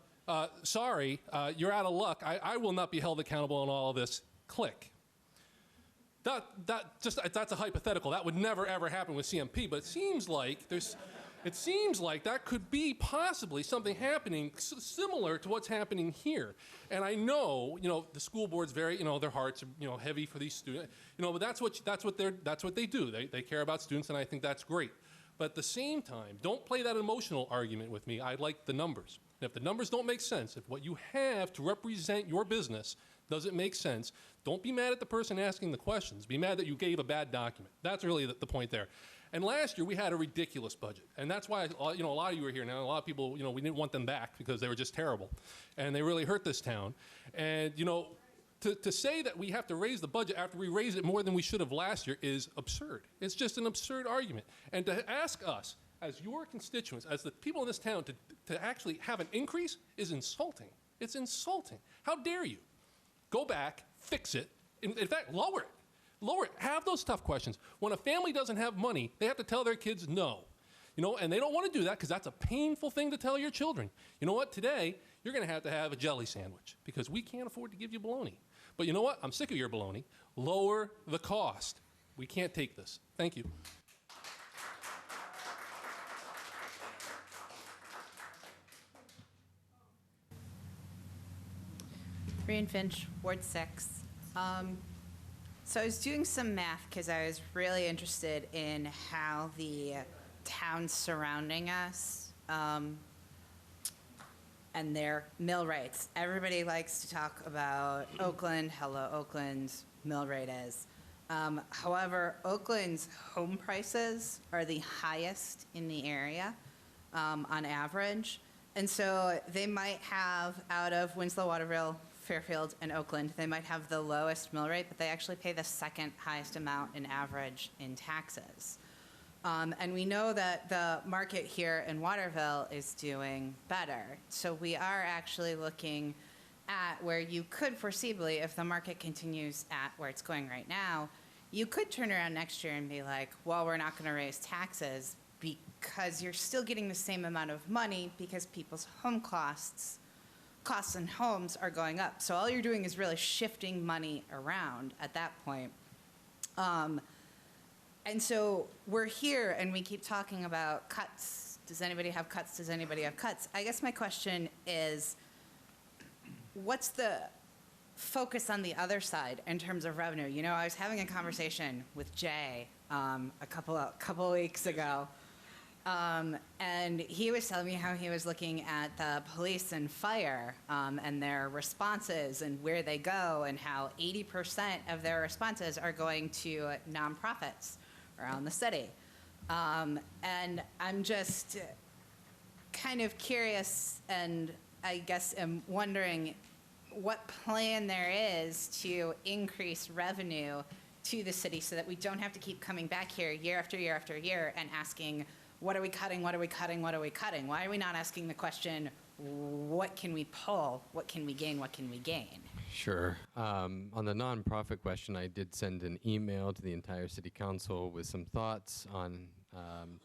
sorry, you're out of luck. I will not be held accountable on all of this. Click. That's a hypothetical. That would never, ever happen with CMP, but it seems like that could be possibly something happening similar to what's happening here. And I know, you know, the school board's very, you know, their hearts are, you know, heavy for these students, you know, but that's what they do. They care about students, and I think that's great. But at the same time, don't play that emotional argument with me. I like the numbers. And if the numbers don't make sense, if what you have to represent your business doesn't make sense, don't be mad at the person asking the questions. Be mad that you gave a bad document. That's really the point there. And last year, we had a ridiculous budget. And that's why, you know, a lot of you are here now. A lot of people, you know, we didn't want them back because they were just terrible. And they really hurt this town. And, you know, to say that we have to raise the budget after we raised it more than we should have last year is absurd. It's just an absurd argument. And to ask us, as your constituents, as the people in this town, to actually have an increase is insulting. It's insulting. How dare you? Go back, fix it, in fact, lower it. Lower it. Have those tough questions. When a family doesn't have money, they have to tell their kids no. You know, and they don't want to do that because that's a painful thing to tell your children. You know what? Today, you're going to have a jelly sandwich because we can't afford to give you bologna. But you know what? I'm sick of your bologna. Lower the cost. We can't take this. Thank you. Brian Finch, Ward 6. So I was doing some math because I was really interested in how the towns surrounding us and their mill rates. Everybody likes to talk about Oakland, how low Oakland's mill rate is. However, Oakland's home prices are the highest in the area on average. And so they might have, out of Winslow, Waterville, Fairfield, and Oakland, they might have the lowest mill rate, but they actually pay the second highest amount in average in taxes. And we know that the market here in Waterville is doing better. So we are actually looking at where you could foreseeably, if the market continues at where it's going right now, you could turn around next year and be like, well, we're not going to raise taxes because you're still getting the same amount of money because people's home costs in homes are going up. So all you're doing is really shifting money around at that point. And so we're here and we keep talking about cuts. Does anybody have cuts? Does anybody have cuts? I guess my question is, what's the focus on the other side in terms of revenue? You know, I was having a conversation with Jay a couple weeks ago, and he was telling me how he was looking at the police and fire and their responses and where they go, and how 80% of their responses are going to nonprofits around the city. And I'm just kind of curious, and I guess am wondering what plan there is to increase revenue to the city so that we don't have to keep coming back here year after year after year and asking, what are we cutting, what are we cutting, what are we cutting? Why are we not asking the question, what can we pull, what can we gain, what can we gain? Sure. On the nonprofit question, I did send an email to the entire city council with some thoughts on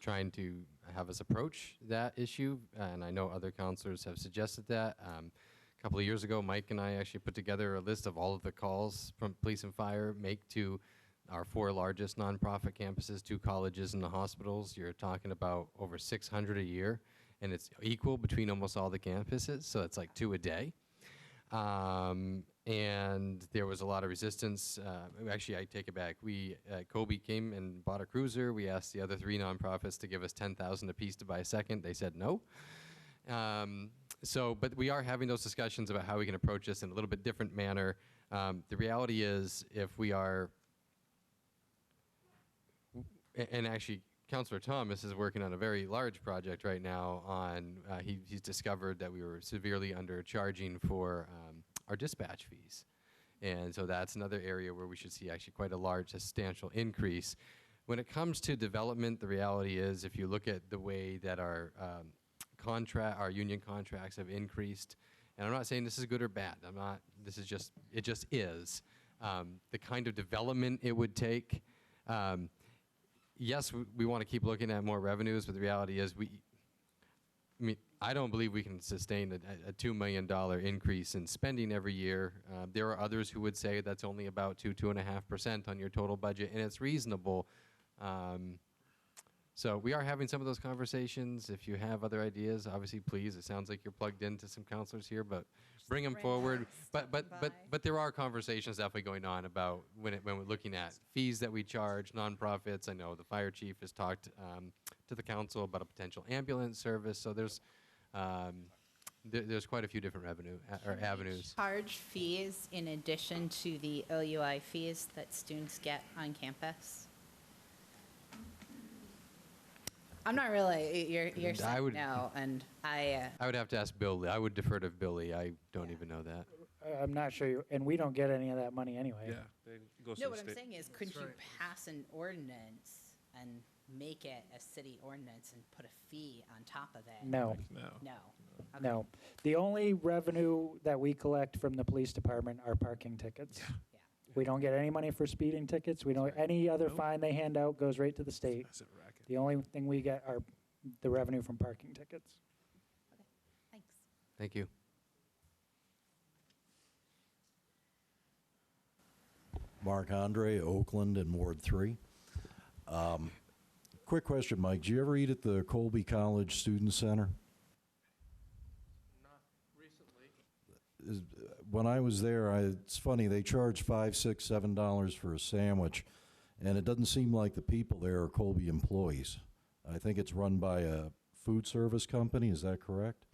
trying to have us approach that issue, and I know other councilors have suggested that. A couple of years ago, Mike and I actually put together a list of all of the calls from police and fire make to our 4 largest nonprofit campuses, 2 colleges and the hospitals. You're talking about over 600 a year, and it's equal between almost all the campuses, so it's like 2 a day. And there was a lot of resistance. Actually, I take it back. Kobe came and bought a cruiser. We asked the other 3 nonprofits to give us $10,000 apiece to buy a second. They said no. But we are having those discussions about how we can approach this in a little bit different manner. The reality is, if we are, and actually, Councilor Thomas is working on a very large project right now on, he's discovered that we were severely undercharging for our dispatch fees. And so that's another area where we should see actually quite a large, substantial increase. When it comes to development, the reality is, if you look at the way that our union contracts have increased, and I'm not saying this is good or bad, it just is. The kind of development it would take, yes, we want to keep looking at more revenues, but the reality is I don't believe we can sustain a $2 million increase in spending every year. There are others who would say that's only about 2.5% on your total budget, and it's reasonable. So we are having some of those conversations. If you have other ideas, obviously, please. It sounds like you're plugged into some counselors here, but bring them forward. But there are conversations definitely going on about when we're looking at fees that we charge nonprofits. I know the fire chief has talked to the council about a potential ambulance service. So there's quite a few different avenues. Charge fees in addition to the OUI fees that students get on campus? I'm not really, you're saying no, and I would have to ask Billy. I would defer to Billy. I don't even know that. I'm not sure, and we don't get any of that money anyway. Yeah. They go No, what I'm saying is, couldn't you pass an ordinance and make it a city ordinance and put a fee on top of it? No. No. Okay. No. The only revenue that we collect from the police department are parking tickets. Yeah. We don't get any money for speeding tickets. We don't, any other fine they hand out goes right to the state. The only thing we get are the revenue from parking tickets. Okay, thanks. Thank you. Mark Andre, Oakland and Ward 3. Quick question, Mike. Do you ever eat at the Colby College Student Center? Not recently. When I was there, it's funny, they charge $5, $6, $7 for a sandwich, and it doesn't seem like the people there are Colby employees. I think it's run by a food service company, is that correct?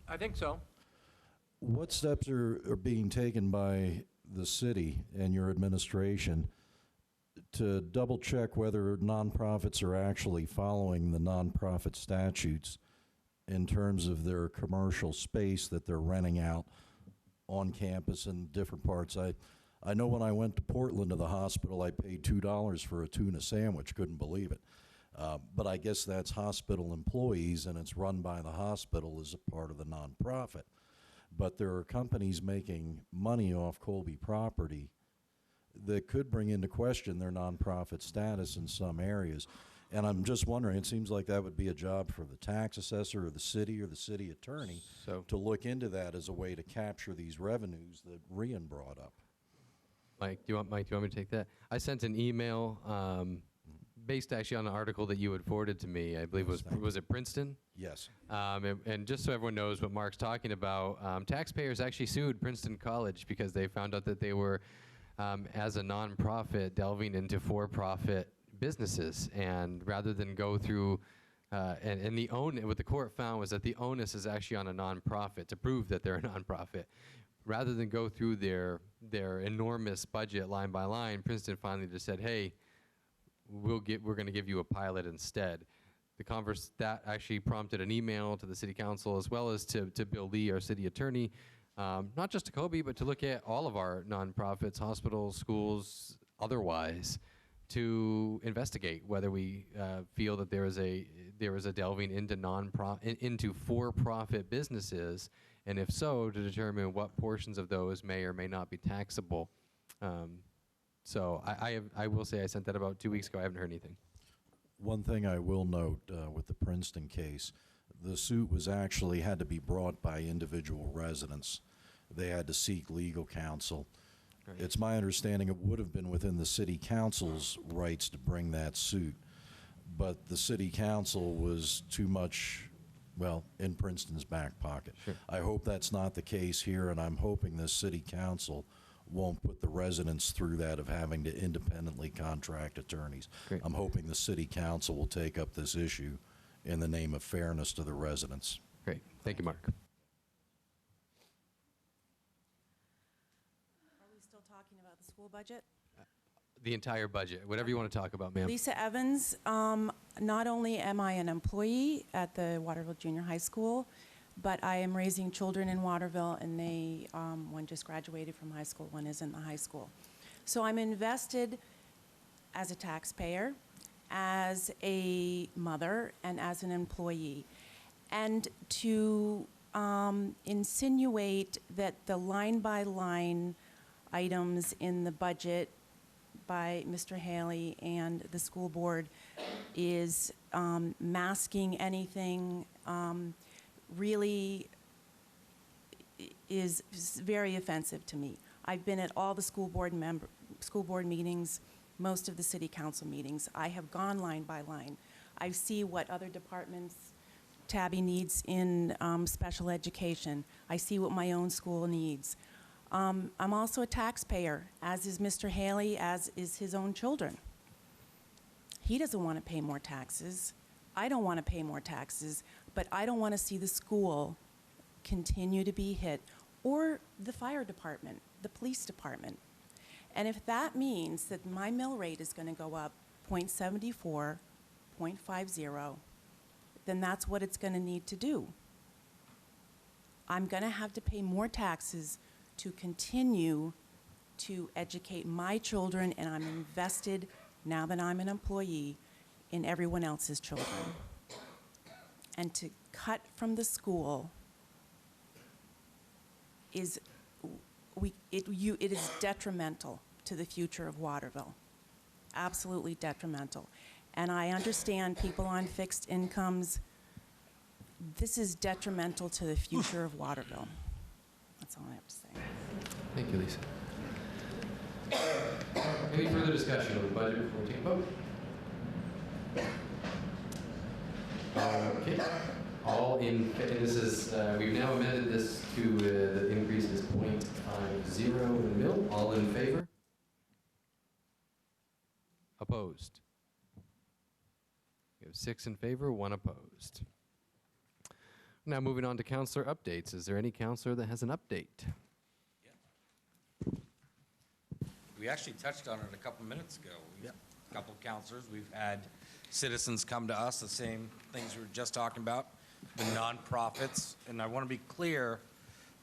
I think so. What steps are being taken by the city and your administration to double check whether nonprofits are actually following the nonprofit statutes in terms of their commercial space that they're renting out on campus in different parts? I know when I went to Portland to the hospital, I paid $2 for a tuna sandwich, couldn't believe it. But I guess that's hospital employees, and it's run by the hospital as a part of the nonprofit. But there are companies making money off Colby property that could bring into question their nonprofit status in some areas. And I'm just wondering, it seems like that would be a job for the tax assessor or the city attorney to look into that as a way to capture these revenues that Rian brought up. Mike, do you want me to take that? I sent an email based actually on an article that you had forwarded to me, I believe was it Princeton? Yes. And just so everyone knows what Mark's talking about, taxpayers actually sued Princeton College because they found out that they were, as a nonprofit, delving into for-profit businesses. And rather than go through, what the court found was that the onus is actually on a nonprofit to prove that they're a nonprofit. Rather than go through their enormous budget line by line, Princeton finally just said, hey, we're going to give you a pilot instead. That actually prompted an email to the city council as well as to Bill Lee, our city attorney, not just to Kobe, but to look at all of our nonprofits, hospitals, schools, otherwise, to investigate whether we feel that there is a delving into for-profit businesses, and if so, to determine what portions of those may or may not be taxable. So I will say I sent that about 2 weeks ago. I haven't heard anything. One thing I will note with the Princeton case, the suit was actually had to be brought by individual residents. They had to seek legal counsel. Right. It's my understanding it would have been within the city council's rights to bring that suit, but the city council was too much, well, in Princeton's back pocket. Sure. I hope that's not the case here, and I'm hoping the city council won't put the residents through that of having to independently contract attorneys. Great. I'm hoping the city council will take up this issue in the name of fairness to the residents. Great. Thank you, Mark. Are we still talking about the school budget? The entire budget, whatever you want to talk about, ma'am. Lisa Evans, not only am I an employee at the Waterville Junior High School, but I am raising children in Waterville, and one just graduated from high school, one is in the high school. So I'm invested as a taxpayer, as a mother, and as an employee. And to insinuate that the line-by-line items in the budget by Mr. Haley and the school board is masking anything really is very offensive to me. I've been at all the school board meetings, most of the city council meetings. I have gone line by line. I see what other departments Tabby needs in special education. I see what my own school needs. I'm also a taxpayer, as is Mr. Haley, as is his own children. He doesn't want to pay more taxes. I don't want to pay more taxes, but I don't want to see the school continue to be hit, or the fire department, the police department. And if that means that my mill rate is going to go up 0.74, 0.50, then that's what it's going to need to do. I'm going to have to pay more taxes to continue to educate my children, and I'm invested, now that I'm an employee, in everyone else's children. And to cut from the school is, it is detrimental to the future of Waterville. Absolutely detrimental. And I understand people on fixed incomes, this is detrimental to the future of Waterville. That's all I have to say. Thank you, Lisa. Any further discussion on the budget before we take a vote? Okay. All in, and this is, we've now amended this to the increase is 0.50 in the middle. All in favor? Opposed? We have 6 in favor, 1 opposed. Now moving on to counselor updates. Is there any counselor that has an update? We actually touched on it a couple minutes ago. A couple of counselors, we've had citizens come to us, the same things we were just talking about, the nonprofits. And I want to be clear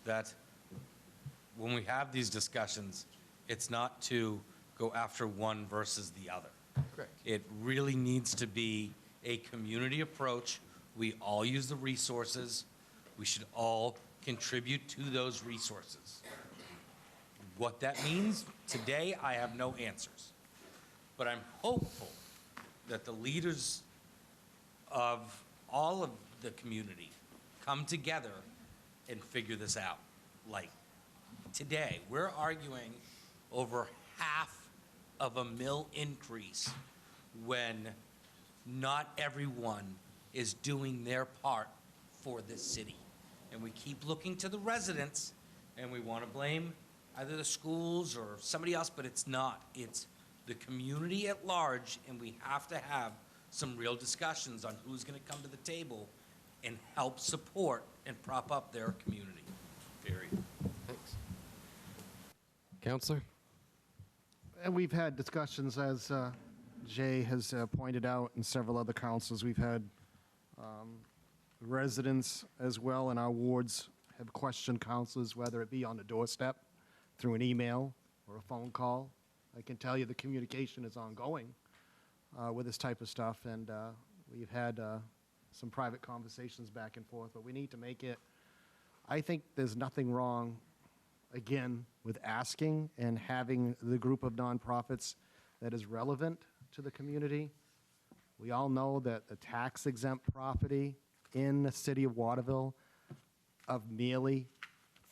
that when we have these discussions, it's not to go after one versus the other. Correct. It really needs to be a community approach. We all use the resources. We should all contribute to those resources. What that means, today I have no answers. But I'm hopeful that the leaders of all of the community come together and figure this out. Like today, we're arguing over half of a mill increase when not everyone is doing their part for this city. And we keep looking to the residents, and we want to blame either the schools or somebody else, but it's not. It's the community at large, and we have to have some real discussions on who's going to come to the table and help support and prop up their community. Period. Thanks. Counselor? And we've had discussions, as Jay has pointed out, and several other councils. We've had residents as well in our wards have questioned councils, whether it be on the doorstep, through an email, or a phone call. I can tell you the communication is ongoing with this type of stuff, and we've had some private conversations back and forth, but we need to make it. I think there's nothing wrong, again, with asking and having the group of nonprofits that is relevant to the community. We all know that the tax-exempt property in the city of Waterville of merely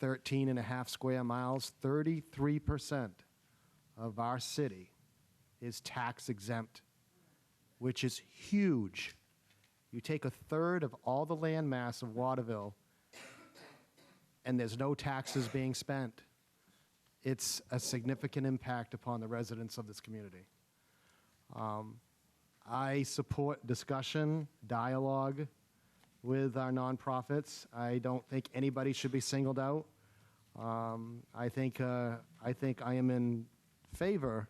13.5 square miles, 33% of our city is tax-exempt, which is huge. You take a third of all the land mass of Waterville, and there's no taxes being spent. It's a significant impact upon the residents of this community. I support discussion, dialogue with our nonprofits. I don't think anybody should be singled out. I think I am in favor,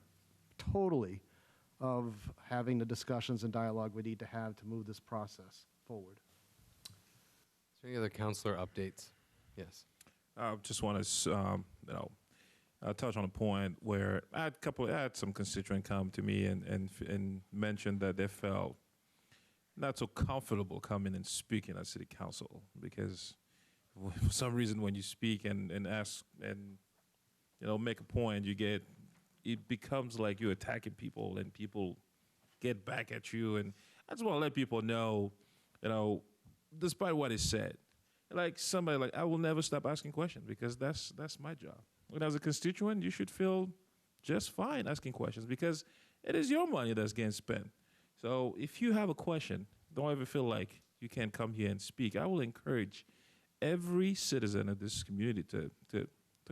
totally, of having the discussions and dialogue we need to have to move this process forward. Is there any other counselor updates? Yes. I just want to, touch on a point where I had some constituent come to me and mentioned that they felt not so comfortable coming and speaking at city council because for some reason when you speak and ask and make a point, it becomes like you're attacking people and people get back at you. And I just want to let people know, despite what is said, like somebody like I will never stop asking questions because that's my job. And as a constituent, you should feel just fine asking questions because it is your money that's getting spent. So if you have a question, don't ever feel like you can't come here and speak. I will encourage every citizen of this community to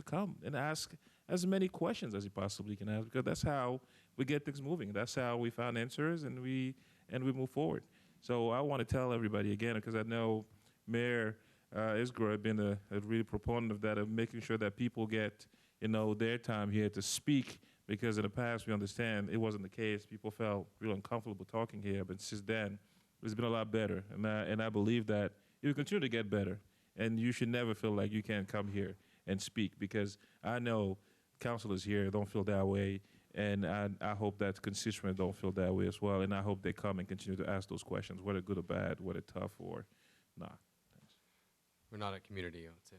come and ask as many questions as you possibly can ask because that's how we get things moving. That's how we find answers and we move forward. So I want to tell everybody again because I know Mayor Isgro has been a real proponent of that, of making sure that people get, their time here to speak because in the past, we understand it wasn't the case. People felt real uncomfortable talking here, but since then, it's been a lot better. And I believe that it will continue to get better. And you should never feel like you can't come here and speak because I know councilors here don't feel that way. And I hope that constituents don't feel that way as well. And I hope they come and continue to ask those questions, whether good or bad, whether tough or not. We're not at community, I would say.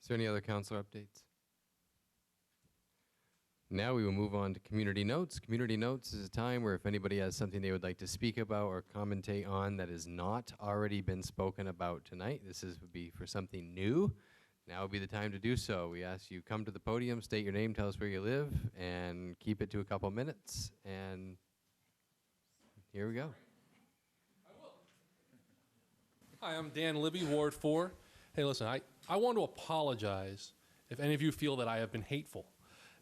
Is there any other councilor updates? Now we will move on to community notes. Community notes is a time where if anybody has something they would like to speak about or commentate on that has not already been spoken about tonight, would be for something new. Now would be the time to do so. We ask you come to the podium, state your name, tell us where you live, and keep it to a couple minutes. And here we go. Hi, I'm Dan Libby, Ward 4. Hey, listen, I want to apologize if any of you feel that I have been hateful.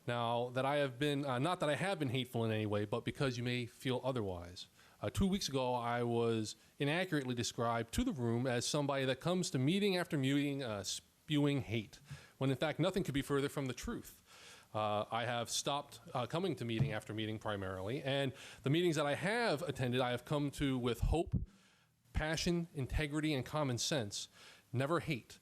Now, that I have been, not that I have been hateful in any way, but because you may feel otherwise. 2 weeks ago, I was inaccurately described to the room as somebody that comes to meeting after meeting spewing hate, when in fact nothing could be further from the truth. I have stopped coming to meeting after meeting primarily, and the meetings that I have attended, I have come to with hope, passion, integrity, and common sense, never hate.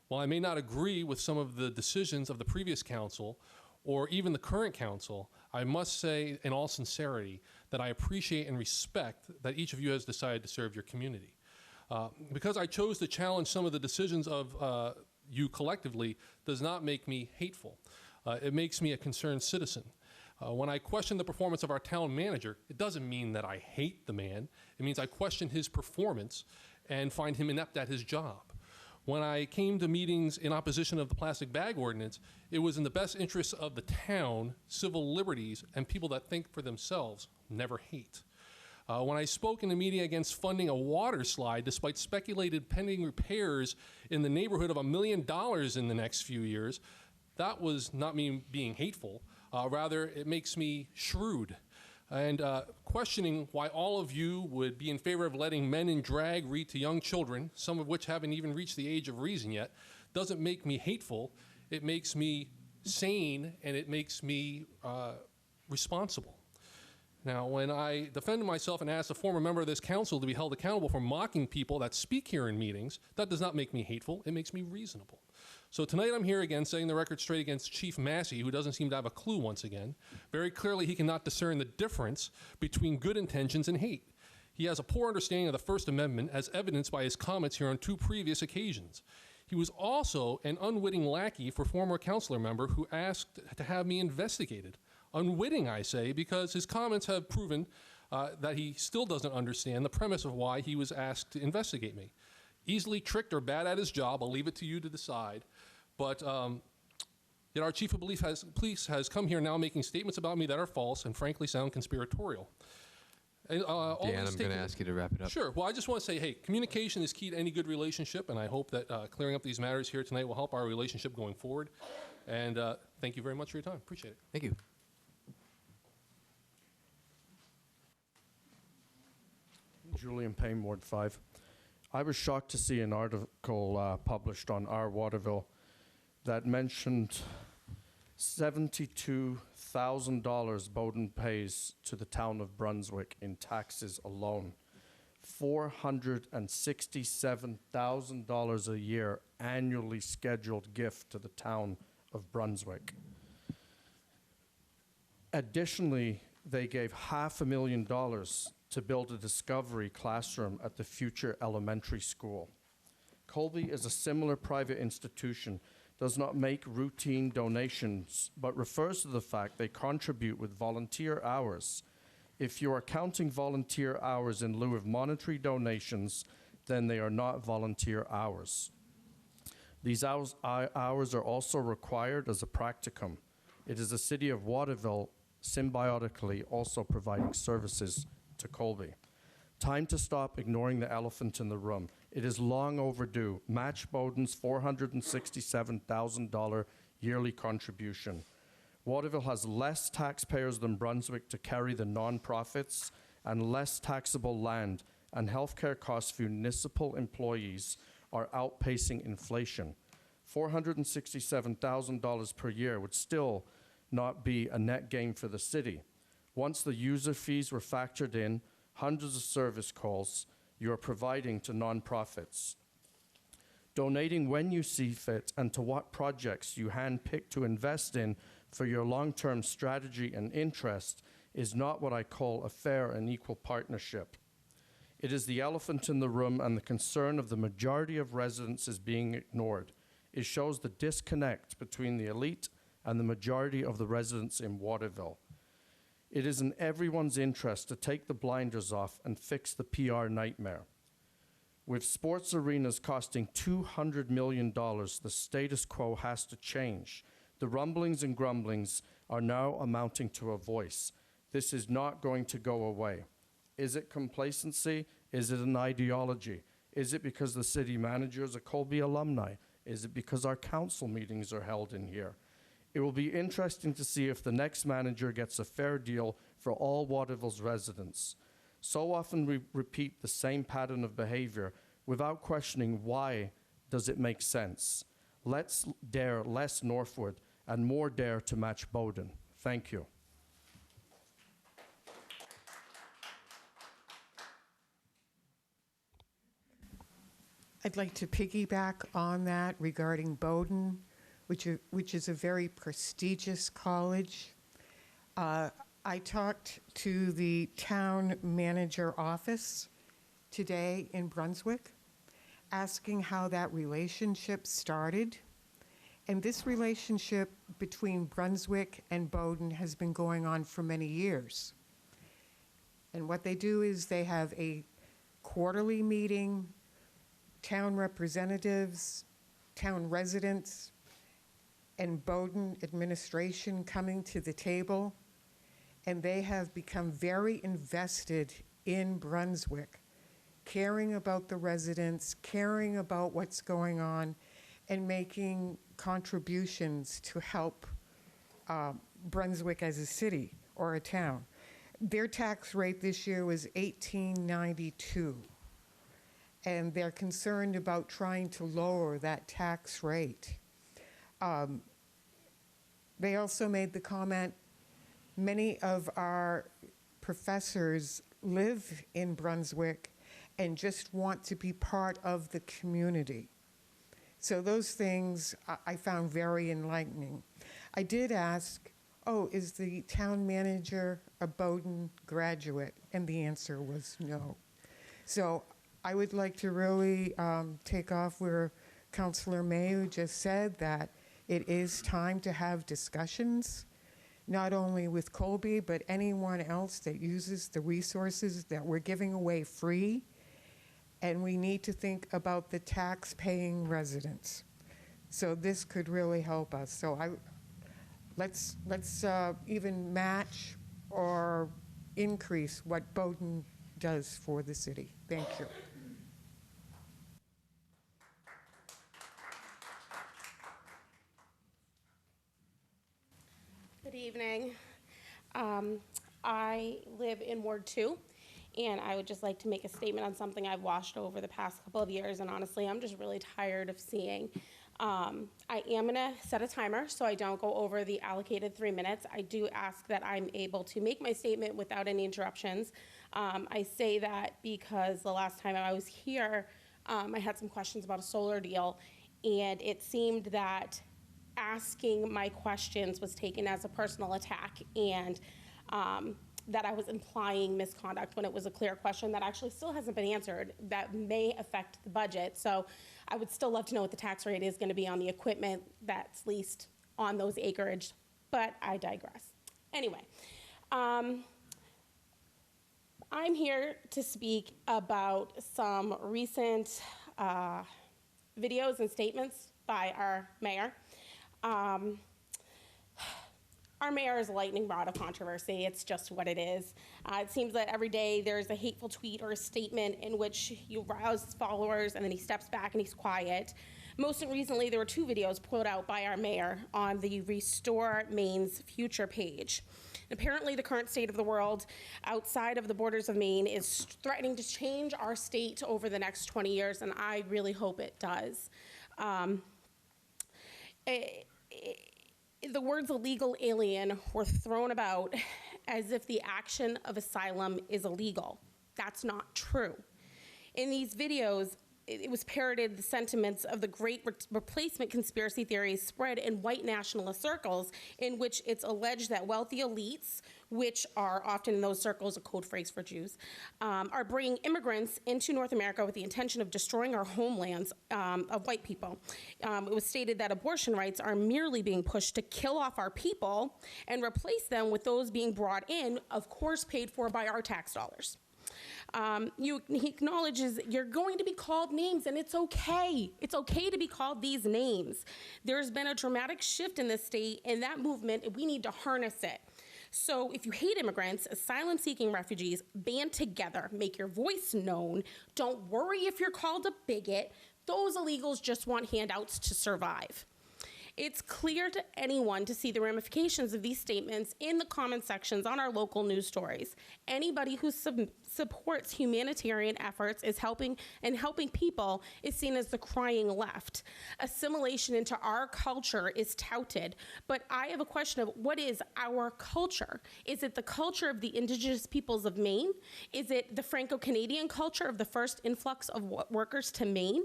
While I may not agree with some of the decisions of the previous council, or even the current council, I must say in all sincerity that I appreciate and respect that each of you has decided to serve your community. Because I chose to challenge some of the decisions of you collectively does not make me hateful. It makes me a concerned citizen. When I question the performance of our town manager, it doesn't mean that I hate the man. It means I question his performance and find him inept at his job. when I came to meetings in opposition of the plastic bag ordinance, it was in the best interests of the town, civil liberties, and people that think for themselves, never hate. When I spoke in a meeting against funding a water slide, despite speculated pending repairs in the neighborhood of $1 million in the next few years, that was not me being hateful. Rather, it makes me shrewd and questioning why all of you would be in favor of letting men in drag read to young children, some of which haven't even reached the age of reason yet, doesn't make me hateful. It makes me sane, and it makes me responsible. Now, when I defended myself and asked a former member of this council to be held accountable for mocking people that speak here in meetings, that does not make me hateful, it makes me reasonable. So tonight I'm here again setting the record straight against Chief Massey, who doesn't seem to have a clue once again. Very clearly he cannot discern the difference between good intentions and hate. He has a poor understanding of the First Amendment, as evidenced by his comments here on 2 previous occasions. He was also an unwitting lackey for former councilor member who asked to have me investigated. Unwitting, I say, because his comments have proven that he still doesn't understand the premise of why he was asked to investigate me. Easily tricked or bad at his job, I'll leave it to you to decide. But yet our chief of police has come here now making statements about me that are false and frankly sound conspiratorial. And, Dan, I'm going to ask you to wrap it up. Sure. Well, I just want to say, hey, communication is key to any good relationship, and I hope that clearing up these matters here tonight will help our relationship going forward. And thank you very much for your time. Appreciate it. Thank you. Julian Payne, Ward 5. I was shocked to see an article published on our Waterville that mentioned $72,000 Bowdoin pays to the town of Brunswick in taxes alone. $467,000 a year annually scheduled gift to the town of Brunswick. Additionally, they gave $500,000 to build a discovery classroom at the future elementary school. Colby is a similar private institution, does not make routine donations, but refers to the fact they contribute with volunteer hours. If you are counting volunteer hours in lieu of monetary donations, then they are not volunteer hours. These hours are also required as a practicum. It is the city of Waterville symbiotically also providing services to Colby. Time to stop ignoring the elephant in the room. It is long overdue. Match Bowdoin's $467,000 yearly contribution. Waterville has less taxpayers than Brunswick to carry the nonprofits and less taxable land, and healthcare costs for municipal employees are outpacing inflation. $467,000 per year would still not be a net gain for the city. Once the user fees were factored in, hundreds of service calls you are providing to nonprofits. Donating when you see fit and to what projects you handpick to invest in for your long-term strategy and interest is not what I call a fair and equal partnership. It is the elephant in the room, and the concern of the majority of residents is being ignored. It shows the disconnect between the elite and the majority of the residents in Waterville. It is in everyone's interest to take the blinders off and fix the PR nightmare. With sports arenas costing $200 million, the status quo has to change. The rumblings and grumblings are now amounting to a voice. This is not going to go away. Is it complacency? Is it an ideology? Is it because the city manager is a Colby alumni? Is it because our council meetings are held in here? It will be interesting to see if the next manager gets a fair deal for all Waterville's residents. So often we repeat the same pattern of behavior without questioning why does it make sense. Let's dare less northward and more dare to match Bowdoin. Thank you. I'd like to piggyback on that regarding Bowdoin, which is a very prestigious college. I talked to the town manager office today in Brunswick, asking how that relationship started. And this relationship between Brunswick and Bowdoin has been going on for many years. And what they do is they have a quarterly meeting town representatives, town residents, and Bowdoin administration coming to the table, and they have become very invested in Brunswick, caring about the residents, caring about what's going on, and making contributions to help Brunswick as a city or a town. Their tax rate this year was $18.92, and they're concerned about trying to lower that tax rate. They also made the comment, many of our professors live in Brunswick and just want to be part of the community. So those things I found very enlightening. I did ask, is the town manager a Bowdoin graduate? And the answer was no. So I would like to really take off where Councilor Mayo just said, that it is time to have discussions, not only with Colby, but anyone else that uses the resources that we're giving away free. And we need to think about the tax-paying residents. So this could really help us. So let's even match or increase what Bowdoin does for the city. Thank you. Good evening. I live in Ward 2, and I would just like to make a statement on something I've watched over the past couple of years, and honestly, I'm just really tired of seeing. I am gonna set a timer so I don't go over the allocated 3 minutes. I do ask that I'm able to make my statement without any interruptions. I say that because the last time I was here, I had some questions about a solar deal, and it seemed that asking my questions was taken as a personal attack, and that I was implying misconduct when it was a clear question that actually still hasn't been answered that may affect the budget. So I would still love to know what the tax rate is going to be on the equipment that's leased on those acreage, but I digress. Anyway, I'm here to speak about some recent videos and statements by our mayor. Our mayor is a lightning rod of controversy. It's just what it is. It seems that every day there's a hateful tweet or a statement in which he rouses followers and then he steps back and he's quiet. Most recently, there were 2 videos put out by our mayor on the Restore Maine's Future page. Apparently, the current state of the world outside of the borders of Maine is threatening to change our state over the next 20 years, and I really hope it does. The words illegal alien were thrown about as if the action of asylum is illegal. That's not true. In these videos, it was parroted the sentiments of the great replacement conspiracy theories spread in white nationalist circles, in which it's alleged that wealthy elites, which are often in those circles a code phrase for Jews, are bringing immigrants into North America with the intention of destroying our homelands of white people. It was stated that abortion rights are merely being pushed to kill off our people and replace them with those being brought in, of course paid for by our tax dollars. He acknowledges you're going to be called names, and it's okay. It's okay to be called these names. There's been a dramatic shift in this state, and that movement, we need to harness it. So if you hate immigrants, asylum-seeking refugees, band together, make your voice known. Don't worry if you're called a bigot. Those illegals just want handouts to survive. It's clear to anyone to see the ramifications of these statements in the comment sections on our local news stories. Anybody who supports humanitarian efforts is helping people is seen as the crying left. Assimilation into our culture is touted, but I have a question of what is our culture? Is it the culture of the indigenous peoples of Maine? Is it the Franco-Canadian culture of the first influx of workers to Maine?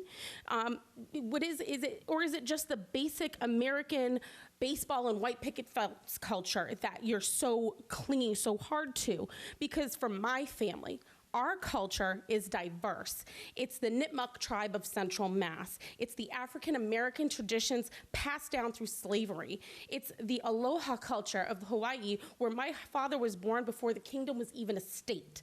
Is it just the basic American baseball and white picket fence culture that you're so clinging so hard to? Because for my family, our culture is diverse. It's the Nipmuc tribe of Central Mass. It's the African American traditions passed down through slavery. It's the Aloha culture of Hawaii, where my father was born before the kingdom was even a state.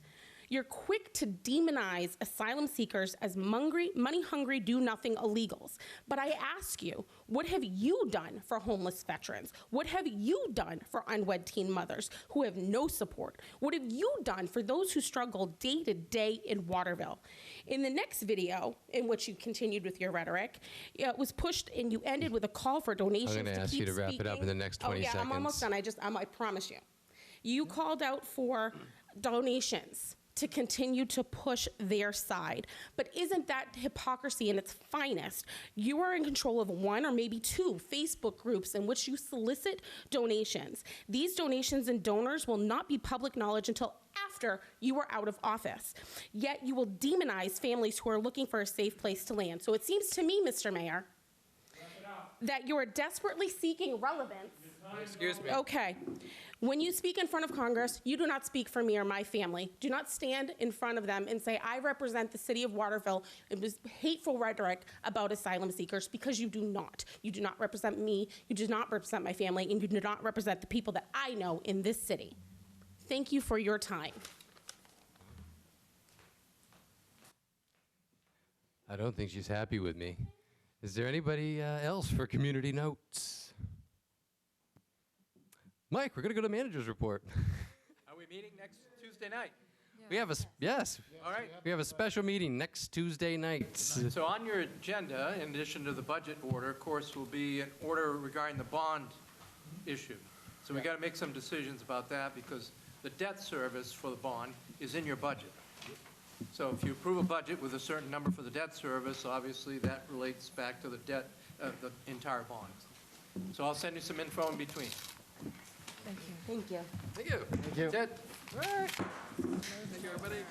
You're quick to demonize asylum seekers as money-hungry, do-nothing illegals. But I ask you, what have you done for homeless veterans? What have you done for unwed teen mothers who have no support? What have you done for those who struggle day to day in Waterville? In the next video, in which you continued with your rhetoric, it was pushed and you ended with a call for donations. I'm going to ask you to wrap it up in the next 20 seconds. I'm almost done. I promise you. You called out for donations to continue to push their side. But isn't that hypocrisy in its finest? You are in control of one or maybe two Facebook groups in which you solicit donations. These donations and donors will not be public knowledge until after you are out of office. Yet you will demonize families who are looking for a safe place to land. So it seems to me, Mr. Mayor, that you are desperately seeking relevance. Excuse me. Okay. When you speak in front of Congress, you do not speak for me or my family. Do not stand in front of them and say, I represent the city of Waterville. It was hateful rhetoric about asylum seekers, because you do not. You do not represent me, you do not represent my family, and you do not represent the people that I know in this city. Thank you for your time. I don't think she's happy with me. Is there anybody else for community notes? Mike, we're going to go to manager's report. Are we meeting next Tuesday night? We have yes. All right. We have a special meeting next Tuesday night. So on your agenda, in addition to the budget order, of course, will be an order regarding the bond issue. So we got to make some decisions about that, because the debt service for the bond is in your budget. So if you approve a budget with a certain number for the debt service, obviously that relates back to the debt of the entire bond. So I'll send you some info in between. Thank you. Thank you. Thank you. That's it. All right. Thank you, everybody.